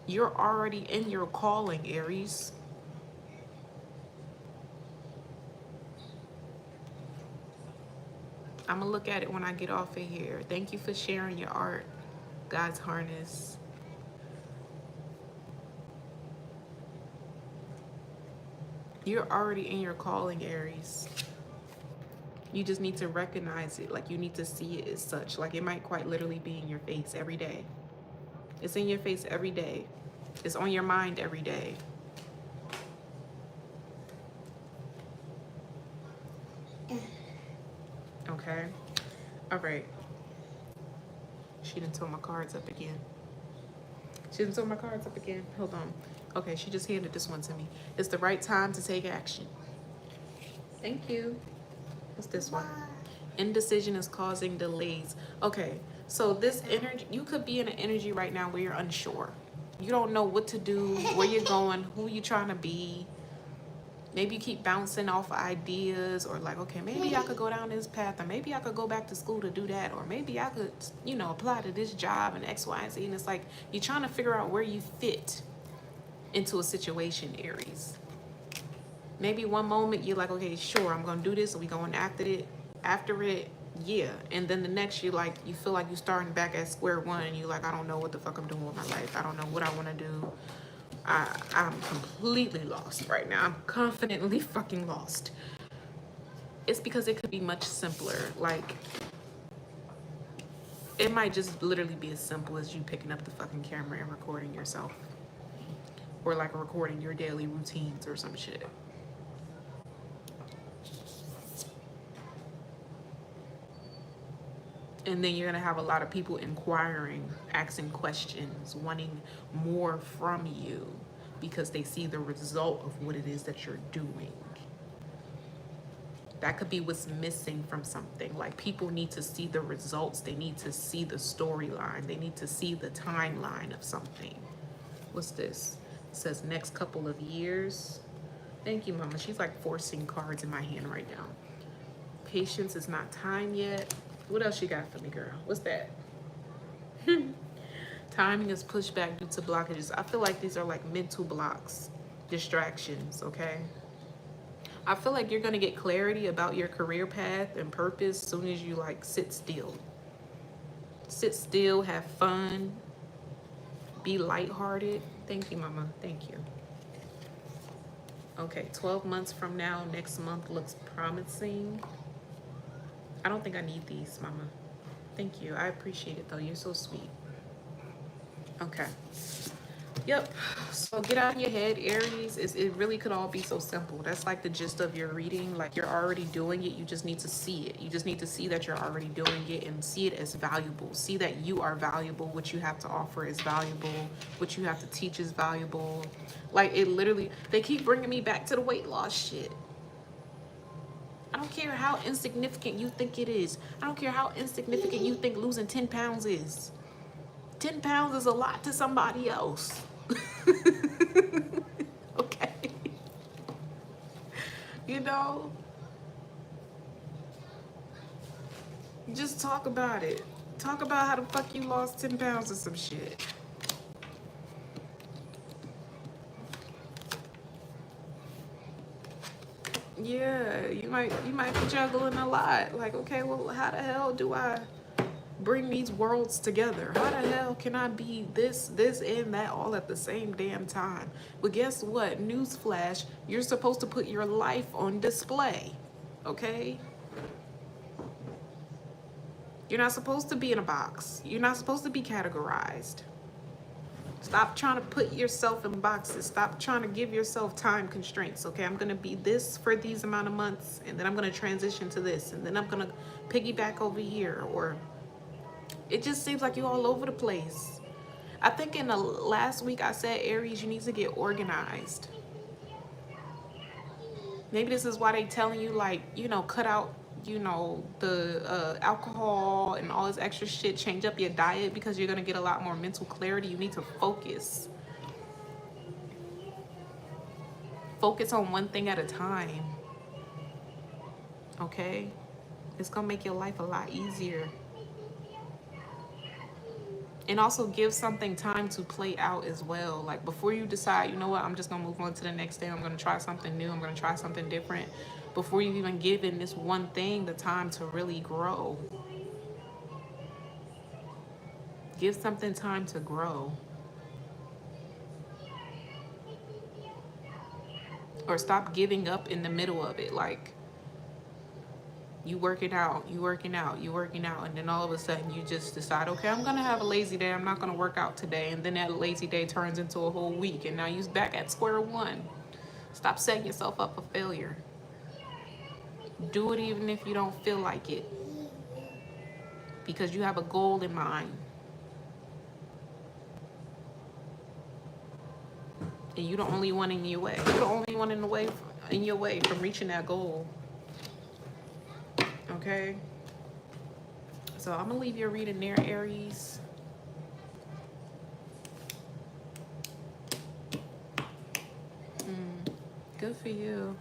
A: you're already in your calling, Aries. I'm gonna look at it when I get off of here. Thank you for sharing your art, God's Harness. You're already in your calling, Aries. You just need to recognize it. Like, you need to see it as such. Like, it might quite literally be in your face every day. It's in your face every day. It's on your mind every day. Okay? All right. She didn't throw my cards up again. She didn't throw my cards up again. Hold on. Okay, she just handed this one to me. It's the right time to take action. Thank you. What's this one? Indecision is causing delays. Okay, so this energy, you could be in an energy right now where you're unsure. You don't know what to do, where you're going, who you're trying to be. Maybe you keep bouncing off of ideas, or like, okay, maybe I could go down this path, or maybe I could go back to school to do that, or maybe I could, you know, apply to this job and X, Y, and Z. And it's like you're trying to figure out where you fit into a situation, Aries. Maybe one moment you're like, okay, sure, I'm gonna do this, and we going after it, yeah. And then the next you like, you feel like you're starting back at square one, and you're like, I don't know what the fuck I'm doing with my life. I don't know what I want to do. I'm completely lost right now. I'm confidently fucking lost. It's because it could be much simpler. Like, it might just literally be as simple as you picking up the fucking camera and recording yourself, or like recording your daily routines or some shit. And then you're gonna have a lot of people inquiring, asking questions, wanting more from you because they see the result of what it is that you're doing. That could be what's missing from something. Like, people need to see the results. They need to see the storyline. They need to see the timeline of something. What's this? It says next couple of years. Thank you, Mama. She's like forcing cards in my hand right now. Patience is not time yet. What else you got for me, girl? What's that? Timing is pushed back due to blockages. I feel like these are like mental blocks, distractions, okay? I feel like you're gonna get clarity about your career path and purpose as soon as you like sit still. Sit still, have fun, be lighthearted. Thank you, Mama. Thank you. Okay, 12 months from now, next month looks promising. I don't think I need these, Mama. Thank you. I appreciate it, though. You're so sweet. Okay. Yep. So get out of your head, Aries. It really could all be so simple. That's like the gist of your reading. Like, you're already doing it. You just need to see it. You just need to see that you're already doing it and see it as valuable. See that you are valuable. What you have to offer is valuable. What you have to teach is valuable. Like, it literally, they keep bringing me back to the weight loss shit. I don't care how insignificant you think it is. I don't care how insignificant you think losing 10 pounds is. 10 pounds is a lot to somebody else. Okay. You know? Just talk about it. Talk about how the fuck you lost 10 pounds or some shit. Yeah, you might be juggling a lot. Like, okay, well, how the hell do I bring these worlds together? How the hell can I be this, and that all at the same damn time? But guess what? Newsflash, you're supposed to put your life on display, okay? You're not supposed to be in a box. You're not supposed to be categorized. Stop trying to put yourself in boxes. Stop trying to give yourself time constraints. Okay, I'm gonna be this for these amount of months, and then I'm gonna transition to this, and then I'm gonna piggyback over here. Or it just seems like you're all over the place. I think in the last week I said, Aries, you need to get organized. Maybe this is why they telling you, like, you know, cut out, you know, the alcohol and all this extra shit, change up your diet, because you're gonna get a lot more mental clarity. You need to focus. Focus on one thing at a time, okay? It's gonna make your life a lot easier. And also give something time to play out as well. Like, before you decide, you know what, I'm just gonna move on to the next day, I'm gonna try something new, I'm gonna try something different. Before you've even given this one thing the time to really grow. Give something time to grow. Or stop giving up in the middle of it. Like, You working out, you working out, you working out, and then all of a sudden you just decide, okay, I'm gonna have a lazy day. I'm not gonna work out today, and then that lazy day turns into a whole week, and now you're back at square one. Stop setting yourself up for failure. Do it even if you don't feel like it, because you have a goal in mind, and you're the only one in your way. You're the only one in your way from reaching that goal. Okay. So I'm gonna leave your reading there, Aries. Good for you.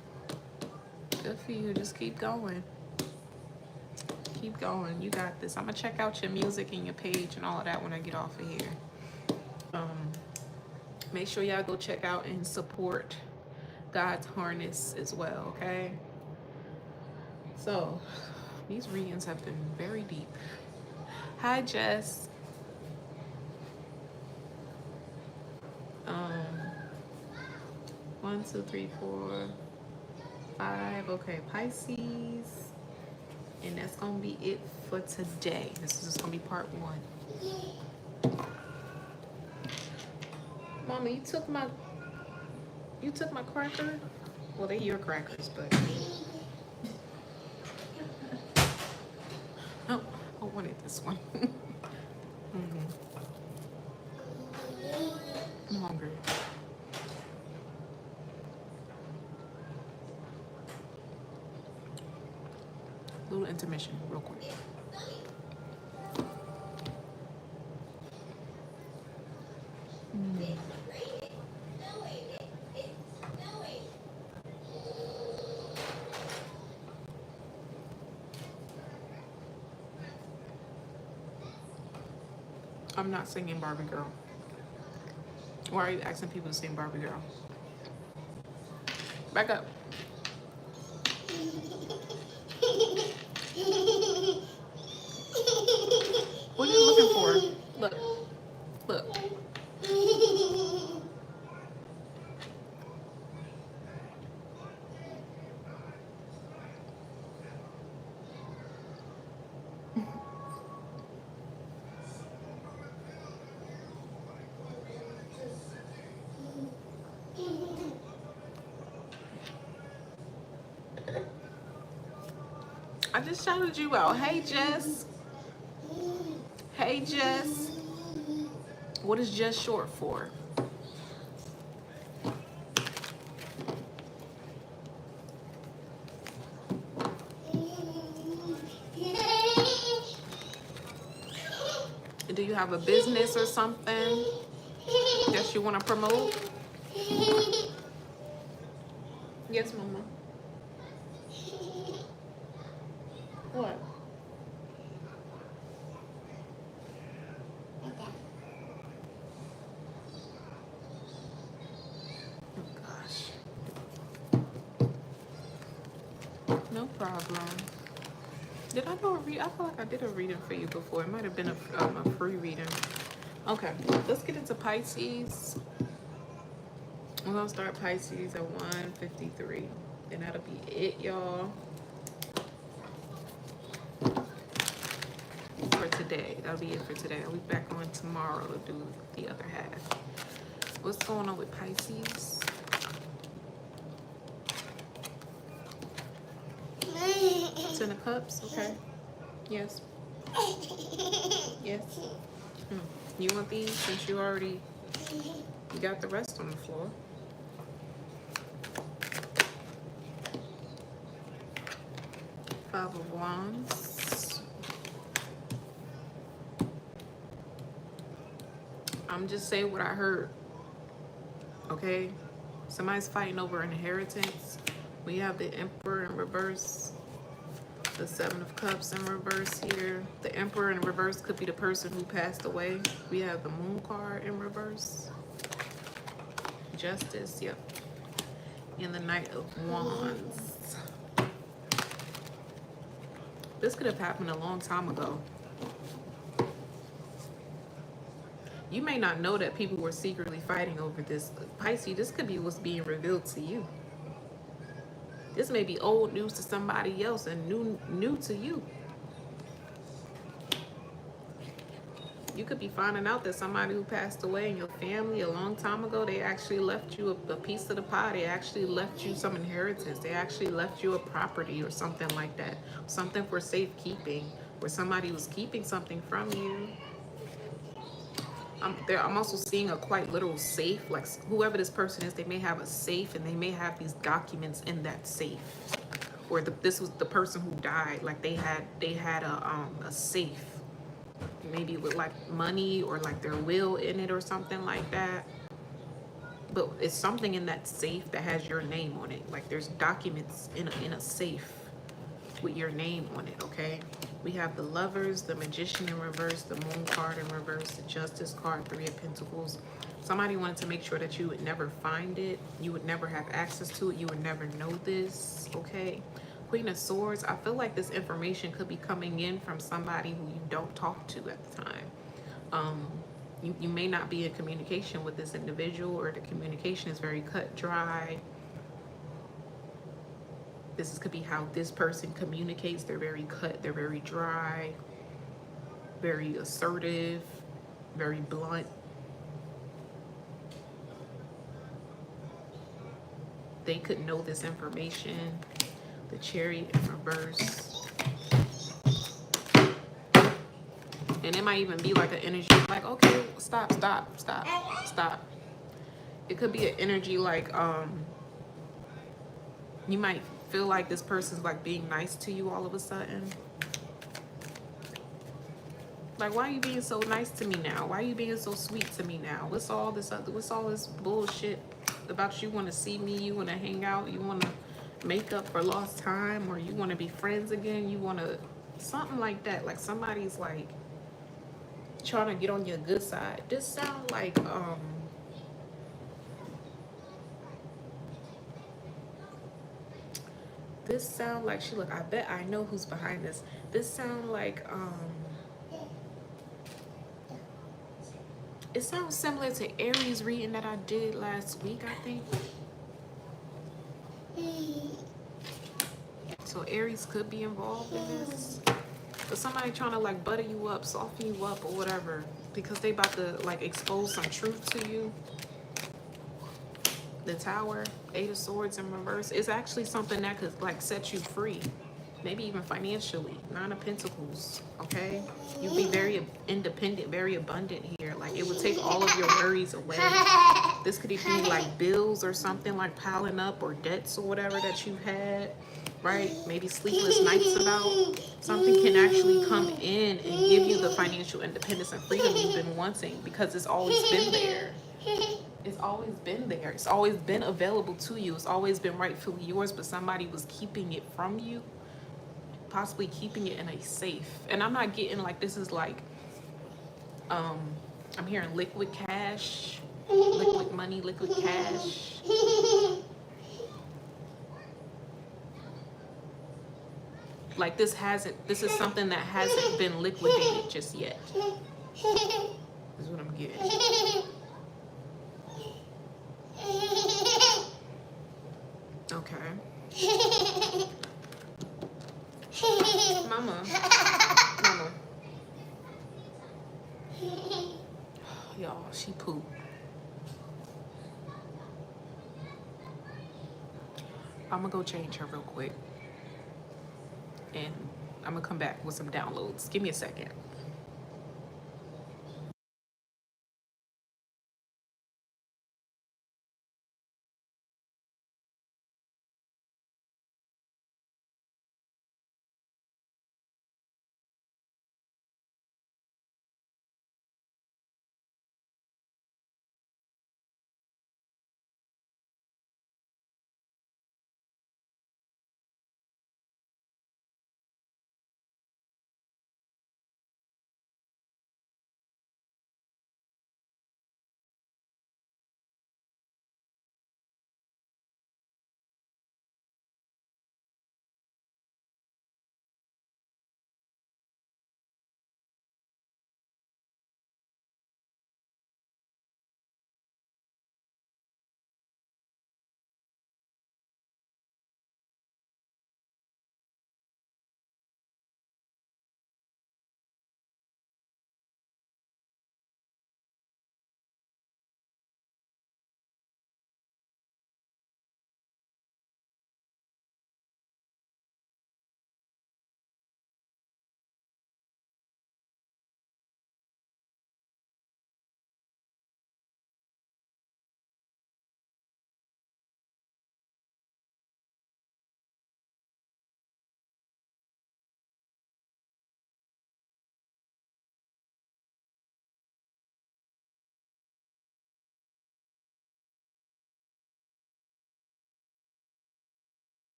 A: Good for you. Just keep going. Keep going. You got this. I'm gonna check out your music and your page and all of that when I get off of here. Make sure y'all go check out and support God's Harness as well, okay? So these readings have been very deep. Hi, Jess. 1, 2, 3, 4, 5. Okay, Pisces. And that's gonna be it for today. This is just gonna be part 1. Mama, you took my cracker? Well, they're your crackers, but oh, I wanted this one. I'm hungry. Little intermission, real quick. I'm not singing Barbie Girl. Why are you asking people to sing Barbie Girl? Back up. What are you looking for? Look. Look. I just shouted you out. Hey, Jess. Hey, Jess. What is Jess short for? Do you have a business or something that you want to promote? Yes, Mama. What? Oh, gosh. No problem. Did I do a read? I feel like I did a reading for you before. It might have been a free reading. Okay, let's get into Pisces. We're gonna start Pisces at 153. And that'll be it, y'all. For today. That'll be it for today. I'll be back on tomorrow to do the other half. What's going on with Pisces? Ten of Cups, okay. Yes. Yes. You want these since you already got the rest on the floor? Five of Wands. I'm just saying what I heard. Okay? Somebody's fighting over inheritance. We have the Emperor in reverse. The Seven of Cups in reverse here. The Emperor in reverse could be the person who passed away. We have the Moon card in reverse. Justice, yep. And the Knight of Wands. This could have happened a long time ago. You may not know that people were secretly fighting over this. Pisces, this could be what's being revealed to you. This may be old news to somebody else and new to you. You could be finding out that somebody who passed away in your family a long time ago, they actually left you a piece of the pie. They actually left you some inheritance. They actually left you a property or something like that. Something for safekeeping, where somebody was keeping something from you. I'm also seeing a quite literal safe. Like whoever this person is, they may have a safe and they may have these documents in that safe. Or this was the person who died. Like they had a safe, maybe with like money or like their will in it or something like that. But it's something in that safe that has your name on it. Like there's documents in a safe with your name on it, okay? We have the Lovers, the Magician in reverse, the Moon card in reverse, the Justice card, Three of Pentacles. Somebody wanted to make sure that you would never find it. You would never have access to it. You would never know this, okay? Queen of Swords, I feel like this information could be coming in from somebody who you don't talk to at the time. You may not be in communication with this individual, or the communication is very cut dry. This could be how this person communicates. They're very cut, they're very dry, very assertive, very blunt. They could know this information. The Chariot in reverse. And it might even be like an energy like, okay, stop. It could be an energy like, you might feel like this person's like being nice to you all of a sudden. Like, why are you being so nice to me now? Why are you being so sweet to me now? What's all this bullshit about you want to see me, you want to hang out, you want to make up for lost time, or you want to be friends again, you want to, something like that. Like somebody's like trying to get on your good side. This sound like, this sound like, she look, I bet I know who's behind this. This sound like, it sounds similar to Aries reading that I did last week, I think. So Aries could be involved in this. But somebody trying to like butter you up, soften you up or whatever, because they about to like expose some truth to you. The Tower, Eight of Swords in reverse. It's actually something that could like set you free. Maybe even financially. Nine of Pentacles, okay? You'd be very independent, very abundant here. Like it would take all of your worries away. This could be like bills or something like piling up, or debts or whatever that you've had, right? Maybe sleepless nights about. Something can actually come in and give you the financial independence and freedom you've been wanting, because it's always been there. It's always been there. It's always been available to you. It's always been rightfully yours, but somebody was keeping it from you, possibly keeping it in a safe. And I'm not getting like this is like, I'm hearing liquid cash, liquid money, liquid cash. Like this is something that hasn't been liquidated just yet. Is what I'm getting. Okay. Mama. Y'all, she pooped. I'm gonna go change her real quick. And I'm gonna come back with some downloads. Give me a second.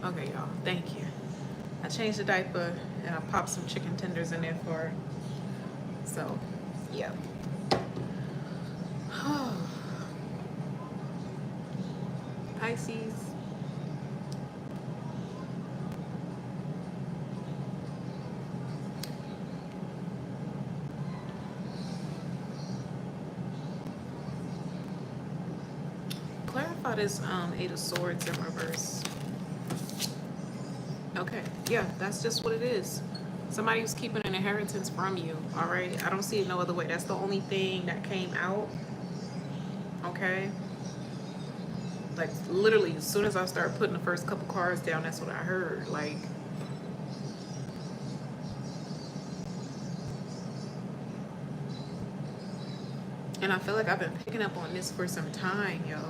A: Okay, y'all. Thank you. I changed the diaper and I popped some chicken tenders in there for her. So, yeah. Pisces. Clarify this Eight of Swords in reverse. Okay, yeah, that's just what it is. Somebody who's keeping an inheritance from you, all right? I don't see it no other way. That's the only thing that came out, okay? Like, literally, as soon as I started putting the first couple cards down, that's what I heard. Like, and I feel like I've been picking up on this for some time, yo.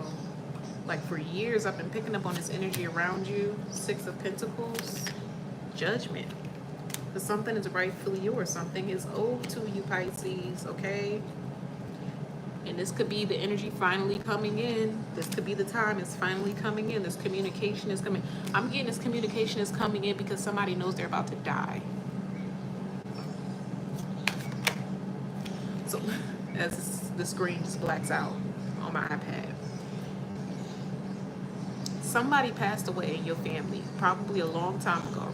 A: Like, for years, I've been picking up on this energy around you. Six of Pentacles, Judgment. Because something is rightfully yours. Something is owed to you, Pisces, okay? And this could be the energy finally coming in. This could be the time it's finally coming in. This communication is coming. I'm getting this communication is coming in because somebody knows they're about to die. So, as the screen just blacks out on my iPad. Somebody passed away in your family, probably a long time ago.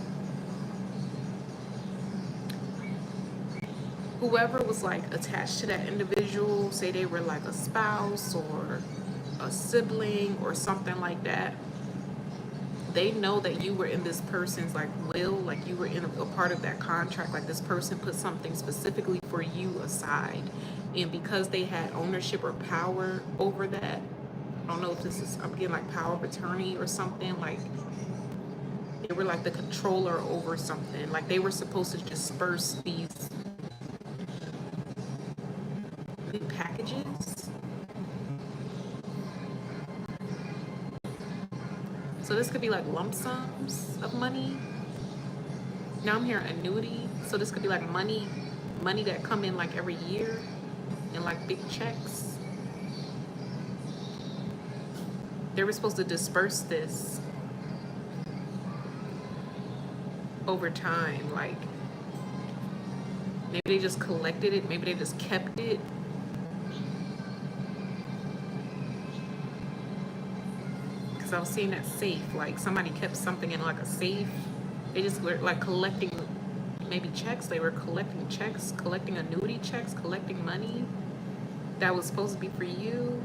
A: Whoever was like attached to that individual, say they were like a spouse or a sibling or something like that, they know that you were in this person's like will, like you were in a part of that contract, like this person put something specifically for you aside. And because they had ownership or power over that, I don't know if this is, I'm getting like power of attorney or something, like they were like the controller over something, like they were supposed to disperse these packages. So this could be like lump sums of money. Now I'm hearing annuity. So this could be like money that come in like every year and like big checks. They were supposed to disperse this over time. Like maybe they just collected it. Maybe they just kept it. Because I was seeing that safe. Like somebody kept something in like a safe. They just were like collecting maybe checks. They were collecting checks, collecting annuity checks, collecting money that was supposed to be for you.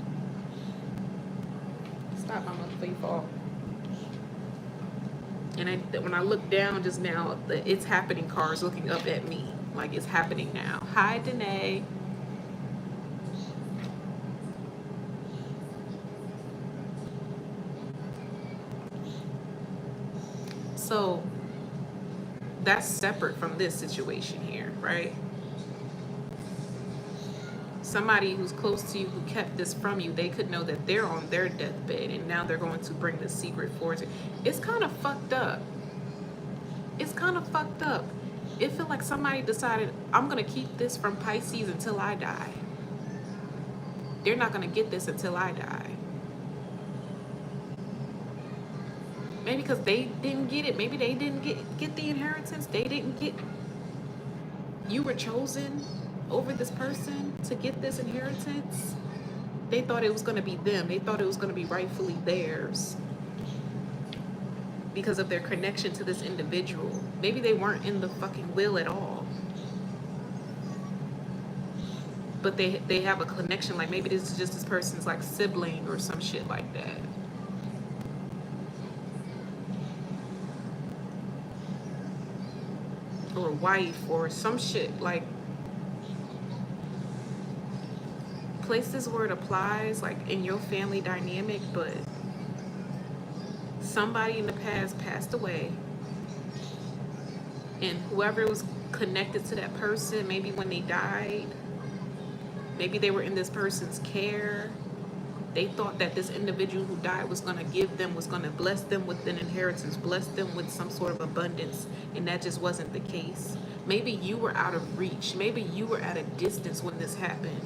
A: Stop, mama, before you fall. And when I look down just now, the It's Happening card is looking up at me. Like it's happening now. Hi, JONEÉ. So that's separate from this situation here, right? Somebody who's close to you who kept this from you, they could know that they're on their deathbed and now they're going to bring the secret forward. It's kind of fucked up. It's kind of fucked up. It feels like somebody decided, I'm going to keep this from Pisces until I die. They're not going to get this until I die. Maybe because they didn't get it. Maybe they didn't get the inheritance. They didn't get... You were chosen over this person to get this inheritance. They thought it was going to be them. They thought it was going to be rightfully theirs because of their connection to this individual. Maybe they weren't in the fucking will at all, but they have a connection. Like maybe this is just this person's like sibling or some shit like that. Or wife or some shit. Like, place this word applies like in your family dynamic, but somebody in the past passed away, and whoever was connected to that person, maybe when they died, maybe they were in this person's care, they thought that this individual who died was going to give them, was going to bless them with an inheritance, bless them with some sort of abundance, and that just wasn't the case. Maybe you were out of reach. Maybe you were at a distance when this happened.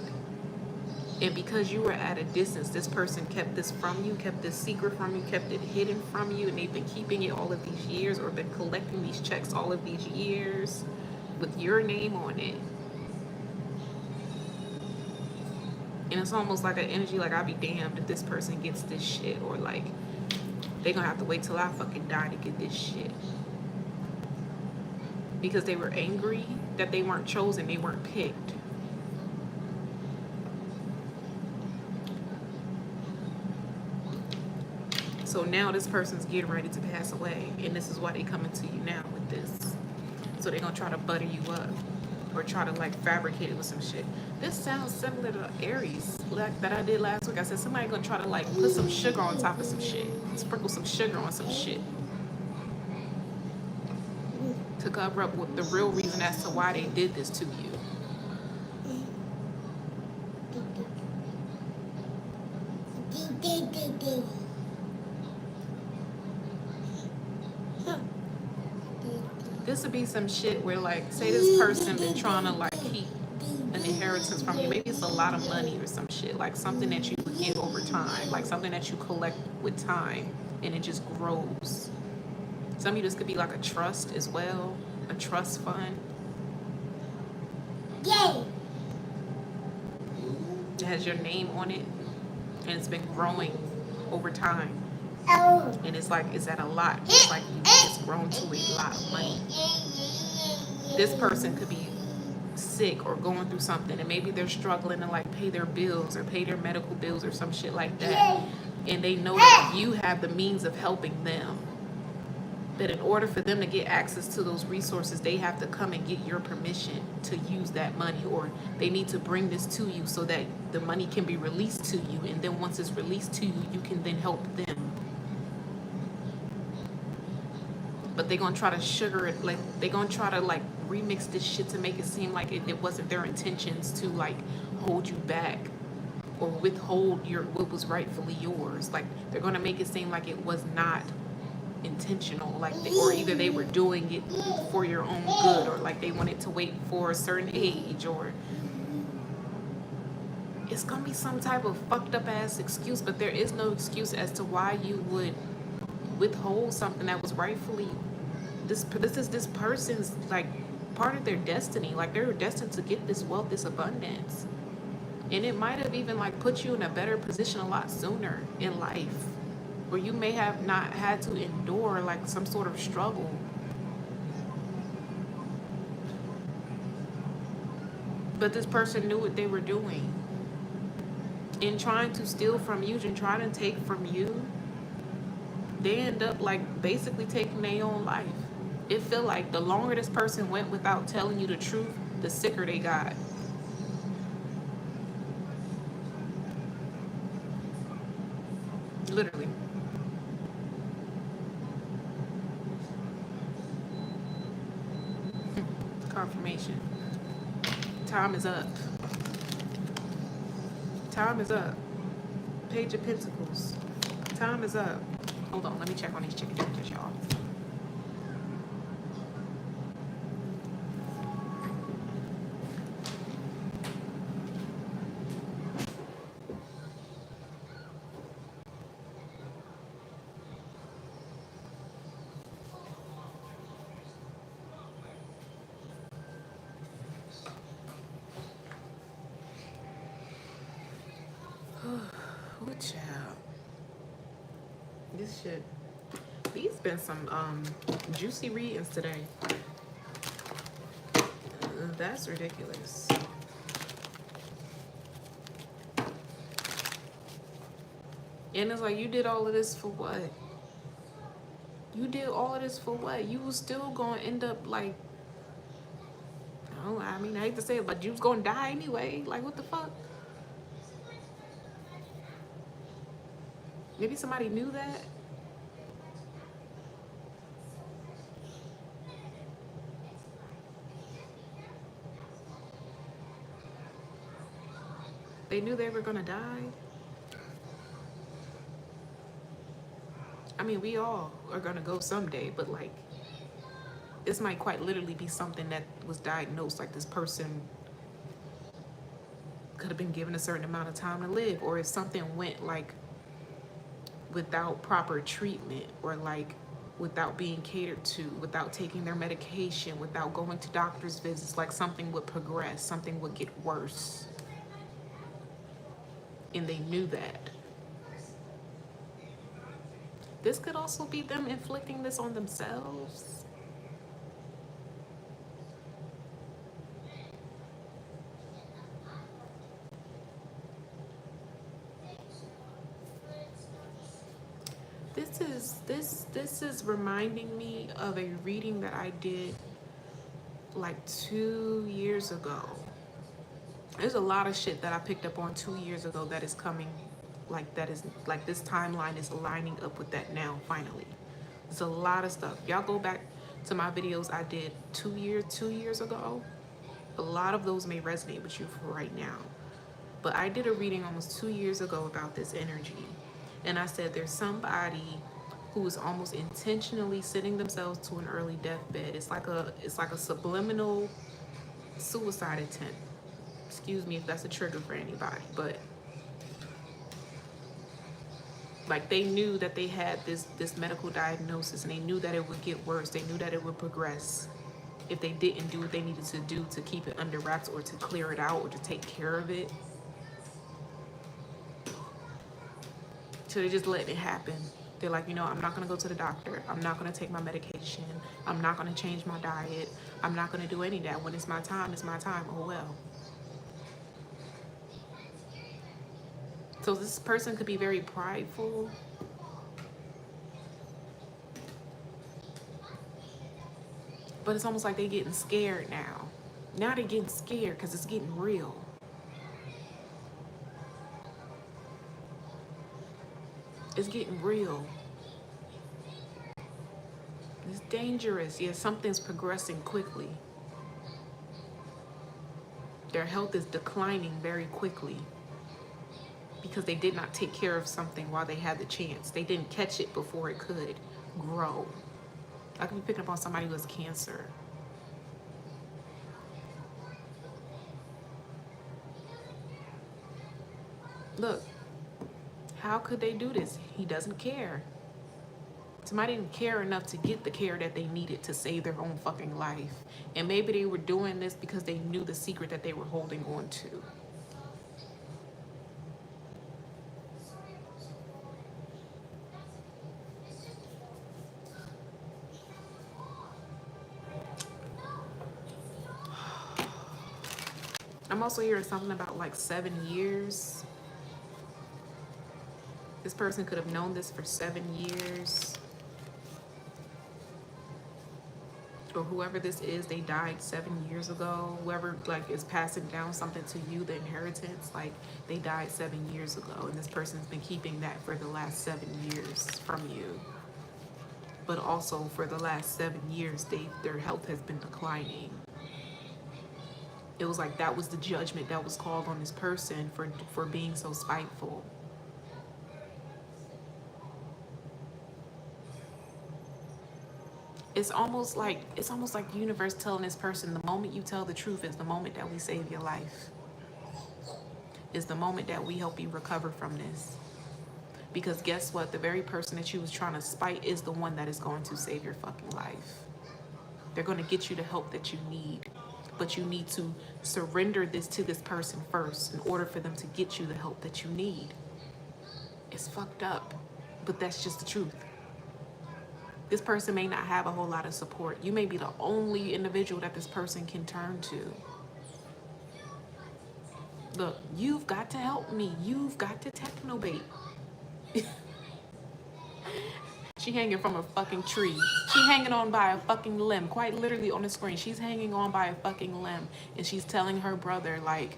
A: And because you were at a distance, this person kept this from you, kept this secret from you, kept it hidden from you, and they've been keeping it all of these years, or been collecting these checks all of these years with your name on it. And it's almost like an energy like, I'll be damned if this person gets this shit, or like they gonna have to wait till I fucking die to get this shit. Because they were angry that they weren't chosen, they weren't picked. So now this person's getting ready to pass away, and this is why they coming to you now with this. So they're gonna try to butter you up, or try to like fabricate it with some shit. This sounds similar to Aries, like that I did last week. I said somebody gonna try to like put some sugar on top of some shit, sprinkle some sugar on some shit, to cover up with the real reason as to why they did this to you. This would be some shit where, like, say this person been trying to like keep an inheritance from you. Maybe it's a lot of money or some shit, like something that you would get over time, like something that you collect with time, and it just grows. Some of you, this could be like a trust as well, a trust fund. Yay! It has your name on it, and it's been growing over time. And it's like, it's at a lot. It's like it's grown to a lot of money. This person could be sick or going through something, and maybe they're struggling to like pay their bills or pay their medical bills or some shit like that. And they know that you have the means of helping them. But in order for them to get access to those resources, they have to come and get your permission to use that money, or they need to bring this to you so that the money can be released to you. And then once it's released to you, you can then help them. But they're gonna try to sugar it, like they're gonna try to like remix this shit to make it seem like it wasn't their intentions to like hold you back or withhold what was rightfully yours. Like they're gonna make it seem like it was not intentional, like or either they were doing it for your own good, or like they wanted to wait for a certain age, or it's gonna be some type of fucked up ass excuse. But there is no excuse as to why you would withhold something that was rightfully this is this person's like part of their destiny. Like they're destined to get this wealth, this abundance, and it might have even like put you in a better position a lot sooner in life, where you may have not had to endure like some sort of struggle. But this person knew what they were doing in trying to steal from you and trying to take from you. They end up like basically taking their own life. It feel like the longer this person went without telling you the truth, the sicker they got. Literally. Confirmation. Time is up. Time is up. Page of Pentacles. Time is up. Hold on, let me check on these chicken tenders, y'all. Ooh, child. This shit. These been some juicy readings today. That's ridiculous. And it's like, you did all of this for what? You did all of this for what? You was still gonna end up like, oh, I mean, I hate to say it, but you was gonna die anyway. Like, what the fuck? Maybe somebody knew that. They knew they were gonna die. I mean, we all are gonna go someday, but like, this might quite literally be something that was diagnosed. Like this person could have been given a certain amount of time to live, or if something went like without proper treatment, or like without being catered to, without taking their medication, without going to doctor's visits, like something would progress, something would get worse. And they knew that. This could also be them inflicting this on themselves. This is reminding me of a reading that I did like 2 years ago. There's a lot of shit that I picked up on 2 years ago that is coming, like that is like this timeline is lining up with that now. Finally, there's a lot of stuff. Y'all go back to my videos I did 2 years ago. A lot of those may resonate with you for right now. But I did a reading almost 2 years ago about this energy, and I said there's somebody who is almost intentionally sending themselves to an early deathbed. It's like a subliminal suicide attempt. Excuse me if that's a trigger for anybody, but like they knew that they had this medical diagnosis, and they knew that it would get worse. They knew that it would progress if they didn't do what they needed to do to keep it under wraps, or to clear it out, or to take care of it. So they just let it happen. They're like, you know, I'm not going to go to the doctor. I'm not going to take my medication. I'm not going to change my diet. I'm not going to do any of that. When it's my time, it's my time. Oh, well. So this person could be very prideful. But it's almost like they're getting scared now. Now they're getting scared because it's getting real. It's getting real. It's dangerous. Yeah, something's progressing quickly. Their health is declining very quickly because they did not take care of something while they had the chance. They didn't catch it before it could grow. I could be picking up on somebody who has cancer. Look, how could they do this? He doesn't care. Somebody didn't care enough to get the care that they needed to save their own fucking life. And maybe they were doing this because they knew the secret that they were holding on to. I'm also hearing something about like 7 years. This person could have known this for 7 years. Or whoever this is, they died 7 years ago. Whoever like is passing down something to you, the inheritance, like they died 7 years ago, and this person's been keeping that for the last 7 years from you. But also for the last 7 years, their health has been declining. It was like that was the judgment that was called on this person for being so spiteful. It's almost like the universe telling this person, the moment you tell the truth is the moment that we save your life. Is the moment that we help you recover from this. Because guess what? The very person that you was trying to spite is the one that is going to save your fucking life. They're going to get you the help that you need. But you need to surrender this to this person first in order for them to get you the help that you need. It's fucked up, but that's just the truth. This person may not have a whole lot of support. You may be the only individual that this person can turn to. Look, you've got to help me. You've got to technobate. She hanging from a fucking tree. She hanging on by a fucking limb. Quite literally on the screen. She's hanging on by a fucking limb. And she's telling her brother, like,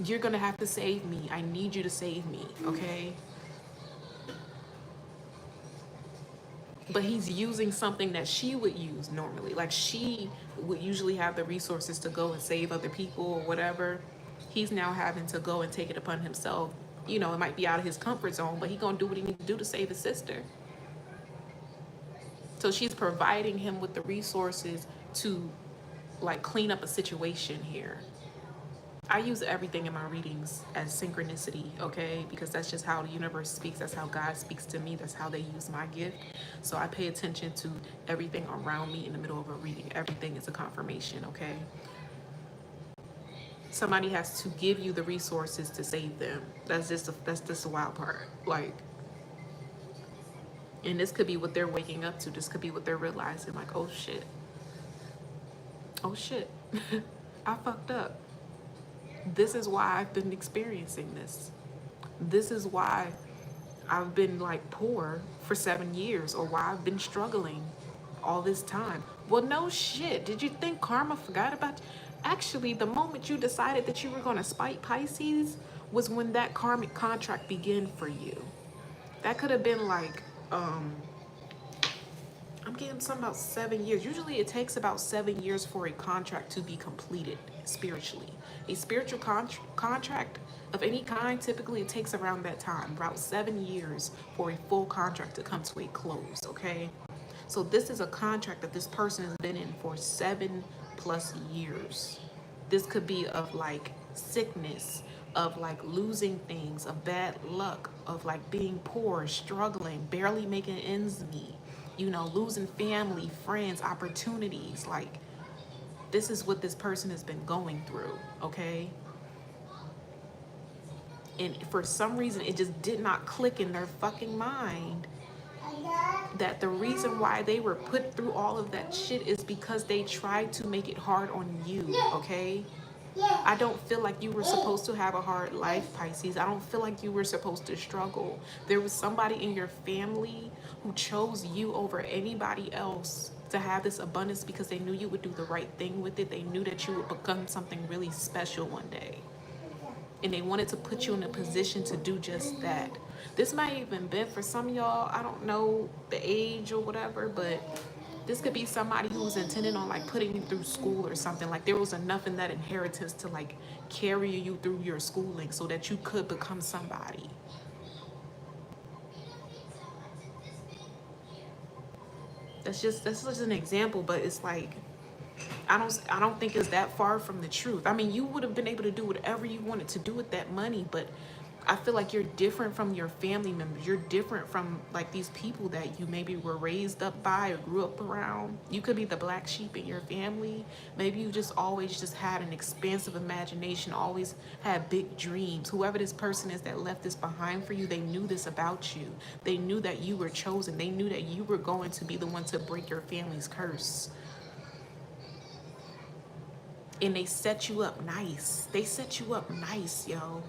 A: you're gonna have to save me. I need you to save me, okay? But he's using something that she would use normally. Like she would usually have the resources to go and save other people or whatever. He's now having to go and take it upon himself. You know, it might be out of his comfort zone, but he's gonna do what he needs to do to save his sister. So she's providing him with the resources to like clean up a situation here. I use everything in my readings as synchronicity, okay? Because that's just how the universe speaks. That's how God speaks to me. That's how they use my gift. So I pay attention to everything around me in the middle of a reading. Everything is a confirmation, okay? Somebody has to give you the resources to save them. That's just the wild part. Like, and this could be what they're waking up to. This could be what they're realizing. Like, oh shit. Oh shit. I fucked up. This is why I've been experiencing this. This is why I've been like poor for 7 years, or why I've been struggling all this time. Well, no shit. Did you think karma forgot about you? Actually, the moment you decided that you were going to spite Pisces was when that karmic contract began for you. That could have been like, I'm getting something about 7 years. Usually it takes about 7 years for a contract to be completed spiritually. A spiritual contract of any kind, typically it takes around that time, about 7 years for a full contract to come to a close, okay? So this is a contract that this person has been in for 7+ years. This could be of like sickness, of like losing things, of bad luck, of like being poor, struggling, barely making ends meet, you know, losing family, friends, opportunities. Like, this is what this person has been going through, okay? And for some reason, it just did not click in their fucking mind that the reason why they were put through all of that shit is because they tried to make it hard on you, okay? I don't feel like you were supposed to have a hard life, Pisces. I don't feel like you were supposed to struggle. There was somebody in your family who chose you over anybody else to have this abundance because they knew you would do the right thing with it. They knew that you would become something really special one day. And they wanted to put you in a position to do just that. This might even been for some of y'all, I don't know the age or whatever, but this could be somebody who was intending on like putting you through school or something. Like there was enough in that inheritance to like carry you through your schooling so that you could become somebody. That's just an example, but it's like, I don't think it's that far from the truth. I mean, you would have been able to do whatever you wanted to do with that money, but I feel like you're different from your family members. You're different from like these people that you maybe were raised up by or grew up around. You could be the black sheep in your family. Maybe you just always just had an expansive imagination, always had big dreams. Whoever this person is that left this behind for you, they knew this about you. They knew that you were chosen. They knew that you were going to be the one to break your family's curse. And they set you up nice. They set you up nice, yo.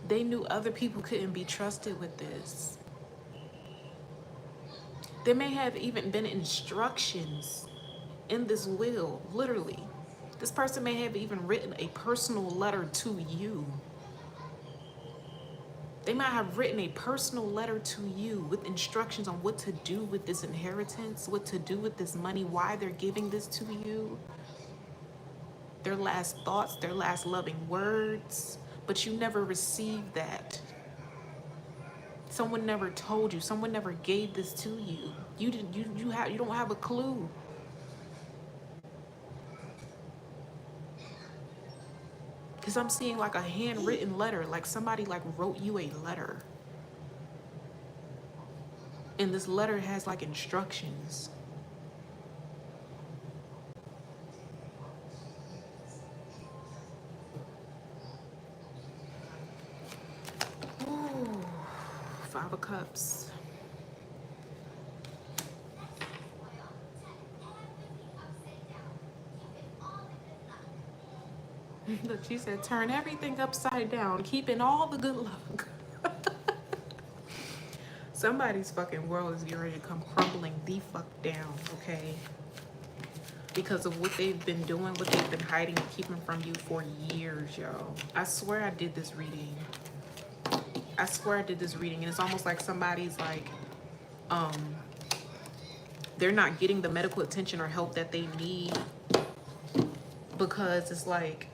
A: They knew other people couldn't be trusted with this. There may have even been instructions in this will, literally. This person may have even written a personal letter to you. They might have written a personal letter to you with instructions on what to do with this inheritance, what to do with this money, why they're giving this to you. Their last thoughts, their last loving words, but you never received that. Someone never told you, someone never gave this to you. You don't have a clue. Because I'm seeing like a handwritten letter, like somebody like wrote you a letter. And this letter has like instructions. Ooh, 5 of Cups. Look, she said, turn everything upside down, keeping all the good luck. Somebody's fucking world is getting ready to come crumbling the fuck down, okay? Because of what they've been doing, what they've been hiding and keeping from you for years, yo. I swear I did this reading. I swear I did this reading, and it's almost like somebody's like, they're not getting the medical attention or help that they need because it's like,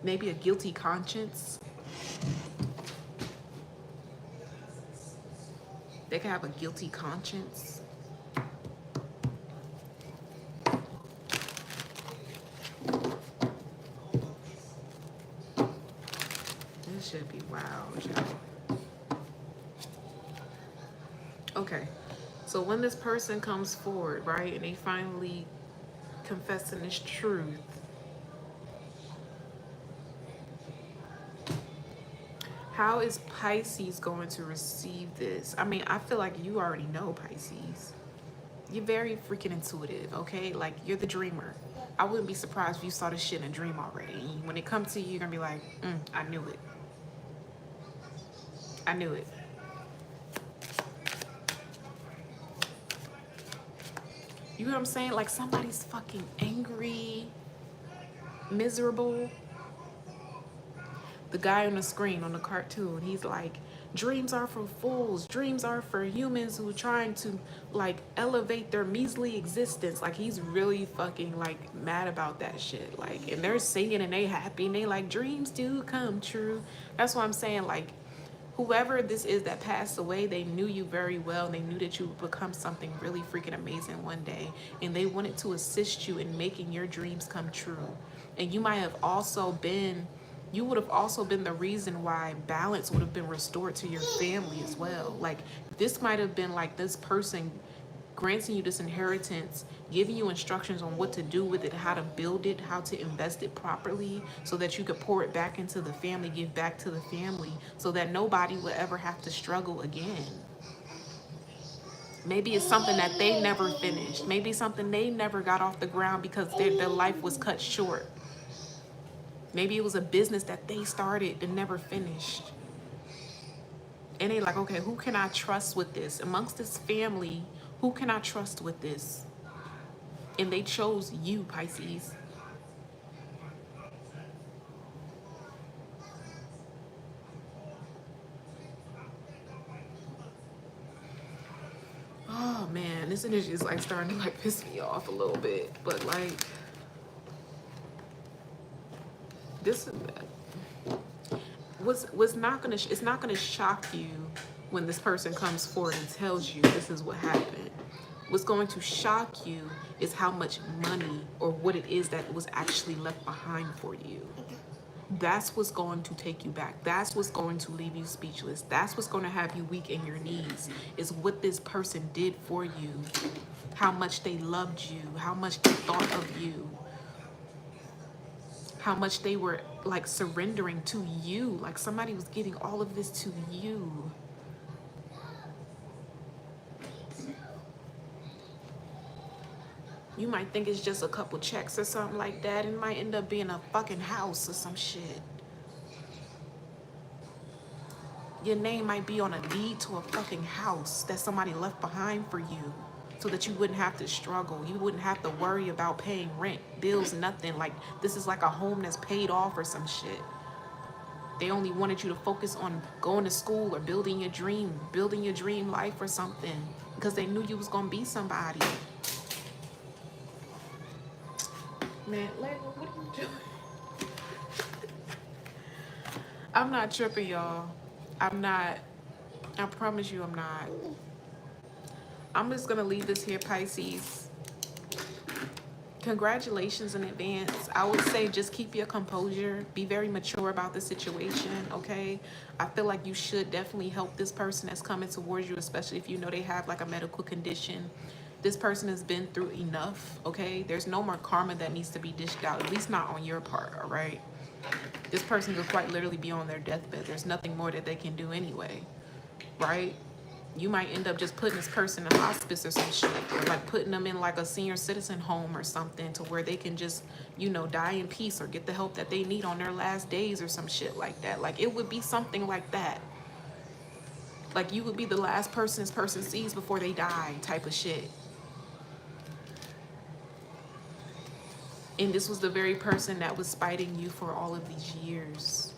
A: maybe a guilty conscience. They can have a guilty conscience. This should be wild, y'all. Okay, so when this person comes forward, right, and they finally confessing this truth, how is Pisces going to receive this? I mean, I feel like you already know, Pisces. You're very freaking intuitive, okay? Like, you're the dreamer. I wouldn't be surprised if you saw this shit in a dream already. When it comes to you, you're gonna be like, I knew it. I knew it. You know what I'm saying? Like, somebody's fucking angry, miserable. The guy on the screen, on the cartoon, he's like, dreams are for fools. Dreams are for humans who are trying to, like, elevate their measly existence. Like, he's really fucking, like, mad about that shit. Like, and they're singing and they happy and they like, dreams do come true. That's what I'm saying. Like, whoever this is that passed away, they knew you very well. They knew that you would become something really freaking amazing one day. And they wanted to assist you in making your dreams come true. And you might have also been, you would have also been the reason why balance would have been restored to your family as well. Like, this might have been like this person granting you this inheritance, giving you instructions on what to do with it, how to build it, how to invest it properly so that you could pour it back into the family, give back to the family so that nobody would ever have to struggle again. Maybe it's something that they never finished. Maybe something they never got off the ground because their life was cut short. Maybe it was a business that they started and never finished. And they like, okay, who can I trust with this? Amongst this family, who can I trust with this? And they chose you, Pisces. Oh man, this energy is like starting to like piss me off a little bit. But like, this was not gonna, it's not gonna shock you when this person comes forward and tells you this is what happened. What's going to shock you is how much money or what it is that was actually left behind for you. That's what's going to take you back. That's what's going to leave you speechless. That's what's going to have you weak in your knees, is what this person did for you, how much they loved you, how much they thought of you, how much they were like surrendering to you. Like somebody was giving all of this to you. You might think it's just a couple checks or something like that. It might end up being a fucking house or some shit. Your name might be on a deed to a fucking house that somebody left behind for you so that you wouldn't have to struggle. You wouldn't have to worry about paying rent, bills, nothing. Like this is like a home that's paid off or some shit. They only wanted you to focus on going to school or building your dream life or something because they knew you was gonna be somebody. Man, like, what are you doing? I'm not tripping, y'all. I'm not. I promise you I'm not. I'm just going to leave this here, Pisces. Congratulations in advance. I would say just keep your composure. Be very mature about the situation, okay? I feel like you should definitely help this person that's coming towards you, especially if you know they have like a medical condition. This person has been through enough, okay? There's no more karma that needs to be dished out, at least not on your part, all right? This person could quite literally be on their deathbed. There's nothing more that they can do anyway, right? You might end up just putting this person in hospice or some shit, or like putting them in like a senior citizen home or something to where they can just, you know, die in peace or get the help that they need on their last days or some shit like that. Like it would be something like that. Like you would be the last person this person sees before they die type of shit. And this was the very person that was spiting you for all of these years.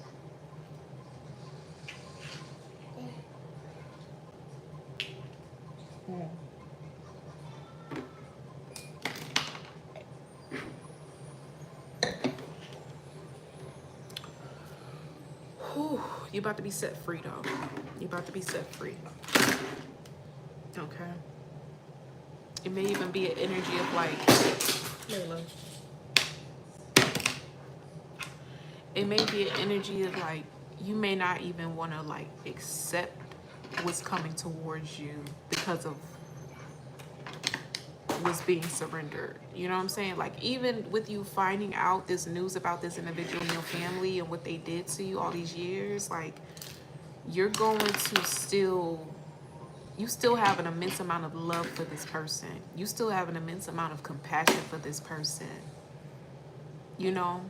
A: Whew, you about to be set free though. You about to be set free. Okay. It may even be an energy of like, Layla. It may be an energy of like, you may not even want to like accept what's coming towards you because of what's being surrendered. You know what I'm saying? Like, even with you finding out this news about this individual in your family and what they did to you all these years, like, you're going to still, you still have an immense amount of love for this person. You still have an immense amount of compassion for this person. You know?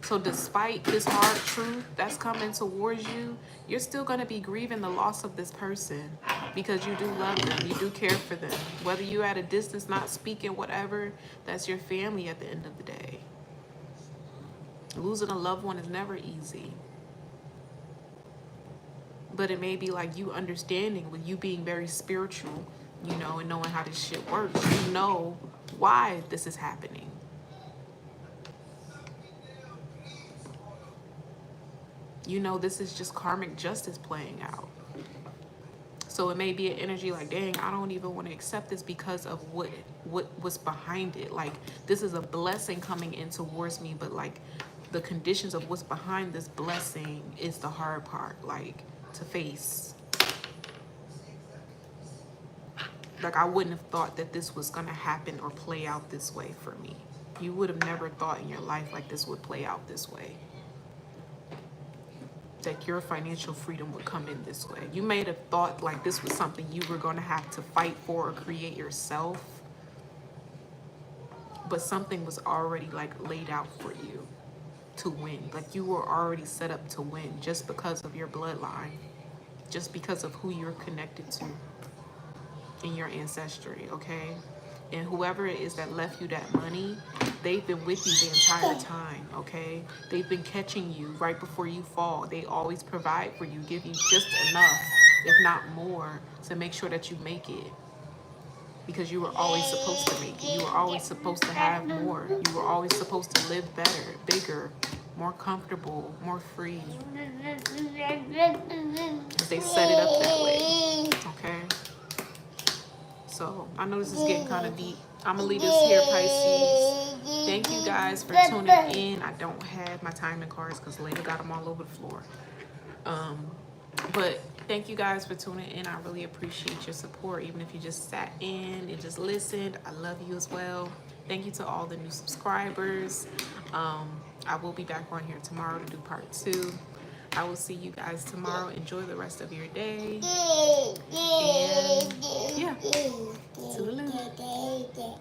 A: So despite this hard truth that's coming towards you, you're still going to be grieving the loss of this person because you do love them. You do care for them. Whether you're at a distance, not speaking, whatever, that's your family at the end of the day. Losing a loved one is never easy. But it may be like you understanding, with you being very spiritual, you know, and knowing how this shit works. You know why this is happening. You know, this is just karmic justice playing out. So it may be an energy like, dang, I don't even want to accept this because of what was behind it. Like, this is a blessing coming in towards me, but like the conditions of what's behind this blessing is the hard part, like, to face. Like, I wouldn't have thought that this was going to happen or play out this way for me. You would have never thought in your life like this would play out this way. That your financial freedom would come in this way. You may have thought like this was something you were going to have to fight for or create yourself, but something was already like laid out for you to win. Like, you were already set up to win just because of your bloodline, just because of who you're connected to in your ancestry, okay? And whoever it is that left you that money, they've been with you the entire time, okay? They've been catching you right before you fall. They always provide for you, give you just enough, if not more, to make sure that you make it. Because you were always supposed to make it. You were always supposed to have more. You were always supposed to live better, bigger, more comfortable, more free. Because they set it up that way, okay? So I know this is getting kind of deep. I'm going to leave this here, Pisces. Thank you guys for tuning in. I don't have my timing cards because Layla got them all over the floor. But thank you guys for tuning in. I really appreciate your support. Even if you just sat in and just listened, I love you as well. Thank you to all the new subscribers. I will be back on here tomorrow to do part 2. I will see you guys tomorrow. Enjoy the rest of your day. And yeah, toodaloo.